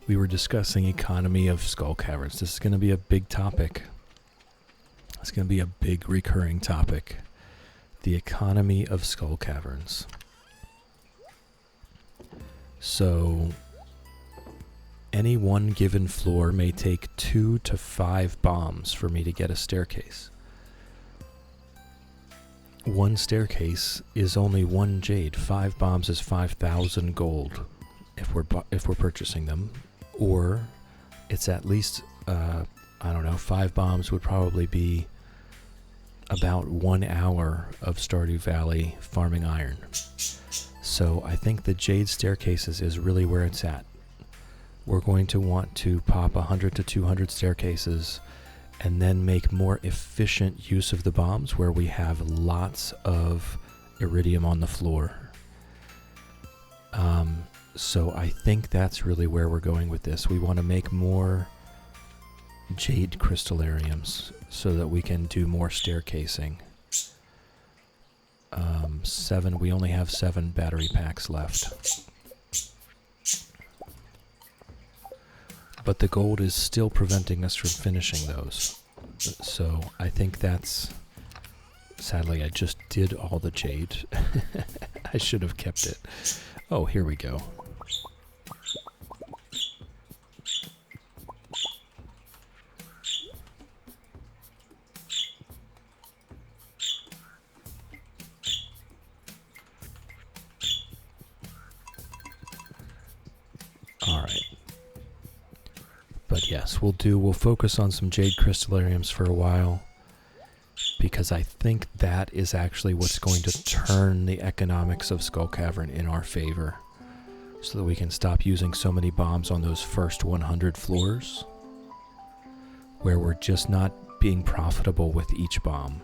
We were discussing economy of skull caverns. This is going to be a big topic. It's going to be a big recurring topic. The economy of skull caverns. So, any one given floor may take 2 to 5 bombs for me to get a staircase. One staircase is only 1 jade. 5 bombs is 5,000 gold if we're purchasing them. Or it's at least, 5 bombs would probably be about 1 hour of Stardew Valley farming iron. So I think the jade staircases is really where it's at. We're going to want to pop 100 to 200 staircases and then make more efficient use of the bombs where we have lots of iridium on the floor. So I think that's really where we're going with this. We want to make more jade crystallariums so that we can do more staircasing. 7, we only have 7 battery packs left. But the gold is still preventing us from finishing those. So I think that's... Sadly, I just did all the jade. I should have kept it. Oh, here we go. But yes, we'll focus on some jade crystallariums for a while, because I think that is actually what's going to turn the economics of Skull Cavern in our favor, so that we can stop using so many bombs on those first 100 floors, where we're just not being profitable with each bomb.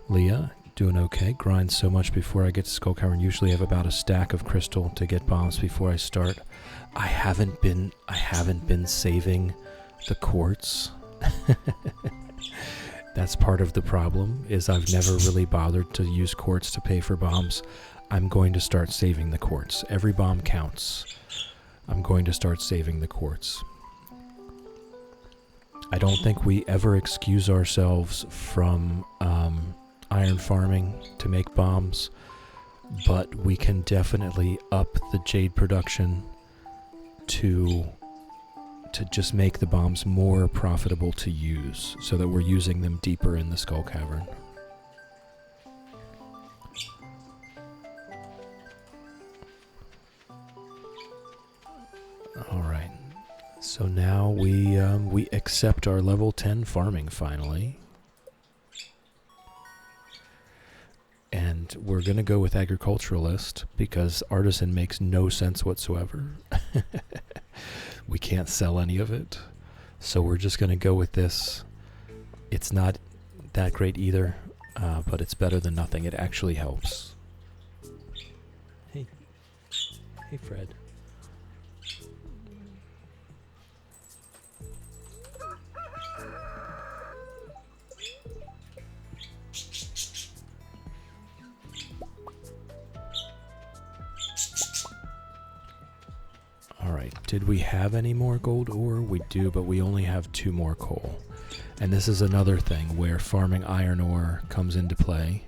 Leah, doing okay. Grind so much before I get to Skull Cavern. Usually have about a stack of crystal to get bombs before I start. I haven't been saving the quartz. That's part of the problem, is I've never really bothered to use quartz to pay for bombs. I'm going to start saving the quartz. Every bomb counts. I'm going to start saving the quartz. I don't think we ever excuse ourselves from iron farming to make bombs, but we can definitely up the jade production to just make the bombs more profitable to use, so that we're using them deeper in the Skull Cavern. Alright, so now we accept our level 10 farming finally. And we're going to go with agriculturalist, because artisan makes no sense whatsoever. We can't sell any of it. So we're just going to go with this. It's not that great either, but it's better than nothing. It actually helps. Hey. Hey, Fred. Alright, did we have any more gold ore? We do, but we only have 2 more coal. And this is another thing where farming iron ore comes into play,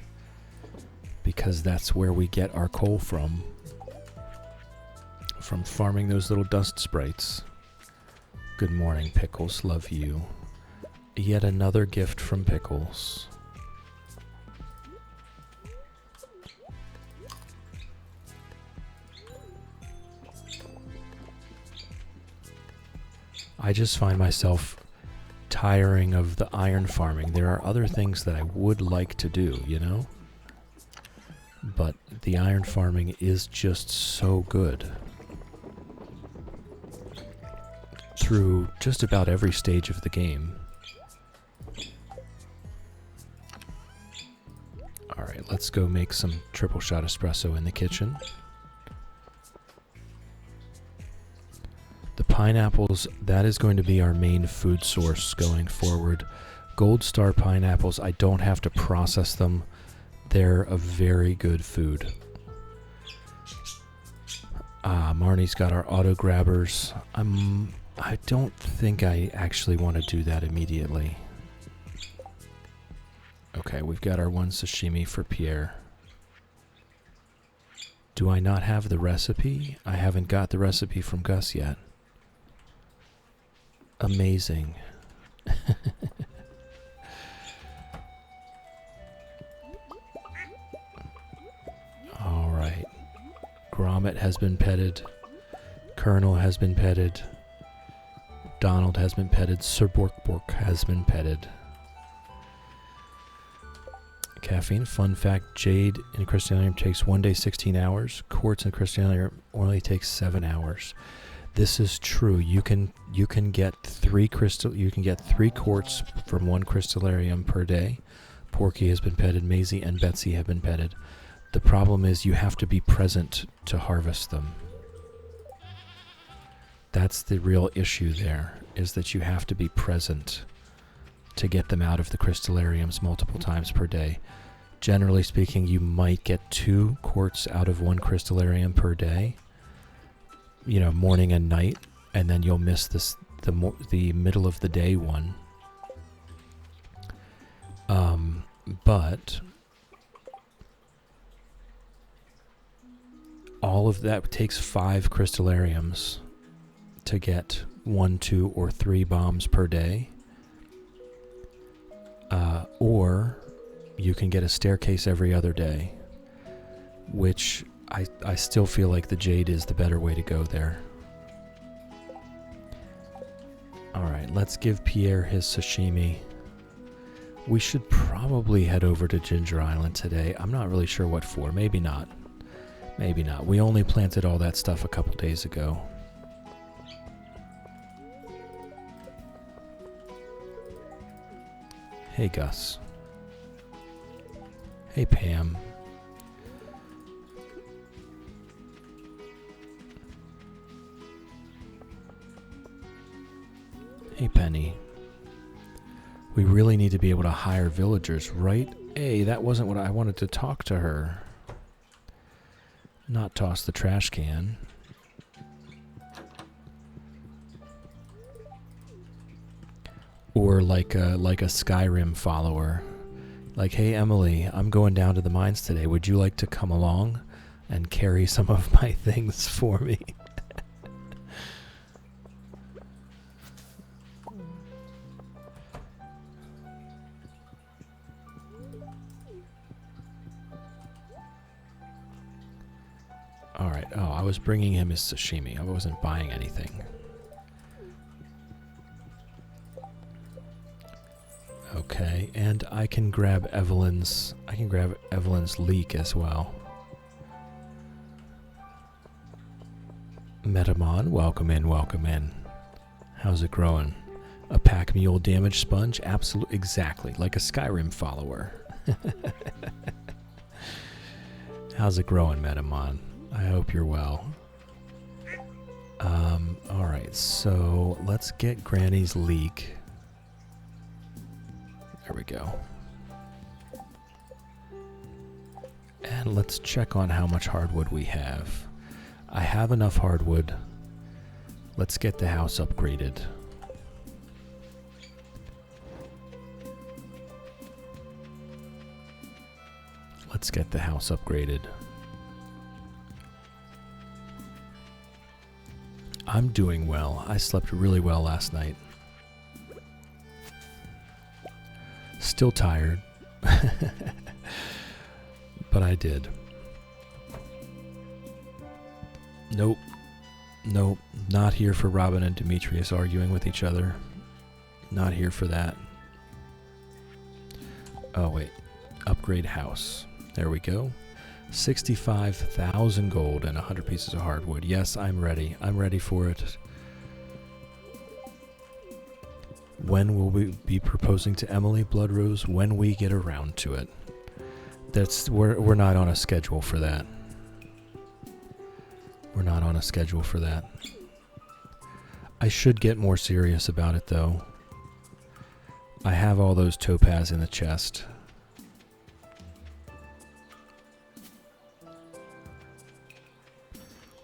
because that's where we get our coal from farming those little dust sprites. Good morning, Pickles, love you. Yet another gift from Pickles. I just find myself tiring of the iron farming. There are other things that I would like to do, you know? but the iron farming is just so good through just about every stage of the game. Alright, let's go make some triple shot espresso in the kitchen. The pineapples, that is going to be our main food source going forward. Gold Star pineapples, I don't have to process them. They're a very good food. Marnie's got our auto grabbers. I don't think I actually want to do that immediately. Okay, we've got our one sashimi for Pierre. Do I not have the recipe? I haven't got the recipe from Gus yet. Amazing. Alright. Grommet has been petted. Colonel has been petted. Donald has been petted. Sir Bork has been petted. Caffeine, fun fact, jade in crystallium takes 1 day 16 hours. Quartz in crystallium only takes 7 hours. This is true. You can get 3 quartz from 1 crystallarium per day. Porky has been petted, Maisie and Betsy have been petted. The problem is you have to be present to harvest them. That's the real issue there, is that you have to be present to get them out of the crystallariums multiple times per day. Generally speaking, you might get 2 quartz out of 1 crystallarium per day, you know, morning and night, and then you'll miss the middle of the day one. But all of that takes 5 crystallariums to get 1, 2, or 3 bombs per day. Or you can get a staircase every other day, which I still feel like the jade is the better way to go there. Alright, let's give Pierre his sashimi. We should probably head over to Ginger Island today. I'm not really sure what for. Maybe not. Maybe not. We only planted all that stuff a couple days ago. Hey, Gus. Hey, Pam. Hey, Penny. We really need to be able to hire villagers, right? Hey, that wasn't what I wanted to talk to her. Not toss the trash can. Or like a Skyrim follower. Like, hey Emily, I'm going down to the mines today. Would you like to come along and carry some of my things for me? Alright, oh, I was bringing him his sashimi. I wasn't buying anything. Okay, and I can grab Evelyn's leek as well. Metamon, welcome in, welcome in. How's it growing? A pack mule damage sponge? Absolutely, exactly, like a Skyrim follower. How's it growing, Metamon? I hope you're well. Alright, so let's get Granny's leek. There we go. And let's check on how much hardwood we have. I have enough hardwood. Let's get the house upgraded. Let's get the house upgraded. I'm doing well. I slept really well last night. Still tired. But I did. Nope. Nope. Not here for Robin and Demetrius arguing with each other. Not here for that. Oh, wait. Upgrade house. There we go. 65,000 gold and 100 pieces of hardwood. Yes, I'm ready. I'm ready for it. When will we be proposing to Emily Bloodrose? When we get around to it. We're not on a schedule for that. We're not on a schedule for that. I should get more serious about it though. I have all those topaz in the chest.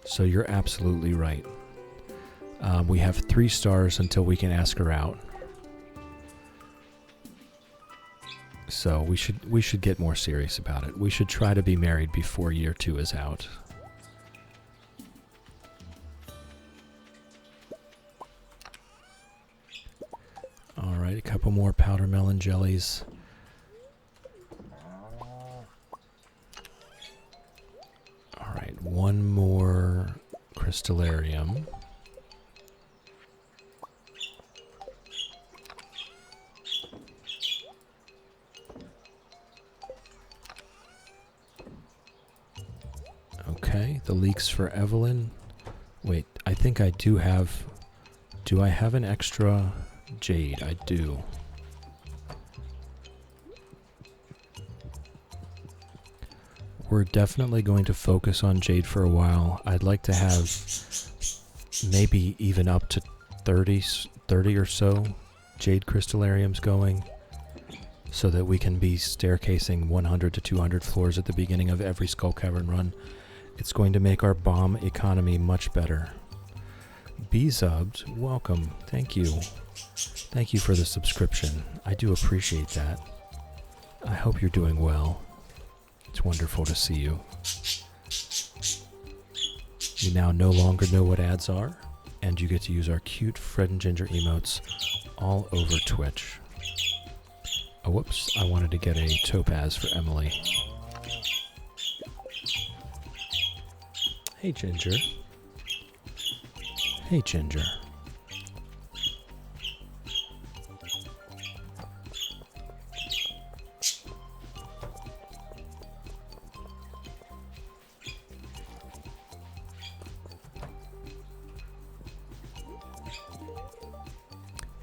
So you're absolutely right. We have 3 stars until we can ask her out. So we should get more serious about it. We should try to be married before year 2 is out. All right, a couple more powder melon jellies. All right, one more crystallarium. Okay, the leeks for Evelyn. Wait, I think I do have... Do I have an extra jade? I do. We're definitely going to focus on jade for a while. I'd like to have maybe even up to 30 or so jade crystallariums going so that we can be staircasing 100 to 200 floors at the beginning of every Skull Cavern run. It's going to make our bomb economy much better. Bezubbed, welcome. Thank you. Thank you for the subscription. I do appreciate that. I hope you're doing well. It's wonderful to see you. You now no longer know what ads are, and you get to use our cute Fred and Ginger emotes all over Twitch. Oh, whoops. I wanted to get a topaz for Emily. Hey, Ginger. Hey, Ginger.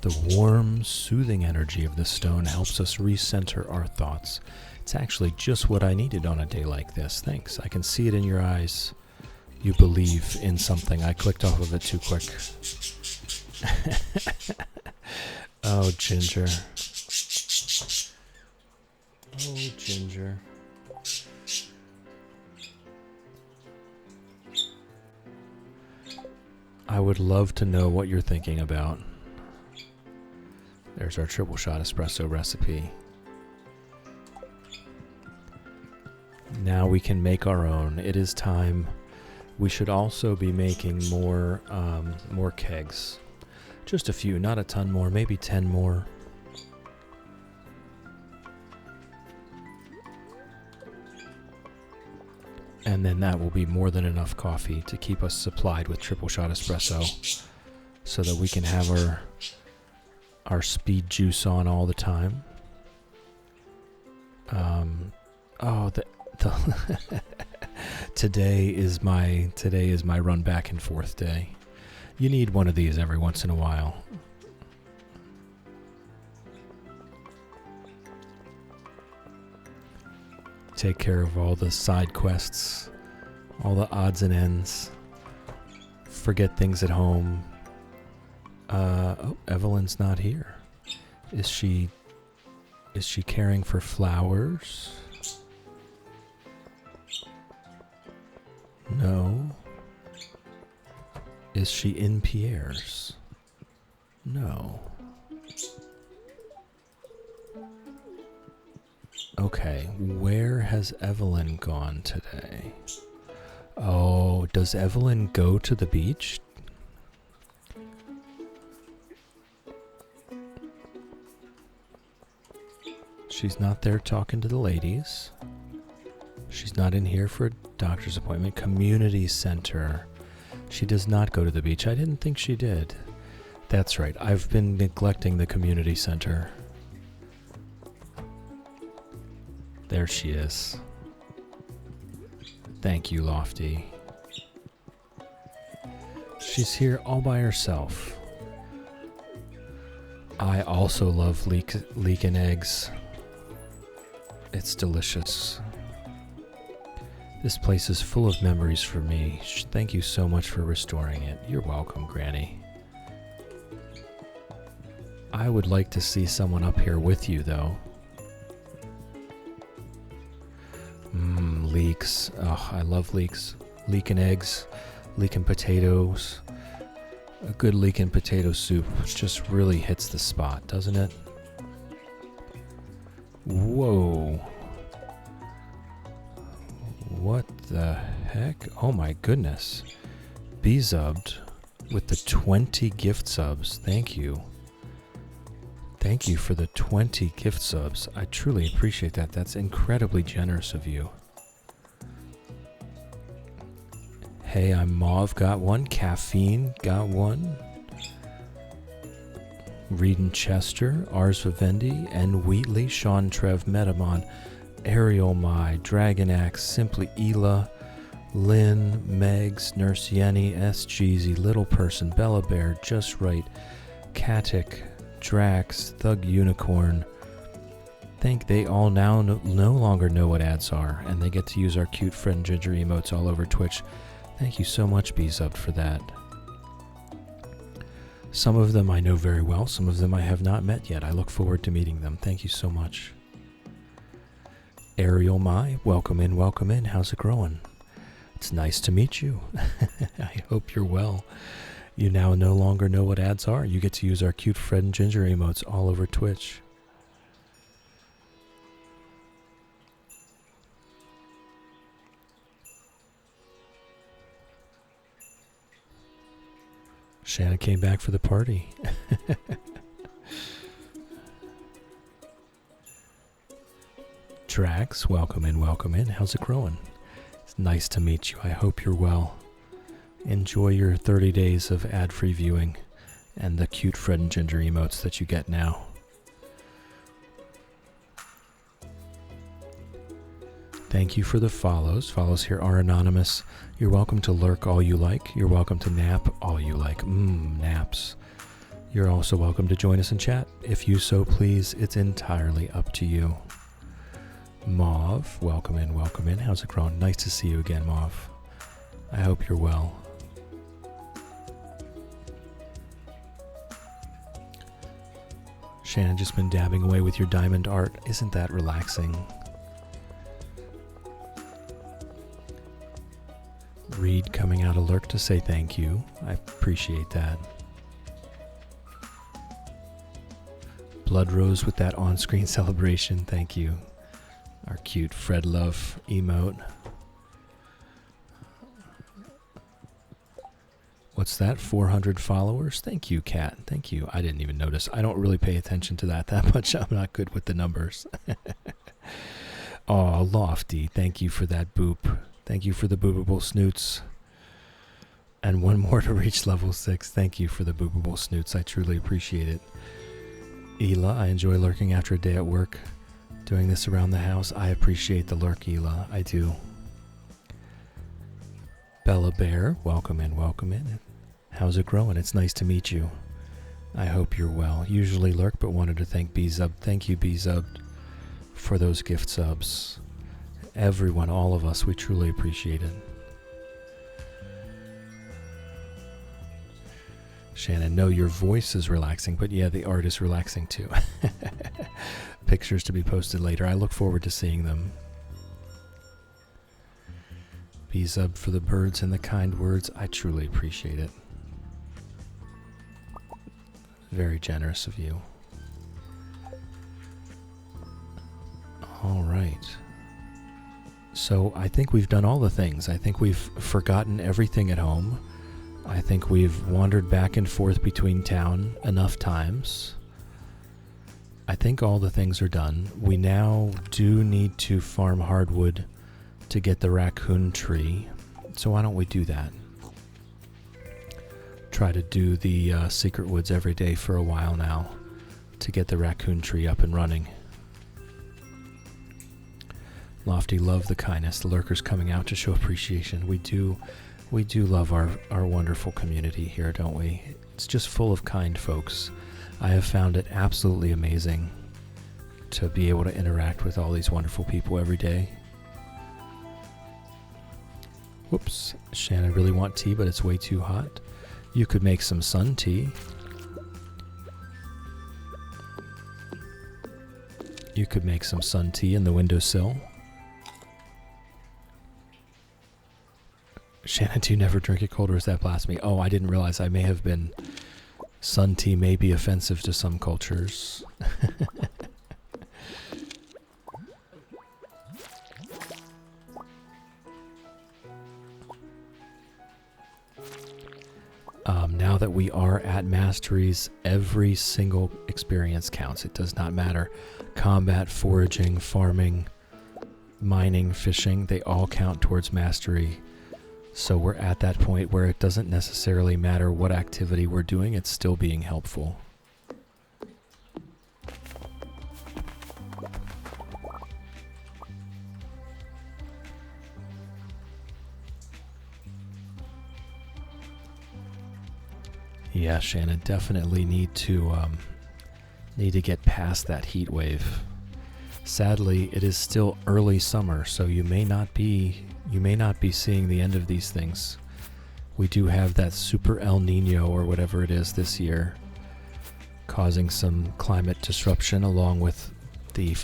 The warm, soothing energy of this stone helps us recenter our thoughts. It's actually just what I needed on a day like this. Thanks. I can see it in your eyes. You believe in something. I clicked off of it too quick. Oh, Ginger. Oh, Ginger. I would love to know what you're thinking about. There's our triple shot espresso recipe. Now we can make our own. It is time. We should also be making more kegs. Just a few, not a ton more, maybe 10 more. And then that will be more than enough coffee to keep us supplied with triple shot espresso so that we can have our speed juice on all the time. Today is my run back and forth day. You need one of these every once in a while. Take care of all the side quests, all the odds and ends. Forget things at home. Oh, Evelyn's not here. Is she caring for flowers? No. Is she in Pierre's? No. Okay, where has Evelyn gone today? Oh, does Evelyn go to the beach? She's not there talking to the ladies. She's not in here for a doctor's appointment. Community center. She does not go to the beach. I didn't think she did. That's right. I've been neglecting the community center. There she is. Thank you, Lofty. She's here all by herself. I also love leeking eggs. It's delicious. This place is full of memories for me. Thank you so much for restoring it. You're welcome, Granny. I would like to see someone up here with you, though. Leeks. Oh, I love leeks. Leeking eggs, leeking potatoes. A good leeking potato soup just really hits the spot, doesn't it? Whoa. What the heck? Oh my goodness. Bezubbed with the 20 gift subs. Thank you. Thank you for the 20 gift subs. I truly appreciate that. That's incredibly generous of you. Hey, I'm Mauve, got one. Caffeine, got one. Reed Chester, Ars Vivendi, and Wheatley, Sean Trev, Metamon, Ariel Mai, Dragon Axe, Simply Ela, Lynn, Megs, Nurse Yenny, S. Jeezy, Little Person, Bella Bear, Just Right, Katic, Drax, Thug Unicorn. Think they all now no longer know what ads are, and they get to use our cute friend Ginger emotes all over Twitch. Thank you so much, Bezubbed, for that. Some of them I know very well, some of them I have not met yet. I look forward to meeting them. Thank you so much. Ariel Mai, welcome in, welcome in. How's it growing? It's nice to meet you. I hope you're well. You now no longer know what ads are. You get to use our cute friend Ginger emotes all over Twitch. Shanna came back for the party. Drax, welcome in, welcome in. How's it growing? It's nice to meet you. I hope you're well. Enjoy your 30 days of ad-free viewing and the cute Fred and Ginger emotes that you get now. Thank you for the follows. Follows here are anonymous. You're welcome to lurk all you like. You're welcome to nap all you like. Naps. You're also welcome to join us in chat. If you so please, it's entirely up to you. Mauve, welcome in, welcome in. How's it going? Nice to see you again, Mauve. I hope you're well. Shannon, just been dabbing away with your diamond art. Isn't that relaxing? Reed coming out of lurk to say thank you. I appreciate that. Blood Rose with that on-screen celebration. Thank you. Our cute Fred Love emote. What's that? 400 followers? Thank you, Kat. Thank you. I didn't even notice. I don't really pay attention to that much. I'm not good with the numbers. Aw, Lofty. Thank you for that boop. Thank you for the boopable snoots. And one more to reach level 6. Thank you for the boopable snoots. I truly appreciate it. Ela, I enjoy lurking after a day at work. Doing this around the house. I appreciate the lurk, Ela. I do. Bella Bear, welcome in, welcome in. How's it growing? It's nice to meet you. I hope you're well. Usually lurk, but wanted to thank Bezub. Thank you, Bezub, for those gift subs. Everyone, all of us, we truly appreciate it. Shannon, no, your voice is relaxing, but yeah, the art is relaxing too. Pictures to be posted later. I look forward to seeing them. Bezub for the birds and the kind words. I truly appreciate it. Very generous of you. All right. So I think we've done all the things. I think we've forgotten everything at home. I think we've wandered back and forth between town enough times. I think all the things are done. We now do need to farm hardwood to get the raccoon tree. So why don't we do that? Try to do the secret woods every day for a while now to get the raccoon tree up and running. Lofty, love the kindness. The lurkers coming out to show appreciation. We do love our wonderful community here, don't we? It's just full of kind folks. I have found it absolutely amazing to be able to interact with all these wonderful people every day. Whoops, Shannon, I really want tea, but it's way too hot. You could make some sun tea. You could make some sun tea in the windowsill. Shannon, do you never drink it cold, or is that blasphemy? Oh, I didn't realize I may have been... Sun tea may be offensive to some cultures. Now that we are at masteries, every single experience counts. It does not matter. Combat, foraging, farming, mining, fishing, they all count towards mastery. So we're at that point where it doesn't necessarily matter what activity we're doing, it's still being helpful. Yeah, Shannon, definitely need to get past that heat wave. Sadly, it is still early summer, so you may not be seeing the end of these things. We do have that super El Nino or whatever it is this year, causing some climate disruption along with the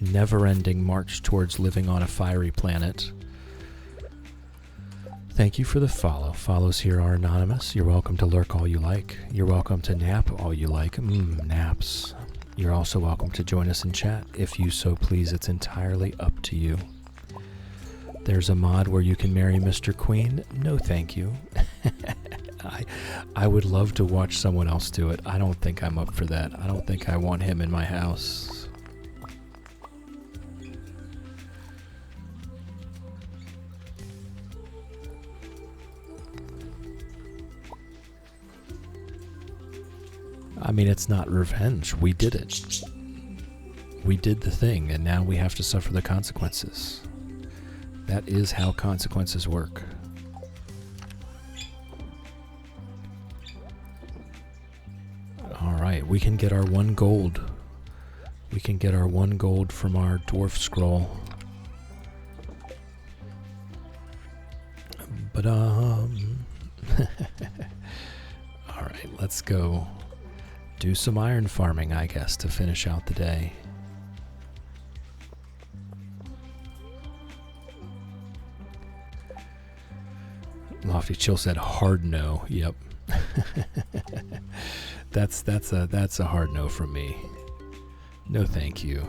never-ending march towards living on a fiery planet. Thank you for the follow. Follows here are anonymous. You're welcome to lurk all you like. You're welcome to nap all you like. Naps. You're also welcome to join us in chat if you so please. It's entirely up to you. There's a mod where you can marry Mr. Queen. No thank you. I would love to watch someone else do it. I don't think I'm up for that. I don't think I want him in my house. I mean, it's not revenge. We did it. We did the thing, and now we have to suffer the consequences. That is how consequences work. Alright, we can get our 1 gold. We can get our 1 gold from our dwarf scroll. But, Alright, let's go do some iron farming, I guess, to finish out the day. Lofty Chill said hard no. Yep. That's a hard no from me. No thank you.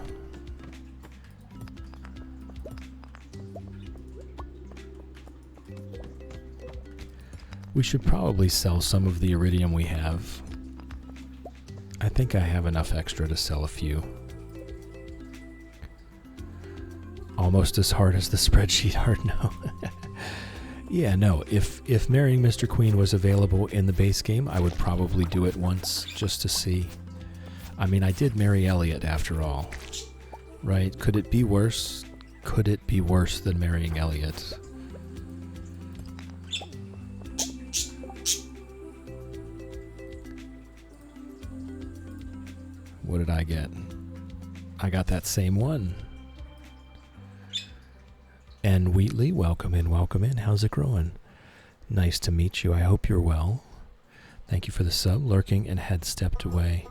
We should probably sell some of the iridium we have. I think I have enough extra to sell a few. Almost as hard as the spreadsheet hard no. Yeah, no, if marrying Mr. Queen was available in the base game, I would probably do it once just to see. I mean, I did marry Elliot after all, right? Could it be worse? Could it be worse than marrying Elliot? What did I get? I got that same one. And Wheatley, welcome in, welcome in. How's it growing? Nice to meet you. I hope you're well. Thank you for the sub. Lurking and had stepped away.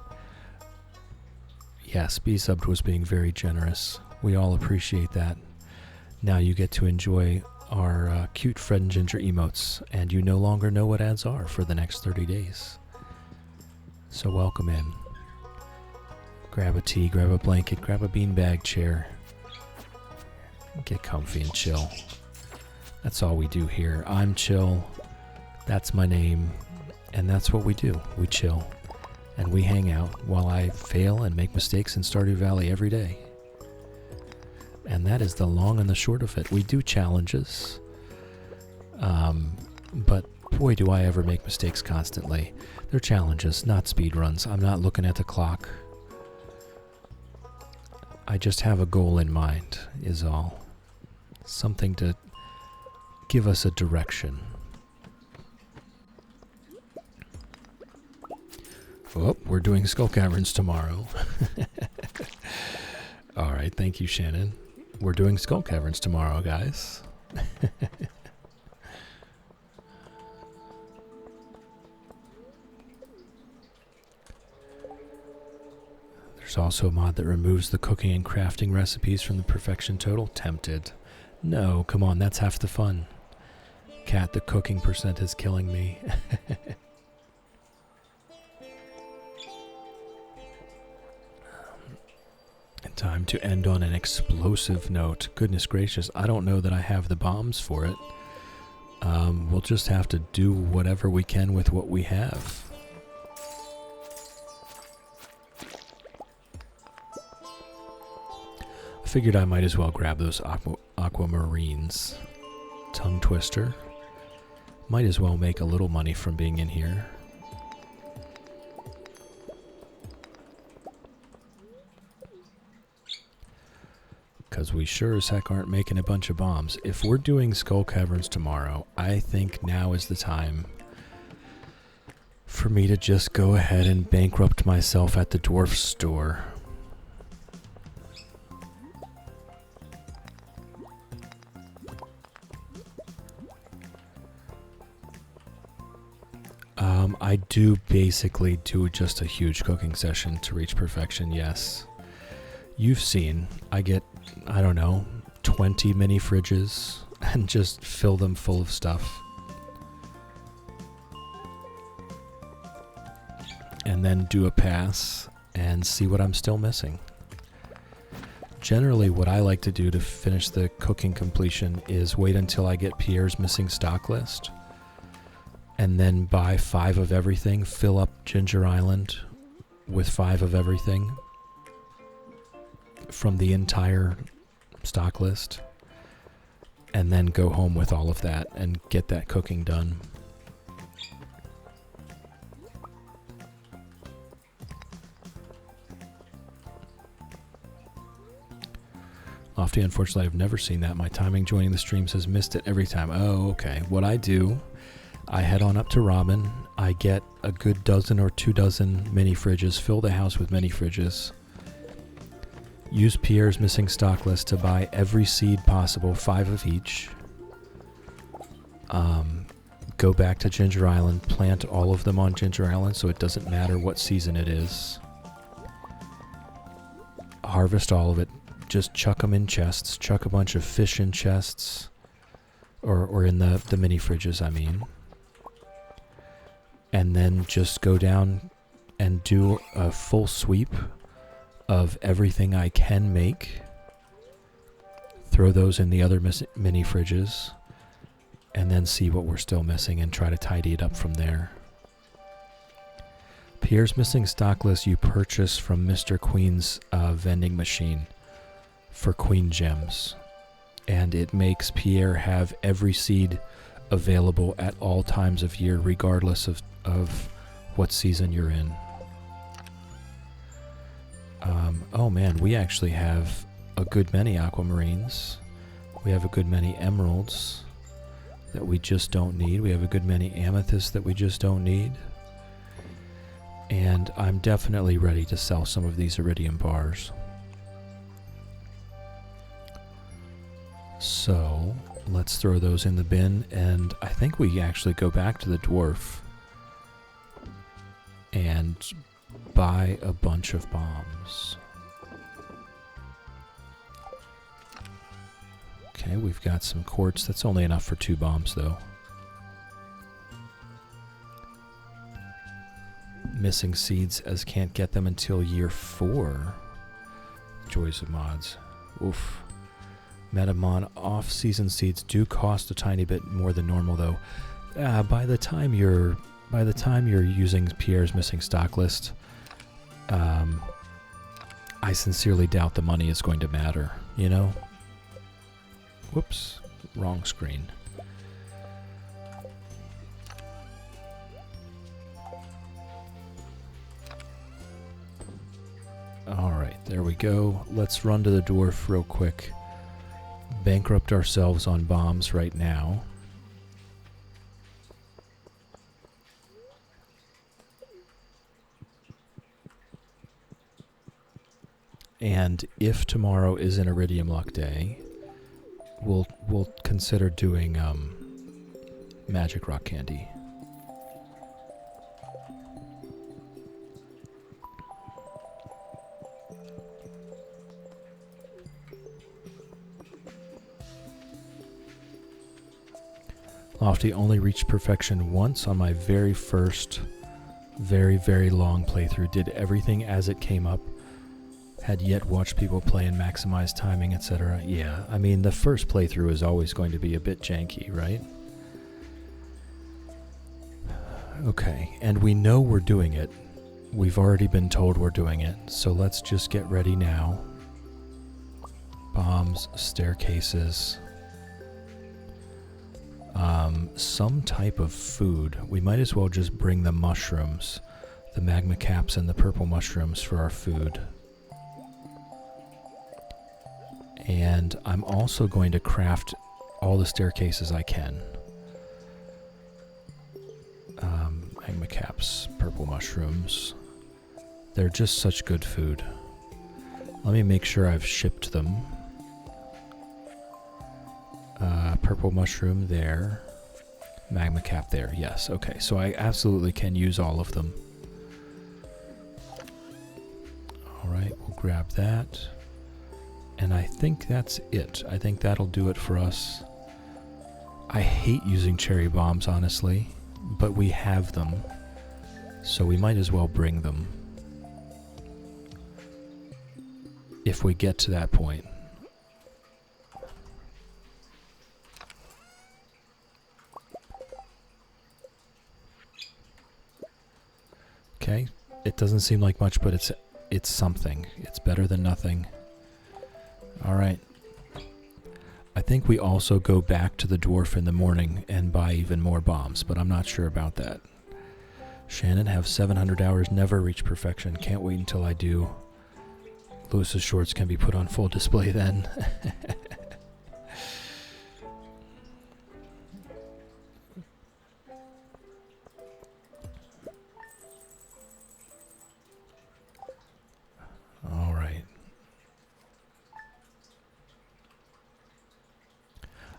Yes, B-subbed was being very generous. We all appreciate that. Now you get to enjoy our cute Fred and Ginger emotes, and you no longer know what ads are for the next 30 days. So welcome in. Grab a tea, grab a blanket, grab a beanbag chair. Get comfy and chill. That's all we do here. I'm Chill. That's my name. And that's what we do. We chill. And we hang out while I fail and make mistakes in Stardew Valley every day. And that is the long and the short of it. We do challenges. But boy, do I ever make mistakes constantly. They're challenges, not speed runs. I'm not looking at the clock. I just have a goal in mind, is all. Something to give us a direction. Oh, we're doing Skull Caverns tomorrow. All right, thank you, Shannon. We're doing Skull Caverns tomorrow, guys. There's also a mod that removes the cooking and crafting recipes from the perfection total. Tempted. No, come on, that's half the fun. Cat, the cooking percent is killing me. Time to end on an explosive note. Goodness gracious, I don't know that I have the bombs for it. We'll just have to do whatever we can with what we have. I figured I might as well grab those aquamarines. Tongue twister. Might as well make a little money from being in here. Because we sure as heck aren't making a bunch of bombs. If we're doing Skull Caverns tomorrow, I think now is the time for me to just go ahead and bankrupt myself at the dwarf store. I do basically do just a huge cooking session to reach perfection, yes. You've seen, I get, I don't know, 20 mini fridges and just fill them full of stuff. And then do a pass and see what I'm still missing. Generally, what I like to do to finish the cooking completion is wait until I get Pierre's missing stock list. And then buy 5 of everything, fill up Ginger Island with 5 of everything from the entire stock list, and then go home with all of that and get that cooking done. Lofty, unfortunately, I've never seen that. My timing joining the stream says missed it every time. Oh, okay. What I do, I head on up to Robin. I get a good dozen or 2 dozen mini fridges, fill the house with mini fridges. Use Pierre's missing stock list to buy every seed possible, 5 of each. Go back to Ginger Island, plant all of them on Ginger Island so it doesn't matter what season it is. Harvest all of it. Just chuck them in chests. Chuck a bunch of fish in chests. Or in the mini fridges, I mean. And then just go down and do a full sweep of everything I can make. Throw those in the other mini fridges. And then see what we're still missing and try to tidy it up from there. Pierre's missing stock list you purchase from Mr. Queen's vending machine for Queen Gems. And it makes Pierre have every seed available at all times of year, regardless of what season you're in. Oh man, we actually have a good many aquamarines. We have a good many emeralds that we just don't need. We have a good many amethysts that we just don't need. And I'm definitely ready to sell some of these iridium bars. So let's throw those in the bin, and I think we actually go back to the dwarf and buy a bunch of bombs. Okay, we've got some quartz. That's only enough for 2 bombs, though. Missing seeds as can't get them until year 4. Joys of mods. Oof. Metamon off-season seeds do cost a tiny bit more than normal, though. By the time you're using Pierre's missing stock list, I sincerely doubt the money is going to matter. You know. Whoops, wrong screen. All right, there we go. Let's run to the dwarf real quick. bankrupt ourselves on bombs right now. And if tomorrow is an Iridium Luck day, we'll consider doing magic rock candy. Lofty only reached perfection once on my very first, very, very long playthrough. Did everything as it came up. Had yet watched people play and maximize timing, etc. Yeah, I mean, the first playthrough is always going to be a bit janky, right? Okay, and we know we're doing it. We've already been told we're doing it, so let's just get ready now. Bombs, staircases. Some type of food. We might as well just bring the mushrooms, the magma caps and the purple mushrooms for our food. And I'm also going to craft all the staircases I can. Magma caps, purple mushrooms. They're just such good food. Let me make sure I've shipped them. Purple mushroom there. Magma cap there. Yes, okay. So I absolutely can use all of them. Alright, we'll grab that. And I think that's it. I think that'll do it for us. I hate using cherry bombs, honestly, but we have them, so we might as well bring them if we get to that point. Okay, it doesn't seem like much, but it's something. It's better than nothing. Alright. I think we also go back to the dwarf in the morning and buy even more bombs, but I'm not sure about that. Shannon, have 700 hours, never reach perfection. Can't wait until I do. Lewis's shorts can be put on full display then.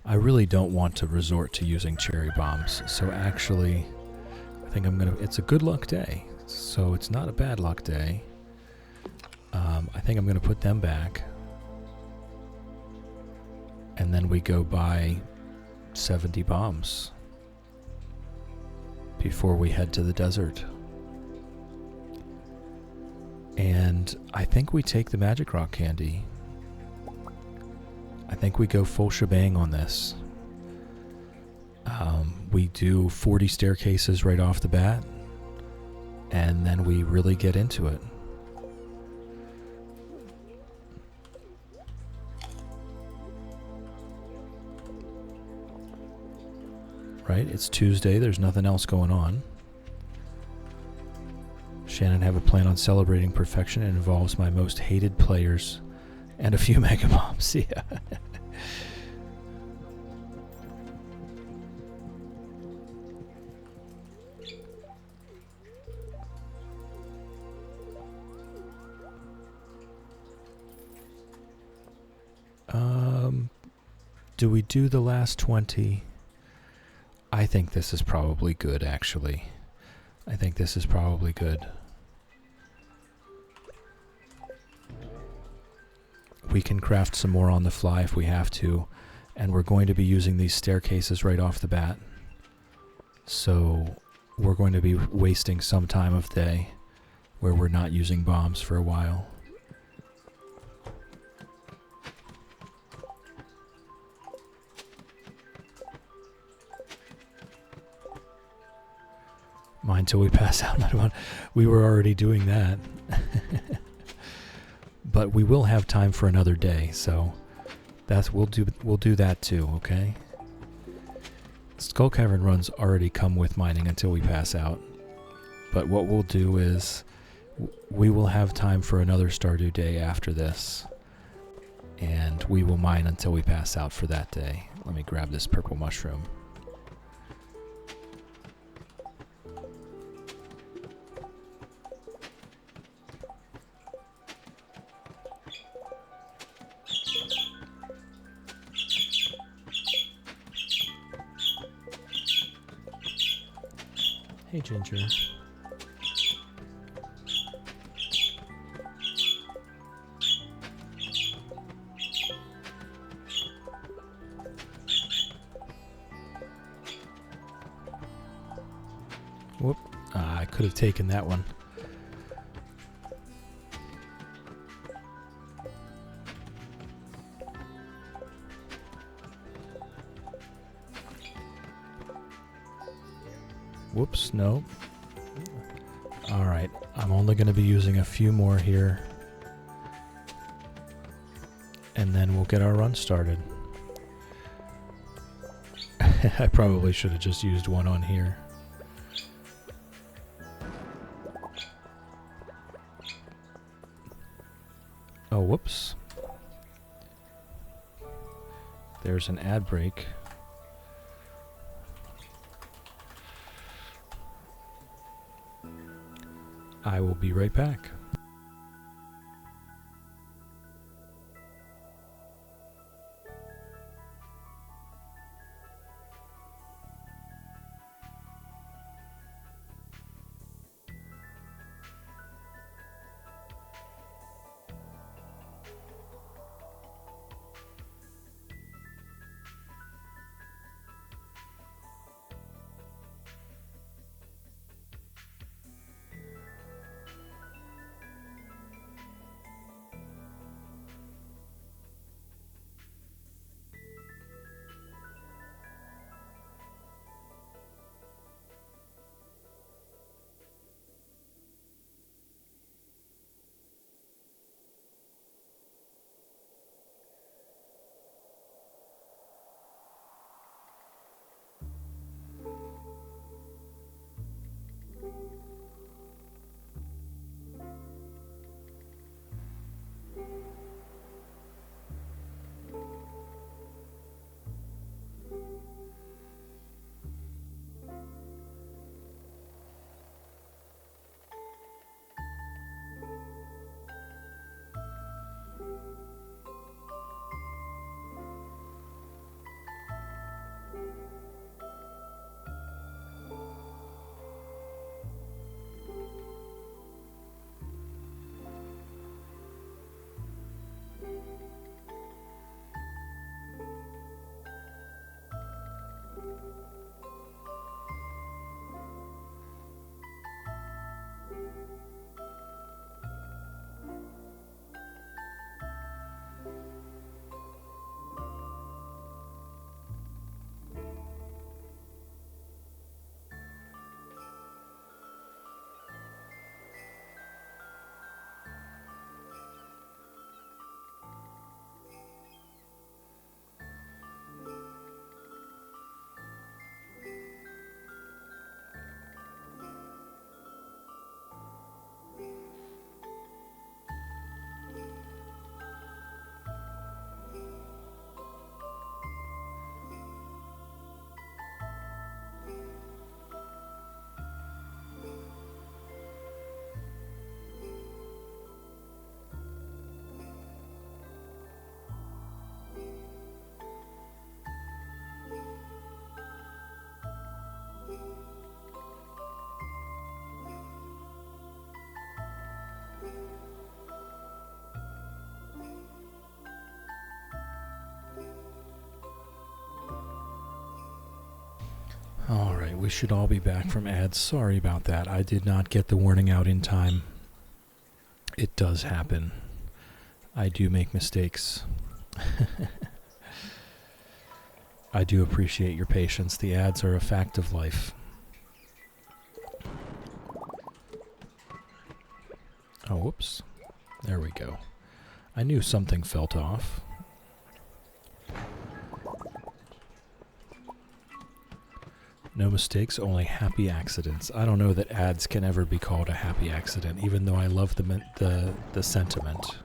I really don't want to resort to using cherry bombs, so actually, I think I'm gonna, it's a good luck day, so it's not a bad luck day. I think I'm gonna put them back, and then we go buy 70 bombs before we head to the desert. And I think we take the magic rock candy. I think we go full shebang on this. We do 40 staircases right off the bat, and then we really get into it. Right? It's Tuesday, there's nothing else going on. Shannon, have a plan on celebrating perfection. It involves my most hated players and a few mega bombs. Yeah. Do we do the last 20? I think this is probably good, actually. I think this is probably good. We can craft some more on the fly if we have to, and we're going to be using these staircases right off the bat. So we're going to be wasting some time of day where we're not using bombs for a while. Mine till we pass out. We were already doing that. But we will have time for another day, so that's we'll do that too, okay? Skull Cavern runs already come with mining until we pass out. But what we'll do is we will have time for another Stardew day after this. And we will mine until we pass out for that day. Let me grab this purple mushroom. Hey, Ginger. Whoop. I could have taken that one. Whoops, no. Alright, I'm only going to be using a few more here. And then we'll get our run started. I probably should have just used one on here. Oh, whoops. There's an ad break. I will be right back. Alright, we should all be back from ads. Sorry about that. I did not get the warning out in time. It does happen. I do make mistakes. I do appreciate your patience. The ads are a fact of life. Oh, whoops. There we go. I knew something felt off. No mistakes, only happy accidents. I don't know that ads can ever be called a happy accident, even though I love the sentiment.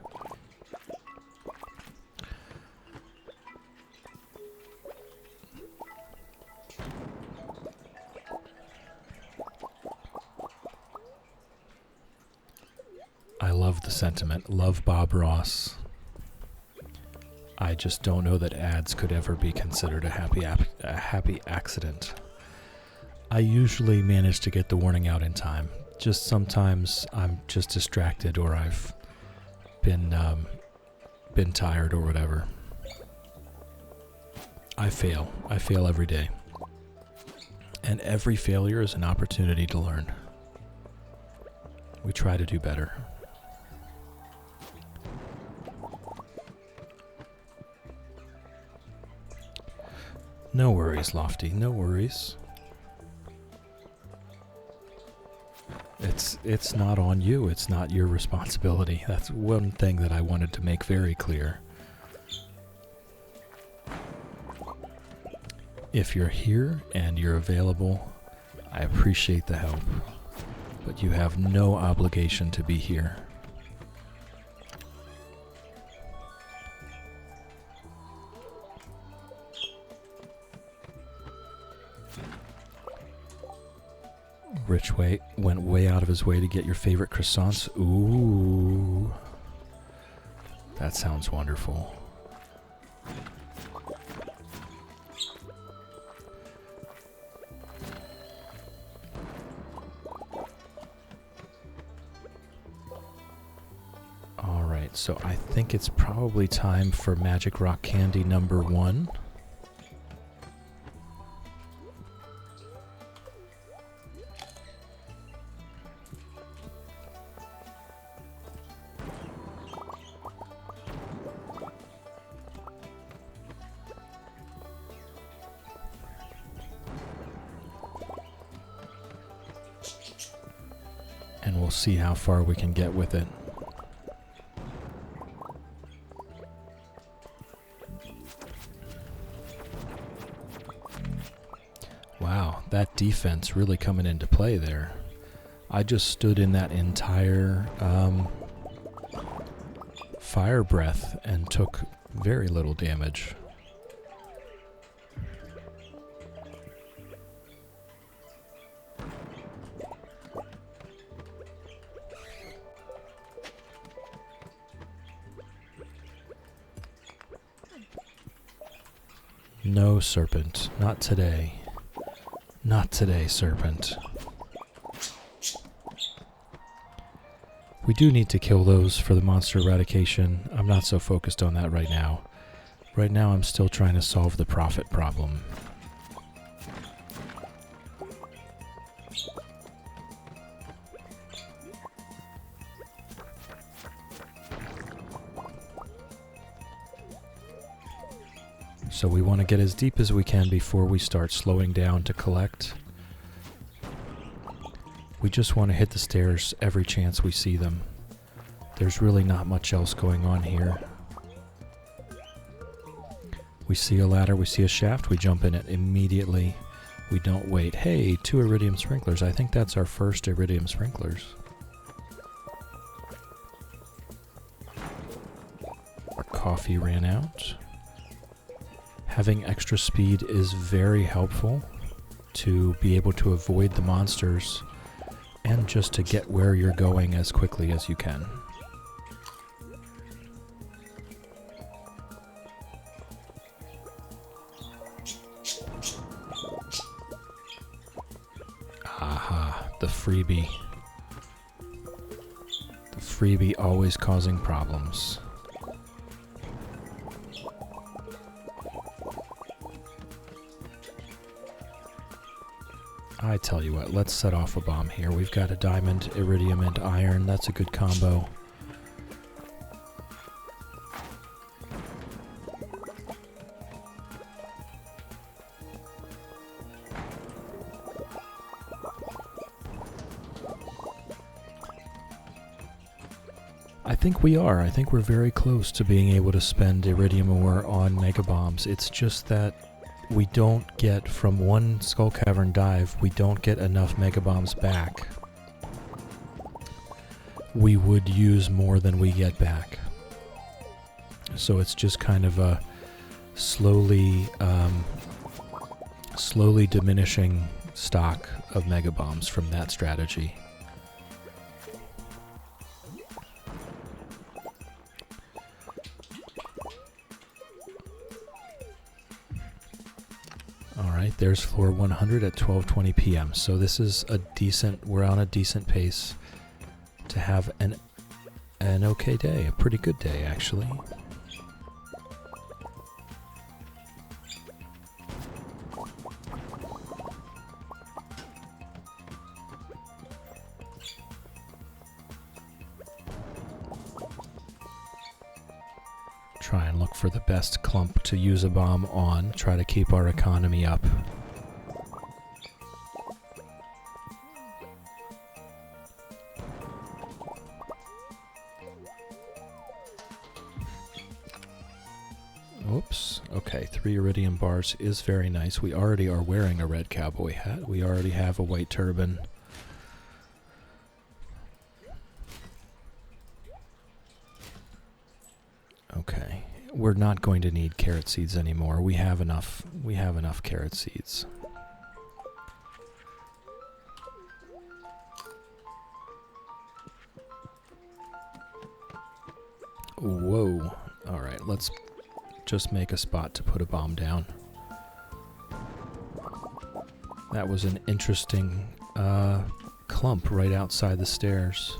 love the sentiment. Love Bob Ross. I just don't know that ads could ever be considered a happy accident. I usually manage to get the warning out in time. Just sometimes I'm just distracted, or I've been tired or whatever. I fail every day. And every failure is an opportunity to learn. We try to do better. No worries, Lofty, no worries. It's not on you, it's not your responsibility. That's one thing that I wanted to make very clear. If you're here and you're available, I appreciate the help, but you have no obligation to be here. Rich went way out of his way to get your favorite croissants. Ooh. That sounds wonderful. Alright, so I think it's probably time for Magic Rock Candy number 1. And we'll see how far we can get with it. Wow, that defense really coming into play there. I just stood in that entire fire breath and took very little damage. No, Serpent. Not today. Not today, Serpent. We do need to kill those for the monster eradication. I'm not so focused on that right now. Right now I'm still trying to solve the profit problem. So we want to get as deep as we can before we start slowing down to collect. We just want to hit the stairs every chance we see them. There's really not much else going on here. We see a ladder, we see a shaft, we jump in it immediately. We don't wait. Hey, 2 iridium sprinklers. I think that's our first iridium sprinklers. Our coffee ran out. Having extra speed is very helpful to be able to avoid the monsters and just to get where you're going as quickly as you can. Aha, the freebie. The freebie always causing problems. I tell you what, let's set off a bomb here. We've got a diamond, iridium, and iron. That's a good combo. I think we are. I think we're very close to being able to spend iridium ore on mega bombs. It's just that we don't get, from one Skull Cavern dive, we don't get enough mega bombs back. We would use more than we get back. So it's just kind of a slowly diminishing stock of mega bombs from that strategy. there's floor 100 at 12:20 p.m. So this is we're on a decent pace to have an okay day, a pretty good day actually. Try and look for the best clump to use a bomb on, try to keep our economy up. Oops. Okay, 3 iridium bars is very nice. We already are wearing a red cowboy hat. We already have a white turban. Okay. We're not going to need carrot seeds anymore. We have enough carrot seeds. Whoa. All right, let's just make a spot to put a bomb down. That was an interesting clump right outside the stairs.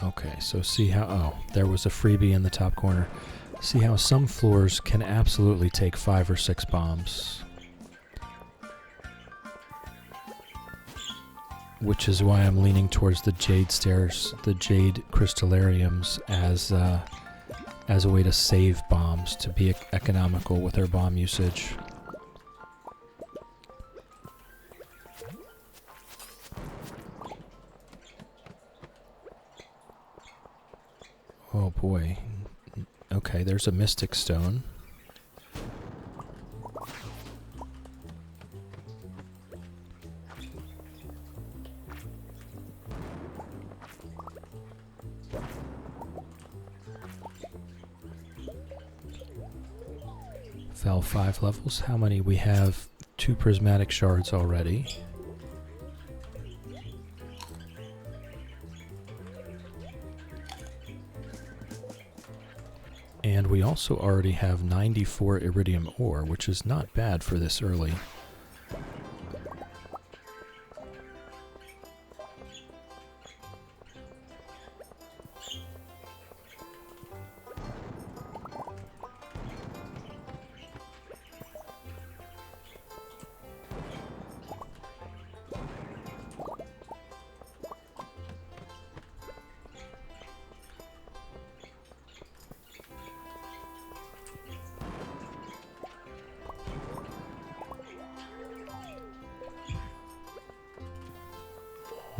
Okay, so see how, oh, there was a freebie in the top corner. See how some floors can absolutely take 5 or 6 bombs. Which is why I'm leaning towards the jade stairs, the jade crystallariums as a way to save bombs, to be economical with our bomb usage. Oh boy. Okay, there's a mystic stone. Fell 5 levels. How many? We have 2 prismatic shards already. And we also already have 94 iridium ore, which is not bad for this early.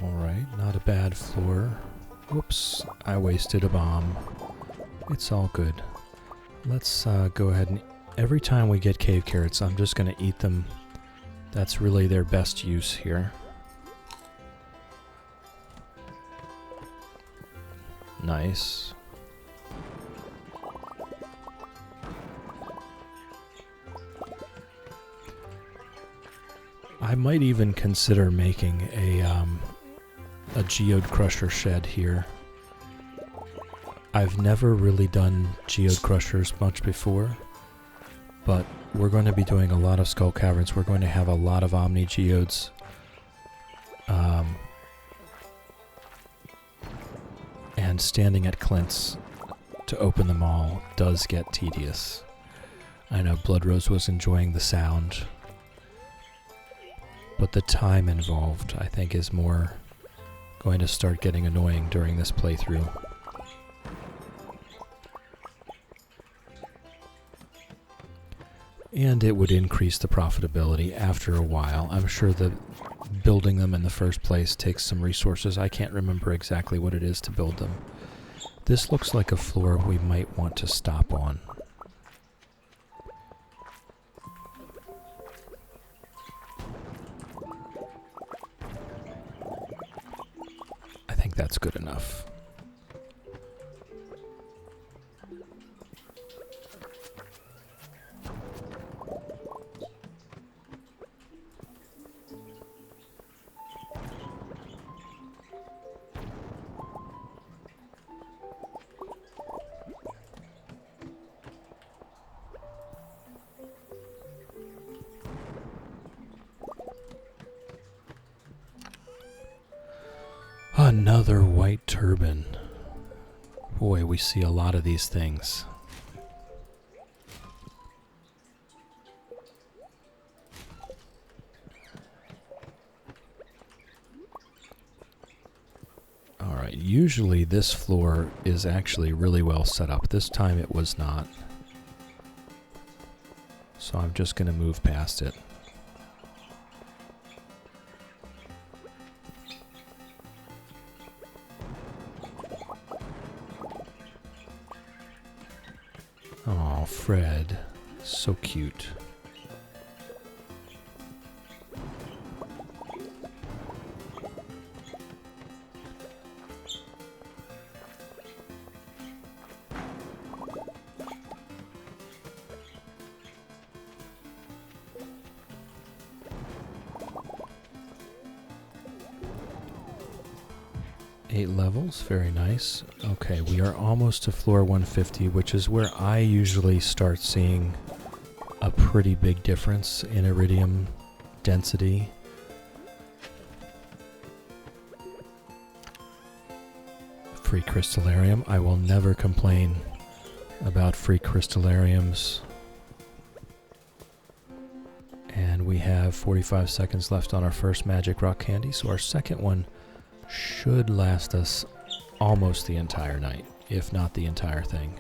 Alright, not a bad floor. Whoops, I wasted a bomb. It's all good. Let's go ahead and... Every time we get cave carrots, I'm just going to eat them. That's really their best use here. Nice. I might even consider making a geode crusher shed here. I've never really done geode crushers much before, but we're going to be doing a lot of skull caverns. We're going to have a lot of omni geodes. And standing at Clint's to open them all does get tedious. I know Bloodrose was enjoying the sound, but the time involved, I think, is more going to start getting annoying during this playthrough. And it would increase the profitability after a while. I'm sure that building them in the first place takes some resources. I can't remember exactly what it is to build them. This looks like a floor we might want to stop on. I think that's good enough. Another white turban. Boy, we see a lot of these things. Alright, usually this floor is actually really well set up. This time it was not. So I'm just going to move past it. Oh, Fred. So cute. Eight levels, very nice. Okay, we are almost to floor 150, which is where I usually start seeing a pretty big difference in iridium density. Free crystallarium. I will never complain about free crystallariums. And we have 45 seconds left on our first magic rock candy, so our second one should last us almost the entire night, if not the entire thing.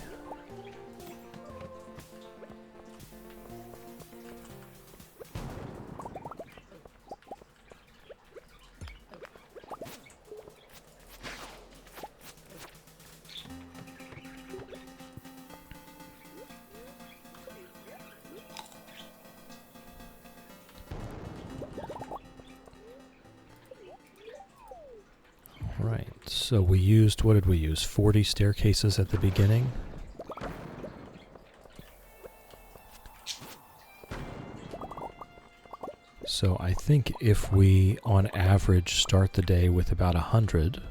Right, so we used, what did we use? 40 staircases at the beginning. So I think if we, on average, start the day with about 100,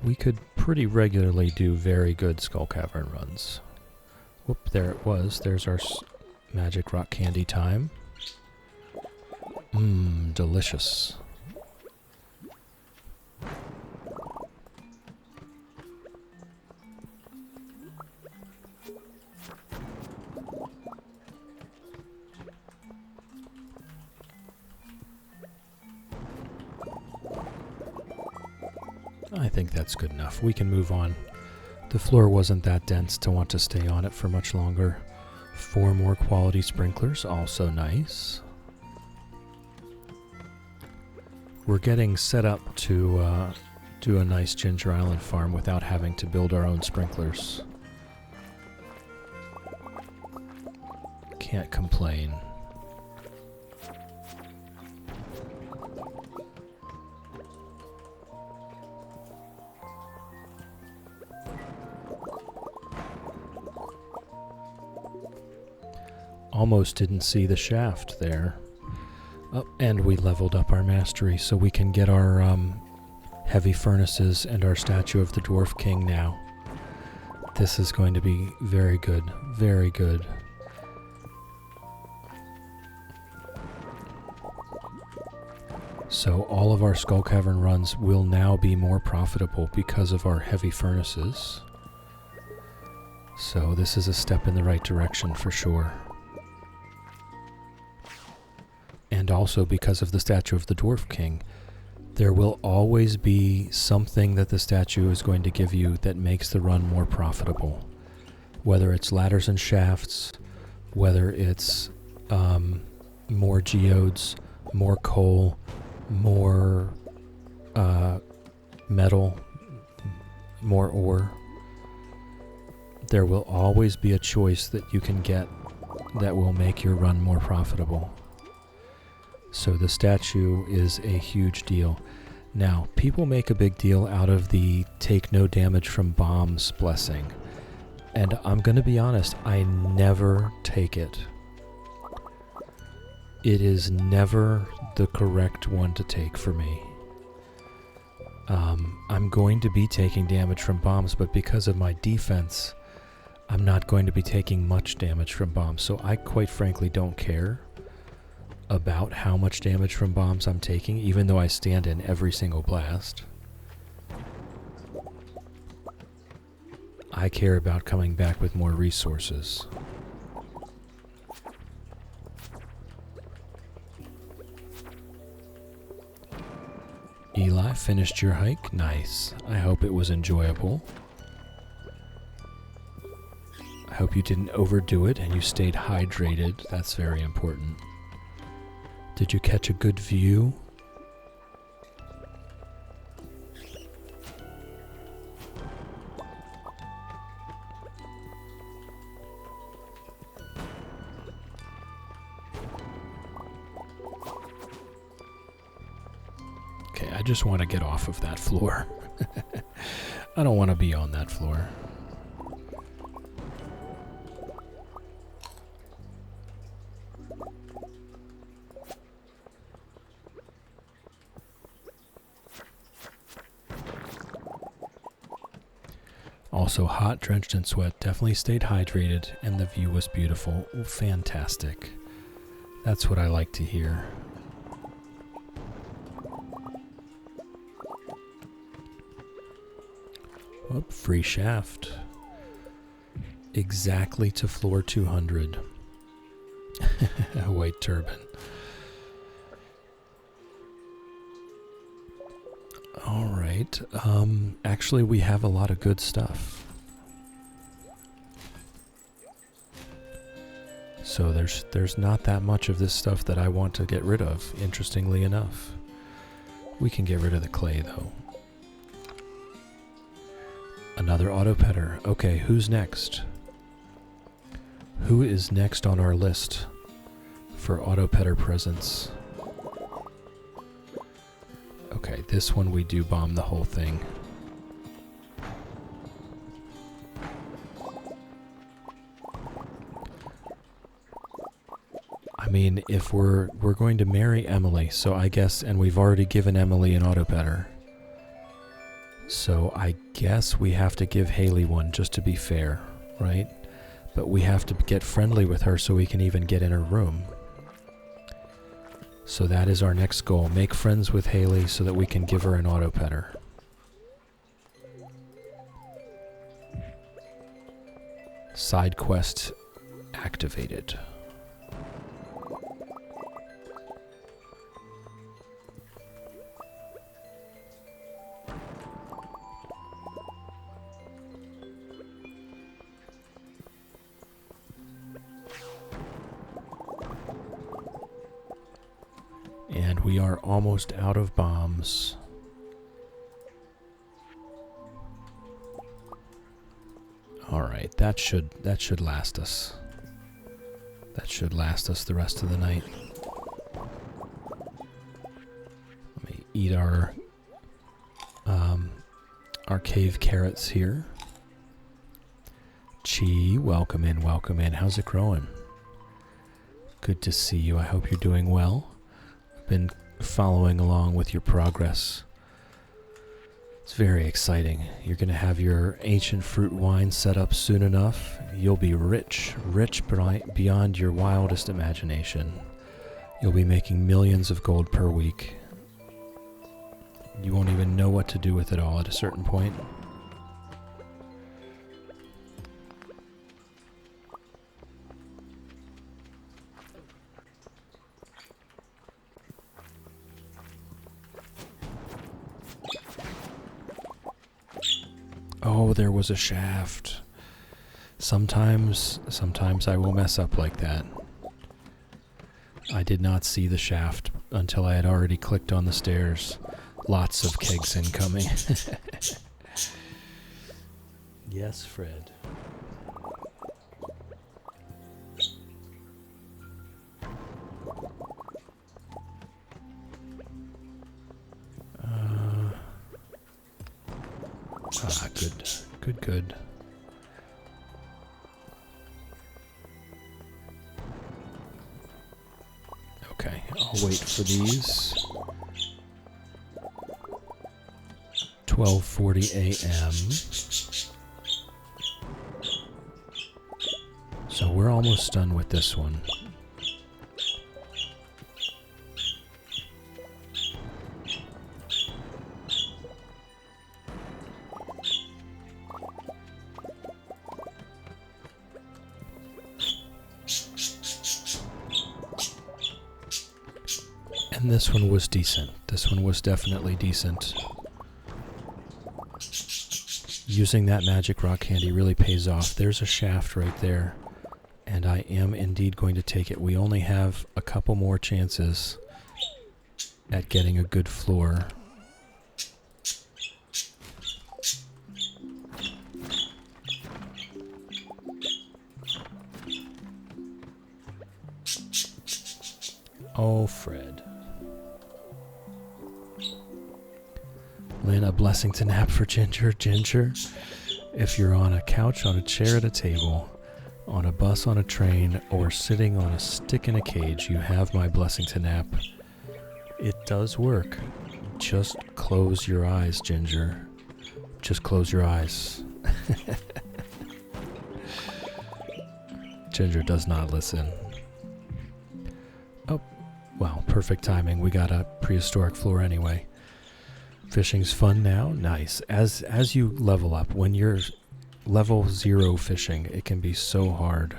we could pretty regularly do very good Skull Cavern runs. Whoop, there it was. There's our magic rock candy time. Mmm, delicious. I think that's good enough. We can move on. The floor wasn't that dense to want to stay on it for much longer. 4 more quality sprinklers, also nice. We're getting set up to do a nice Ginger Island farm without having to build our own sprinklers. Can't complain. Almost didn't see the shaft there. Oh, and we leveled up our mastery so we can get our heavy furnaces and our statue of the Dwarf King now. This is going to be very good, very good. So all of our Skull Cavern runs will now be more profitable because of our heavy furnaces. So this is a step in the right direction for sure. And also because of the statue of the Dwarf King, there will always be something that the statue is going to give you that makes the run more profitable. Whether it's ladders and shafts, whether it's more geodes, more coal, more metal, more ore. There will always be a choice that you can get that will make your run more profitable. So the statue is a huge deal. Now, people make a big deal out of the take no damage from bombs blessing. And I'm going to be honest, I never take it. It is never the correct one to take for me. I'm going to be taking damage from bombs, but because of my defense, I'm not going to be taking much damage from bombs. So I quite frankly don't care. about how much damage from bombs I'm taking, even though I stand in every single blast. I care about coming back with more resources. Eli, finished your hike? Nice. I hope it was enjoyable. I hope you didn't overdo it and you stayed hydrated. That's very important. Did you catch a good view? Okay, I just want to get off of that floor. I don't want to be on that floor. Also hot, drenched in sweat, definitely stayed hydrated, and the view was beautiful. Fantastic. That's what I like to hear. Whoop, free shaft. Exactly to floor 200. A white turban. Alright, actually we have a lot of good stuff. So there's not that much of this stuff that I want to get rid of, interestingly enough. We can get rid of the clay though. Another auto petter. Okay, who's next? Who is next on our list for auto petter presents? Okay, this one we do bomb the whole thing. I mean, if we're going to marry Emily, so I guess, and we've already given Emily an auto petter. So I guess we have to give Haley one just to be fair, right? But we have to get friendly with her so we can even get in her room. So that is our next goal. Make friends with Haley so that we can give her an auto petter. Side quest activated. And we are almost out of bombs. All right, that should last us. That should last us the rest of the night. Let me eat our cave carrots here. Chi, welcome in, welcome in. How's it growing? Good to see you. I hope you're doing well. Been following along with your progress. It's very exciting. You're going to have your ancient fruit wine set up soon enough. You'll be rich beyond your wildest imagination. You'll be making millions of gold per week. You won't even know what to do with it all at a certain point. Oh, there was a shaft. Sometimes I will mess up like that. I did not see the shaft until I had already clicked on the stairs. Lots of kegs incoming. Yes, Fred. Good. Okay, I'll wait for these. 12:40 a.m. So we're almost done with this one. And this one was decent. This one was definitely decent. Using that magic rock candy really pays off. There's a shaft right there. And I am indeed going to take it. We only have a couple more chances at getting a good floor. Oh, Fred. Lynn, a blessing to nap for Ginger. Ginger, if you're on a couch, on a chair at a table, on a bus, on a train, or sitting on a stick in a cage, you have my blessing to nap. It does work. Just close your eyes, Ginger. Just close your eyes. Ginger does not listen. Oh, well, perfect timing. We got a prehistoric floor anyway. Fishing's fun now. Nice. As you level up, when you're level 0 fishing, it can be so hard.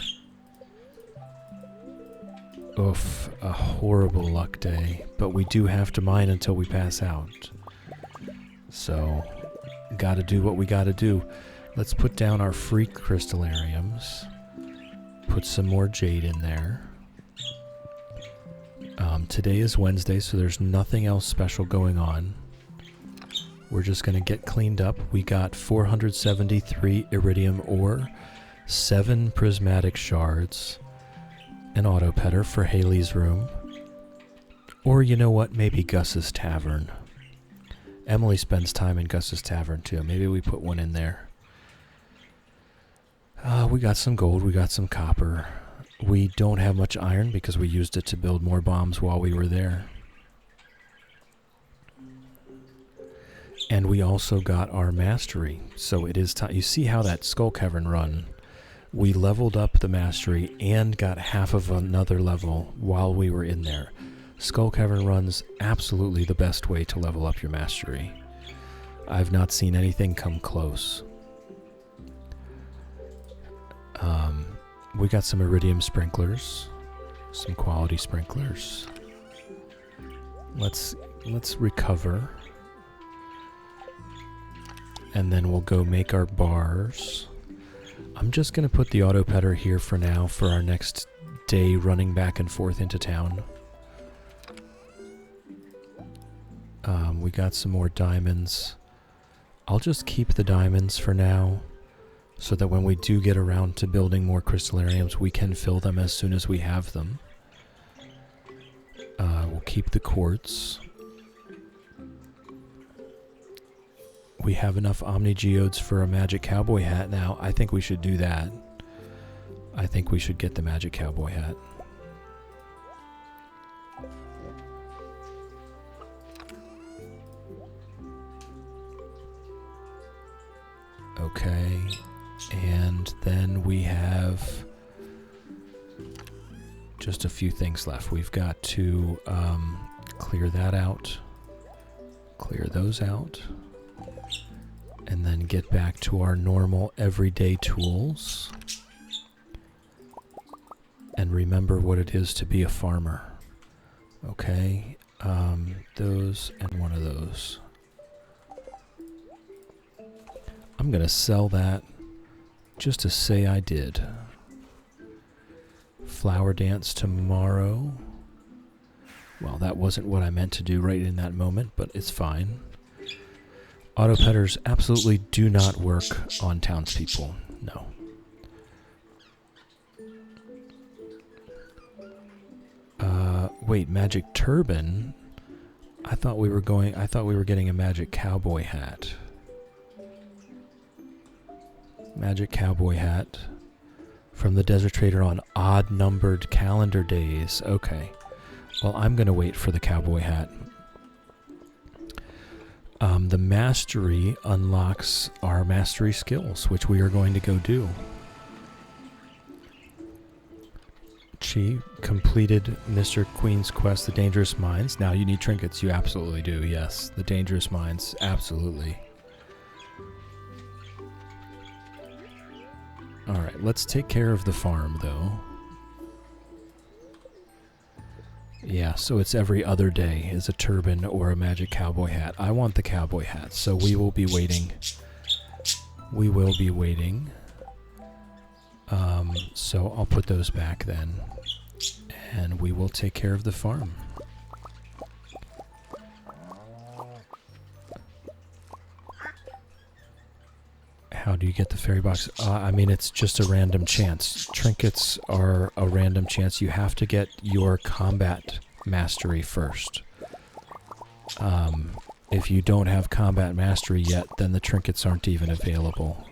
Oof, a horrible luck day. But we do have to mine until we pass out. So, gotta do what we gotta do. Let's put down our free crystallariums. Put some more jade in there. Today is Wednesday, so there's nothing else special going on. We're just going to get cleaned up. We got 473 iridium ore, 7 prismatic shards, an auto petter for Haley's room. Or you know what, maybe Gus's Tavern. Emily spends time in Gus's Tavern too. Maybe we put one in there. We got some gold, we got some copper. We don't have much iron because we used it to build more bombs while we were there. And we also got our mastery. So it is time. You see how that Skull Cavern run, we leveled up the mastery and got half of another level while we were in there. Skull Cavern run's absolutely the best way to level up your mastery. I've not seen anything come close. We got some iridium sprinklers, some quality sprinklers. Let's recover. And then we'll go make our bars. I'm just going to put the auto petter here for now for our next day running back and forth into town. We got some more diamonds. I'll just keep the diamonds for now so that when we do get around to building more crystallariums, we can fill them as soon as we have them. We'll keep the quartz. We have enough Omni Geodes for a magic cowboy hat now. I think we should do that. I think we should get the magic cowboy hat. Okay, and then we have just a few things left. We've got to clear that out, clear those out, and then get back to our normal everyday tools and remember what it is to be a farmer. Okay, those and one of those. I'm gonna sell that just to say I did. Flower dance tomorrow. Well, that wasn't what I meant to do right in that moment, but it's fine. Auto petters absolutely do not work on townspeople. No. Wait, magic turban? I thought we were getting a magic cowboy hat. Magic cowboy hat from the Desert Trader on odd-numbered calendar days. Okay. Well, I'm going to wait for the cowboy hat. The mastery unlocks our mastery skills, which we are going to go do. She completed Mr. Queen's quest, the Dangerous Mines. Now you need trinkets. You absolutely do, yes. The Dangerous Mines, absolutely. Alright, let's take care of the farm, though. Yeah, so it's every other day is a turban or a magic cowboy hat. I want the cowboy hat, so we will be waiting. We will be waiting. So I'll put those back then, and we will take care of the farm. How do you get the fairy box? I mean, it's just a random chance. Trinkets are a random chance. You have to get your combat mastery first. If you don't have combat mastery yet, then the trinkets aren't even available.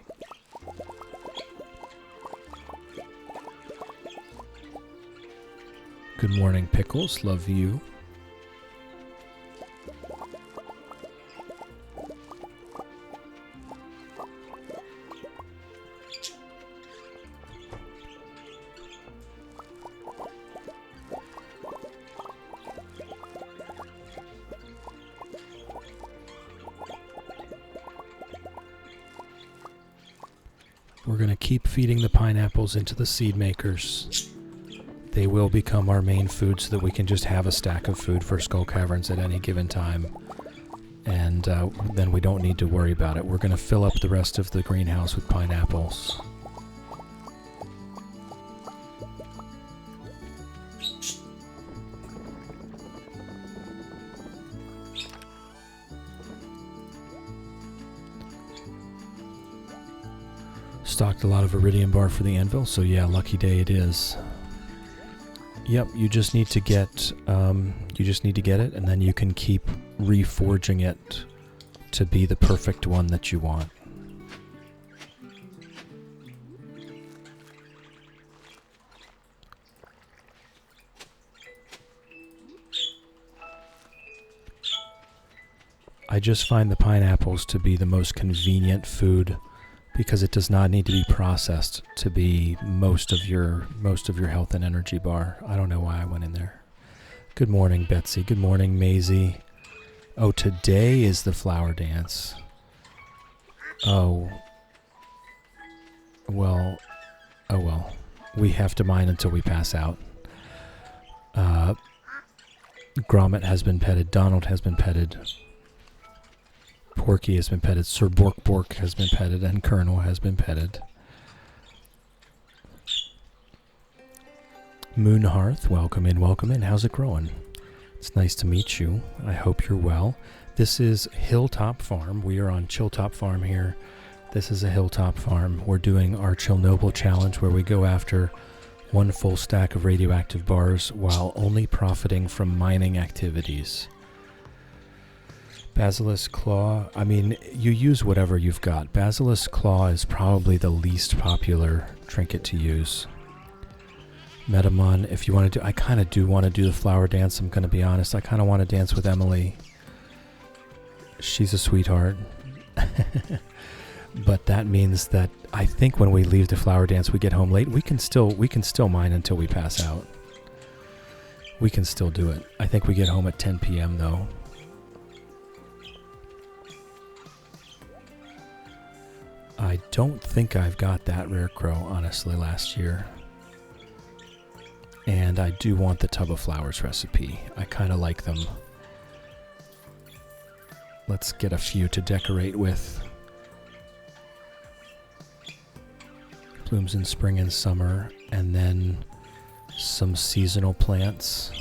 Good morning, Pickles. Love you. We're going to keep feeding the pineapples into the seed makers. They will become our main food so that we can just have a stack of food for Skull Caverns at any given time. And then we don't need to worry about it. We're going to fill up the rest of the greenhouse with pineapples. Stocked a lot of iridium bar for the anvil, so yeah, lucky day it is. Yep, you just need to get it, and then you can keep reforging it to be the perfect one that you want. I just find the pineapples to be the most convenient food because it does not need to be processed to be most of your health and energy bar. I don't know why I went in there. Good morning, Betsy. Good morning, Maisie. Oh, today is the flower dance. Oh. Well. Oh well. We have to mine until we pass out. Grommet has been petted. Donald has been petted. Porky has been petted, Sir Bork Bork has been petted, and Colonel has been petted. Moonhearth, welcome in, welcome in. How's it growing? It's nice to meet you. I hope you're well. This is Hilltop Farm. We are on Chilltop Farm here. This is a Hilltop Farm. We're doing our Chillnobyl challenge where we go after one full stack of radioactive bars while only profiting from mining activities. Basilisk Claw, I mean, you use whatever you've got. Basilisk Claw is probably the least popular trinket to use. Metamon, if you want to do, I kind of do want to do the flower dance, I'm going to be honest. I kind of want to dance with Emily. She's a sweetheart. But that means that I think when we leave the flower dance, we get home late. We can still mine until we pass out. We can still do it. I think we get home at 10 p.m. though. I don't think I've got that rare crow, honestly, last year. And I do want the tub of flowers recipe. I kind of like them. Let's get a few to decorate with. Blooms in spring and summer, and then some seasonal plants.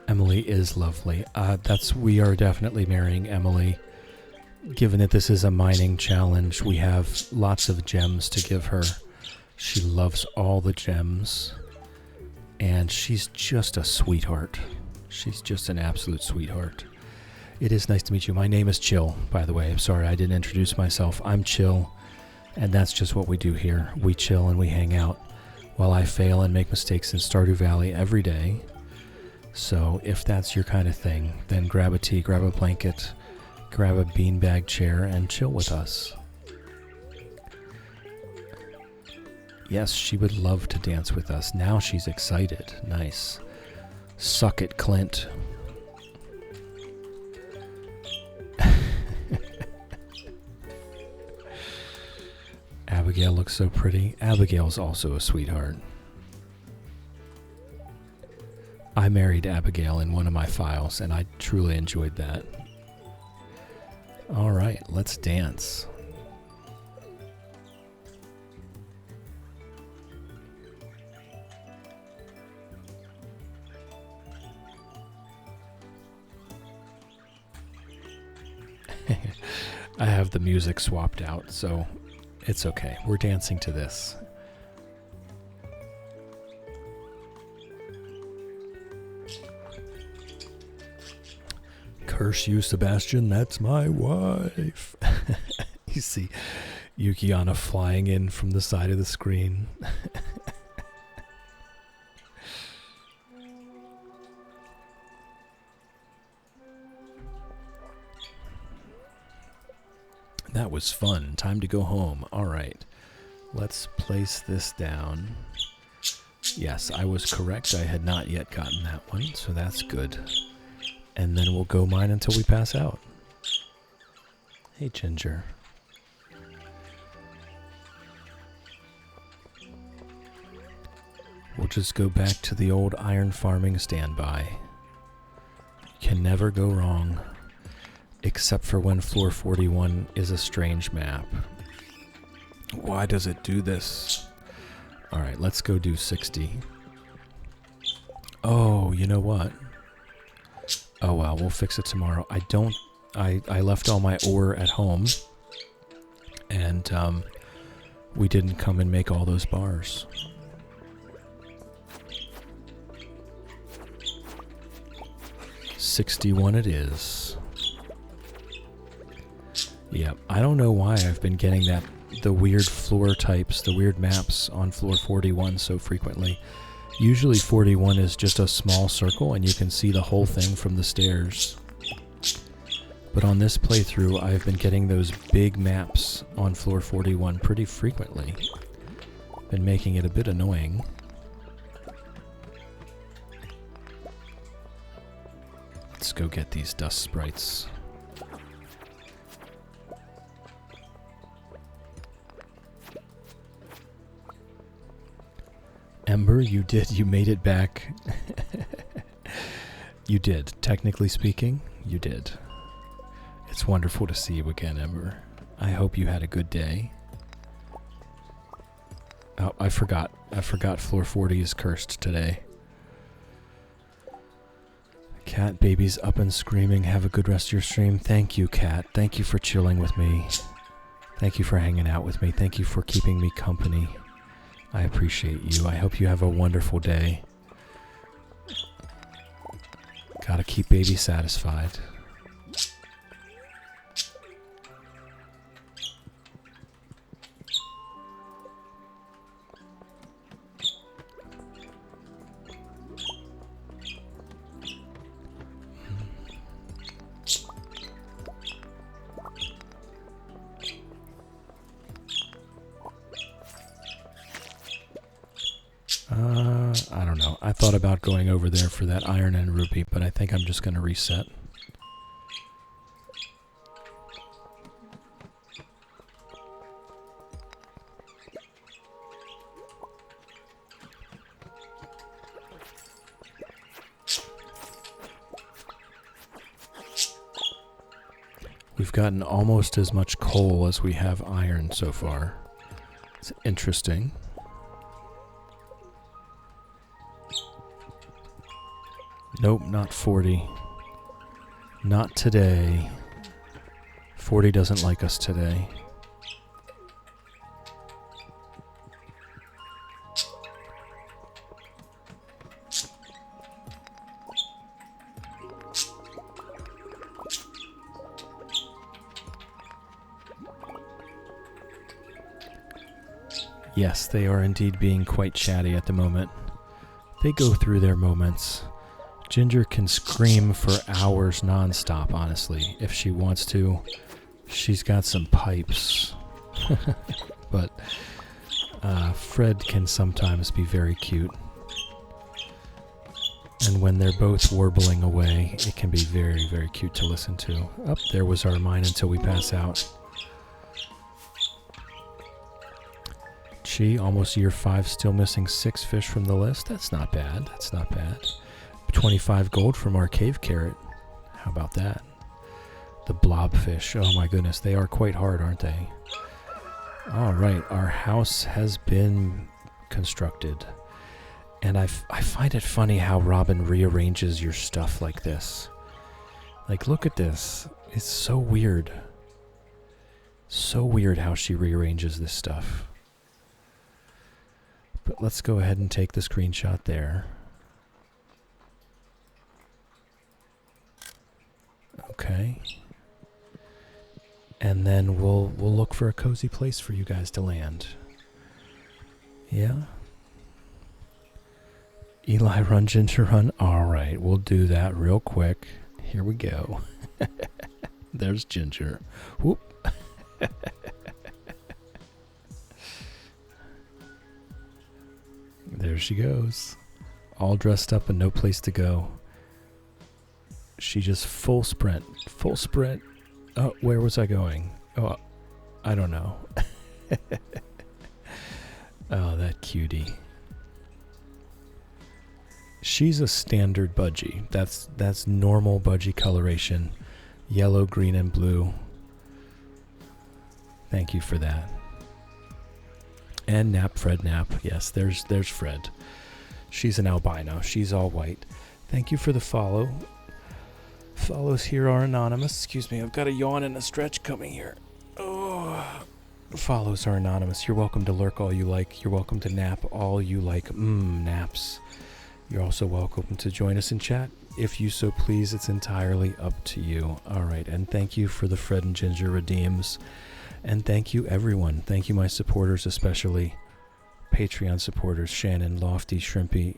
Emily is lovely. We are definitely marrying Emily. Given that this is a mining challenge, we have lots of gems to give her. She loves all the gems. And she's just a sweetheart. She's just an absolute sweetheart. It is nice to meet you. My name is Chill, by the way. I'm sorry I didn't introduce myself. I'm Chill, and that's just what we do here. We chill and we hang out while I fail and make mistakes in Stardew Valley every day. So if that's your kind of thing, then grab a tea, grab a blanket, grab a beanbag chair, and chill with us. Yes, she would love to dance with us. Now she's excited. Nice. Suck it, Clint. Abigail looks so pretty. Abigail's also a sweetheart. I married Abigail in one of my files, and I truly enjoyed that. All right, let's dance. I have the music swapped out, so it's okay. We're dancing to this. Curse you, Sebastian, that's my wife. You see Yukiana flying in from the side of the screen. That was fun. Time to go home. All right. Let's place this down. Yes, I was correct. I had not yet gotten that one, so that's good. And then we'll go mine until we pass out. Hey, Ginger. We'll just go back to the old iron farming standby. Can never go wrong. Except for when floor 41 is a strange map. Why does it do this? Alright, let's go do 60. Oh, you know what? Oh well, we'll fix it tomorrow. I left all my ore at home. And we didn't come and make all those bars. $61 it is. Yep, I don't know why I've been getting the weird floor types, the weird maps on floor 41 so frequently. Usually 41 is just a small circle and you can see the whole thing from the stairs. But on this playthrough, I've been getting those big maps on floor 41 pretty frequently. Been making it a bit annoying. Let's go get these dust sprites. Ember, you made it back. You did. Technically speaking, you did. It's wonderful to see you again, Ember. I hope you had a good day. Oh, I forgot. Floor 40 is cursed today. Cat baby's up and screaming. Have a good rest of your stream. Thank you, Cat. Thank you for chilling with me. Thank you for hanging out with me. Thank you for keeping me company. I appreciate you. I hope you have a wonderful day. Gotta keep baby satisfied. I don't know. I thought about going over there for that iron and rupee, but I think I'm just going to reset. We've gotten almost as much coal as we have iron so far. It's interesting. Nope, not 40. Not today. 40 doesn't like us today. Yes, they are indeed being quite chatty at the moment. They go through their moments. Ginger can scream for hours non-stop, honestly, if she wants to. She's got some pipes. But Fred can sometimes be very cute. And when they're both warbling away, it can be very, very cute to listen to. Oh, there was our mine until we pass out. She, almost year 5, still missing 6 fish from the list. That's not bad. That's not bad. 25 gold from our cave carrot. How about that? The blobfish. Oh my goodness, they are quite hard, aren't they? All right, our house has been constructed. And I find it funny how Robin rearranges your stuff like this. Like, look at this. It's so weird. So weird how she rearranges this stuff. But let's go ahead and take the screenshot there. Okay. And then we'll look for a cozy place for you guys to land. Yeah? Eli, run, Ginger, run. All right, we'll do that real quick. Here we go. There's Ginger. Whoop. There she goes. All dressed up and no place to go. She just full sprint. Full sprint. Oh, where was I going? Oh, I don't know. Oh, that cutie. She's a standard budgie. That's normal budgie coloration. Yellow, green, and blue. Thank you for that. And Nap, Fred Nap. Yes, there's Fred. She's an albino. She's all white. Thank you for the follow. Follows here are anonymous. Excuse me, I've got a yawn and a stretch coming here. Oh. Follows are anonymous. You're welcome to lurk all you like. You're welcome to nap all you like. Naps. You're also welcome to join us in chat. If you so please, it's entirely up to you. All right, and thank you for the Fred and Ginger redeems. And thank you, everyone. Thank you, my supporters, especially Patreon supporters, Shannon, Lofty, Shrimpy.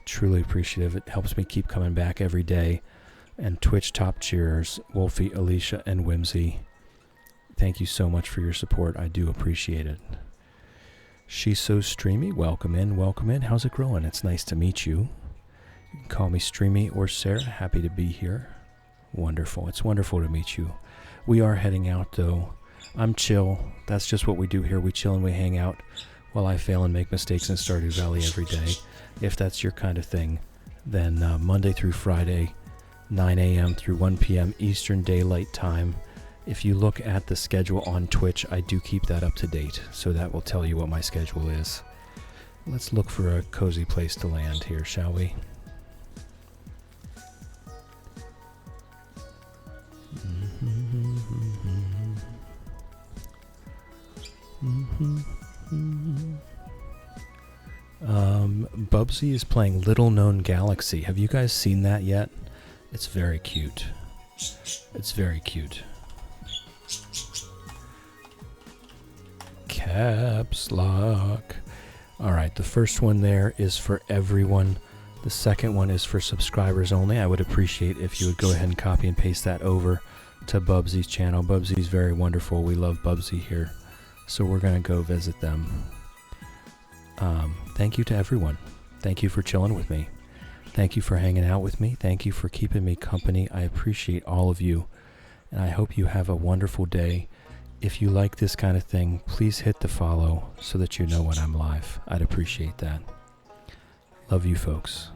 Truly appreciative. It helps me keep coming back every day. And Twitch top cheerers, Wolfie, Alicia, and Whimsy. Thank you so much for your support. I do appreciate it. She's so streamy. Welcome in, welcome in. How's it growing? It's nice to meet you. You can call me Streamy or Sarah. Happy to be here. Wonderful. It's wonderful to meet you. We are heading out, though. I'm chill. That's just what we do here. We chill and we hang out while I fail and make mistakes in Stardew Valley every day. If that's your kind of thing, then Monday through Friday, 9 a.m. through 1 p.m. Eastern Daylight Time. If you look at the schedule on Twitch, I do keep that up to date, so that will tell you what my schedule is. Let's look for a cozy place to land here, shall we? Bubsy is playing Little Known Galaxy. Have you guys seen that yet? It's very cute. It's very cute. Caps lock. Alright, the first one there is for everyone. The second one is for subscribers only. I would appreciate if you would go ahead and copy and paste that over to Bubsy's channel. Bubsy's very wonderful. We love Bubsy here. So we're going to go visit them. Thank you to everyone. Thank you for chilling with me. Thank you for hanging out with me. Thank you for keeping me company. I appreciate all of you. And I hope you have a wonderful day. If you like this kind of thing, please hit the follow so that you know when I'm live. I'd appreciate that. Love you folks.